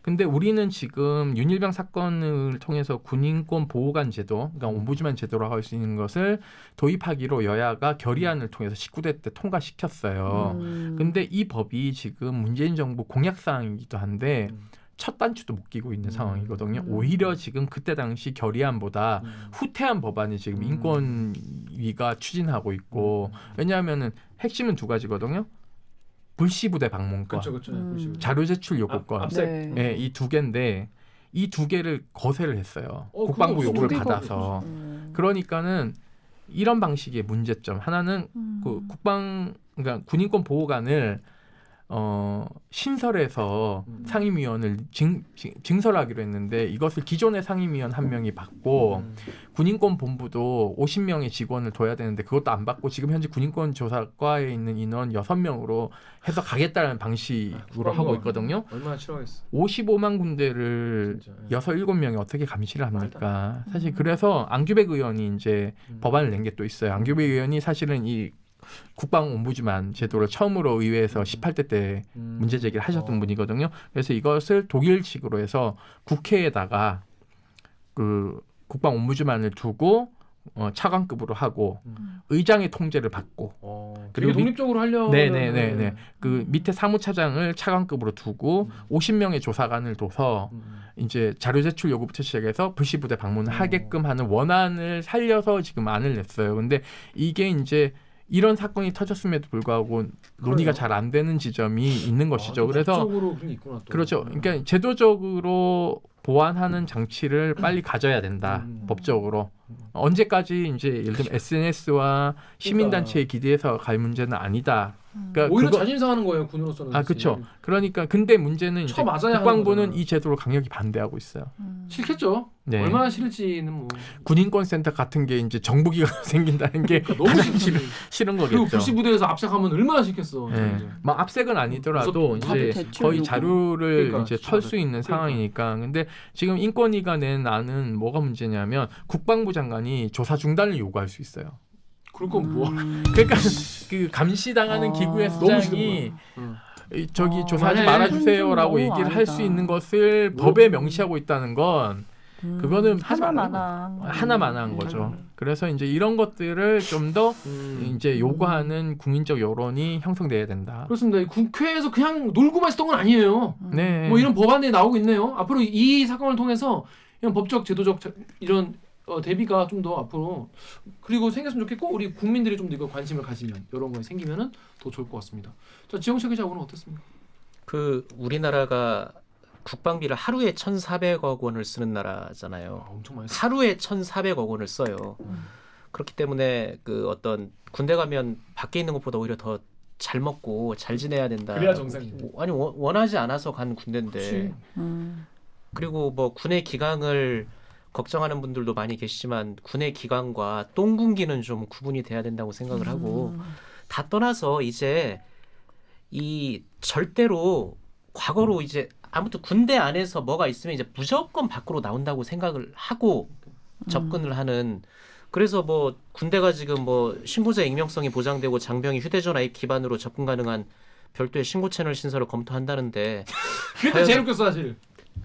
근데 우리는 지금 윤일병 사건을 통해서 군인권 보호관 제도, 그러니까 온부즈만 제도라고 할 수 있는 것을 도입하기로 여야가 결의안을 통해서 19대 때 통과시켰어요. 근데 이 법이 지금 문재인 정부 공약 사항이기도 한데 첫 단추도 못 끼고 있는 상황이거든요. 오히려 지금 그때 당시 결의안보다 후퇴한 법안이 지금 인권위가 추진하고 있고 왜냐하면은 핵심은 두 가지거든요. 불시부대 방문권, 자료 제출 요구권, 네, 이 두 개인데 이 두 개를 거세를 했어요. 국방부 요구를 받아서. 그러니까는 이런 방식의 문제점 하나는 그 그러니까 군인권 보호관을 신설해서 상임위원을 증설하기로 했는데 이것을 기존의 상임위원 한 명이 받고 군인권 본부도 50명의 직원을 둬야 되는데 그것도 안 받고 지금 현재 군인권 조사과에 있는 인원 6명으로 해서 가겠다는 방식으로 하고 있거든요. 얼마나 싫어하겠어. 55만 군데를 6, 7명이 어떻게 감시를 합니까? 사실 그래서 안규백 의원이 이제 법안을 낸 게 또 있어요. 안규백 의원이 사실은 이 국방온부즈만 제도를 처음으로 의회에서 18대 때 문제 제기를 하셨던 분이거든요. 그래서 이것을 독일식으로 해서 국회에다가 그 국방온부즈만을 두고 차관급으로 하고 의장의 통제를 받고 그리고 독립적으로 하려고 네네네 그 밑에 사무차장을 차관급으로 두고 50명의 조사관을 둬서 이제 자료 제출 요구부터 시작해서 불시부대 방문을 하게끔 하는 원안을 살려서 지금 안을 냈어요. 근데 이게 이제 이런 사건이 터졌음에도 불구하고 논의가 잘 안 되는 지점이 있는 것이죠. 그래서 그렇죠. 그러니까 제도적으로 보완하는 장치를 빨리 가져야 된다. 법적으로. 언제까지 이제 예를 들면 SNS와 시민단체에 기대해서 갈 문제는 아니다. 그러니까 오히려 자존심 상하는 거예요 군으로서는. 그렇죠. 그러니까 근데 문제는 이제 맞아야 국방부는 이 제도를 강력히 반대하고 있어요. 싫겠죠. 네. 얼마나 싫을지는 뭐. 군인권센터 같은 게 이제 정부기관 생긴다는 게 너무 가장 싫은 거겠죠. 그리고 불시부대에서 압색하면 얼마나 싫겠어. 네. 뭐 압색은 아니더라도 이제 거의 자료를 그러니까, 이제 털 수 있는 상황이니까. 근데 지금 인권위가 낸 안은 뭐가 문제냐면 국방부 장관이 조사 중단을 요구할 수 있어요. 그럴 건 뭐? 그러니까 그 감시당하는 기구의 수장이 저기 조사하지 말아주세요라고 얘기를 할 수 있는 것을 법에 명시하고 있다는 건 그거는 하나만한 거죠. 그래서 이제 이런 것들을 좀 더 이제 요구하는 국민적 여론이 형성돼야 된다. 그렇습니다. 국회에서 그냥 놀고만 있었던 건 아니에요. 네. 뭐 이런 법안이 나오고 있네요. 앞으로 이 사건을 통해서 이런 법적, 제도적 이런 대비가 좀 더 앞으로 그리고 생겼으면 좋겠고 우리 국민들이 좀 더 이거 관심을 가지면 이런 거에 생기면은 더 좋을 것 같습니다. 자, 지영철 기자 오늘 어땠습니까? 그 우리나라가 국방비를 하루에 1,400억 원을 쓰는 나라잖아요. 엄청 많이 하루에 1,400억 원을 써요. 그렇기 때문에 그 어떤 군대 가면 밖에 있는 것보다 오히려 더 잘 먹고 잘 지내야 된다. 그래야 정상이지. 아니 원하지 않아서 간 군대인데. 그리고 뭐 군의 기강을 걱정하는 분들도 많이 계시지만 군의 기강과 똥군기는 좀 구분이 돼야 된다고 생각을 하고 다 떠나서 이제 이 절대로 과거로 이제 아무튼 군대 안에서 뭐가 있으면 이제 무조건 밖으로 나온다고 생각을 하고 접근을 하는 그래서 뭐 군대가 지금 뭐 신고자 익명성이 보장되고 장병이 휴대전화 입 기반으로 접근 가능한 별도의 신고 채널 신설을 검토한다는데 그게 제일 웃겼어 사실.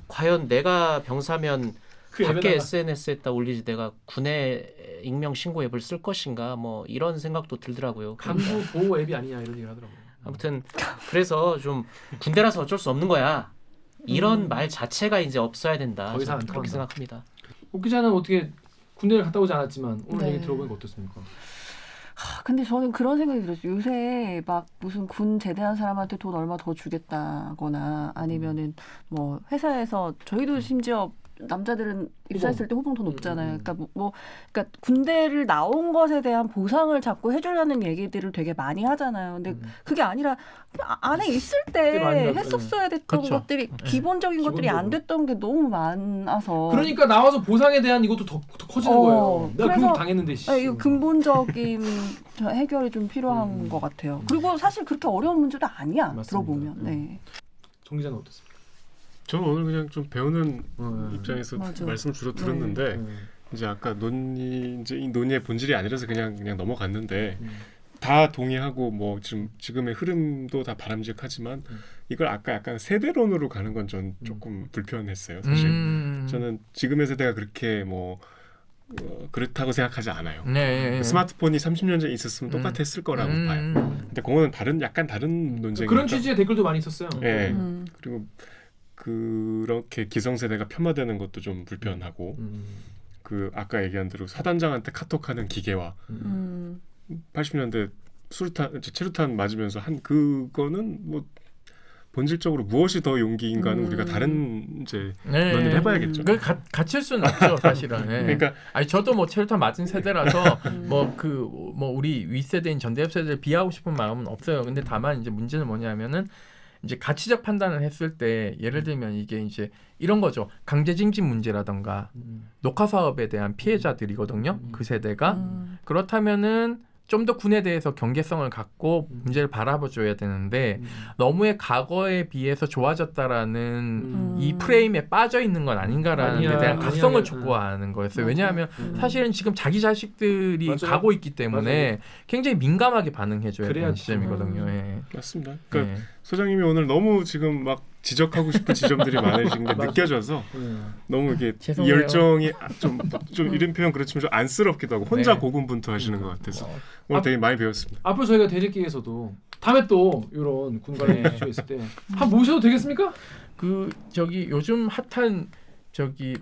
과연 내가 병사면 밖에 앱에다가. SNS에다 올리지 내가 군의 익명 신고 앱을 쓸 것인가 뭐 이런 생각도 들더라고요. 간부 보호 앱이 아니냐 이런 얘기를 하더라고요. 아무튼 그래서 좀 군대라서 어쩔 수 없는 거야. 이런 말 자체가 이제 없어야 된다. 더 이상 안 그렇게 통한다. 생각합니다. 옥 기자는 어떻게 군대를 갔다 오지 않았지만 오늘 네. 얘기 들어보니까 어떻습니까? 근데 저는 그런 생각이 들었어요. 요새 막 무슨 군 제대한 사람한테 돈 얼마 더 주겠다거나 아니면은 뭐 회사에서 저희도 심지어 남자들은 입사했을 때 호봉 더 높잖아요. 그러니까 그러니까 군대를 나온 것에 대한 보상을 자꾸 해주려는 얘기들을 되게 많이 하잖아요. 근데 그게 아니라 안에 있을 때 했었어야 됐던 그렇죠. 것들이 기본적인 것들이 안 됐던 게 너무 많아서. 그러니까 나와서 보상에 대한 이것도 더 커지는 거예요. 내가 그런 거 당했는데. 이거 근본적인 해결이 좀 필요한 것 같아요. 그리고 사실 그렇게 어려운 문제도 아니야. 맞습니다. 들어보면. 네. 정 기자는 어떻습니까? 저는 오늘 그냥 좀 배우는 입장에서 맞아. 말씀 주로 들었는데 이제 아까 이제 이 논의의 본질이 아니라서 그냥 넘어갔는데 다 동의하고 뭐 지금의 흐름도 다 바람직하지만 이걸 아까 약간 세대론으로 가는 건 전 조금 불편했어요. 사실 저는 지금의 세대가 그렇게 뭐 그렇다고 생각하지 않아요. 네. 스마트폰이 30년 전에 있었으면 똑같았을 거라고 봐요. 근데 그거는 약간 다른 논쟁이니까. 그런 취지의 댓글도 많이 있었어요. 네. 그리고 그렇게 기성세대가 폄하되는 것도 좀 불편하고 그 아까 얘기한 대로 사단장한테 카톡하는 기계와 80년대 체류탄 맞으면서 한 그거는 뭐 본질적으로 무엇이 더 용기인가는 우리가 다른 이제 논의를 해봐야겠죠. 그 갇힐 수는 없죠, 사실은. 네. 그러니까 아니 저도 뭐 체류탄 맞은 세대라서 뭐 우리 윗세대인 전대협 세대를 비하하고 싶은 마음은 없어요. 근데 다만 이제 문제는 뭐냐면은 이제 가치적 판단을 했을 때 예를 들면 이게 이제 이런 거죠. 강제징집 문제라던가 녹화 사업에 대한 피해자들이거든요. 그 세대가 그렇다면은 좀 더 군에 대해서 경계성을 갖고 문제를 바라봐줘야 되는데 너무의 과거에 비해서 좋아졌다라는 이 프레임에 빠져 있는 건 아닌가라는 데 대한 각성을 촉구하는 거였어요. 왜냐하면 사실은 지금 자기 자식들이 맞아요. 가고 있기 때문에 굉장히 민감하게 반응해줘야 되는 그래야지. 시점이거든요. 예. 맞습니다. 그러니까 소장님이 오늘 너무 지금 막 지적하고 싶은 지점들이 많으신 게 느껴져서 너무 이게 죄송해요. 열정이 좀 이런 표현 그렇지만 좀 안쓰럽기도 하고 혼자 고군분투하시는 것 같아서 오늘 되게 많이 배웠습니다. 앞으로 저희가 대리기에서도 다음에 또 이런 군관에 이슈 있을 때 한 모셔도 되겠습니까? 요즘 핫한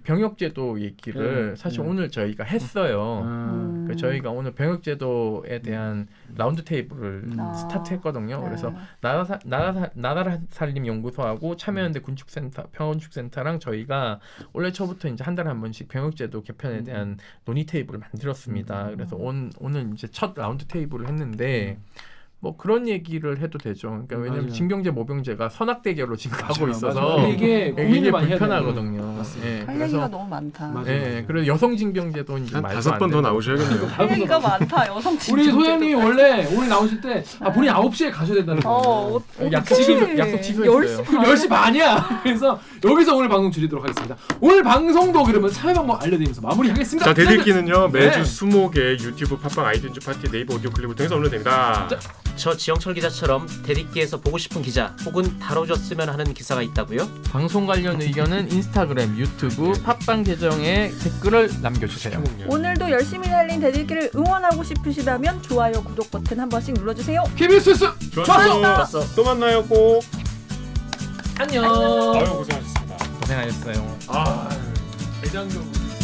병역제도 얘기를 사실 오늘 저희가 했어요. 그러니까 저희가 오늘 병역제도에 대한 라운드 테이블을 스타트했거든요. 그래서 나라 살림 연구소하고 참여연대 평원축센터랑 저희가 원래 초부터 이제 한 달에 한 번씩 병역제도 개편에 대한 논의 테이블을 만들었습니다. 그래서 오늘 이제 첫 라운드 테이블을 했는데 뭐 그런 얘기를 해도 되죠. 그러니까 왜냐하면 맞아요. 징병제 모병제가 선악대결로 지금 가고 맞아요, 있어서 맞아요. 근데 이게 고민을 많이 해야 불편하거든요. 맞습니다. 예, 할 얘기가 너무 많다. 맞아요. 예, 그래서 여성 징병제도 이제 한 말도 5번 안 더 되고. 나오셔야겠네요. 할 얘기가 많다. 여성 우리 진짜. 소장님이 원래 오늘 나오실 때 본인이 9시에 가셔야 된다는 거예요. 약속 취소했어요. 10시 반이야. 그래서 여기서 오늘 방송 줄이도록 하겠습니다. 오늘 방송도 그러면 참여 방법 알려드리면서 마무리하겠습니다. 자, 대들기는요 매주 네. 20개 유튜브, 팟빵, 아이튠즈 파티, 네이버 오디오 클립을 통해서 업로드됩니다. 저 지영철 기자처럼 대립기에서 보고 싶은 기자 혹은 다뤄줬으면 하는 기사가 있다고요? 방송 관련 의견은 인스타그램, 유튜브, 팟빵 계정에 댓글을 남겨주세요. 오늘도 열심히 달린 대들기를 응원하고 싶으시다면 좋아요, 구독 버튼 한 번씩 눌러주세요. KBS 좋았어. 또 만나요 꼭. 안녕. 아유 고생하셨습니다. 고생하셨어요. 대장경.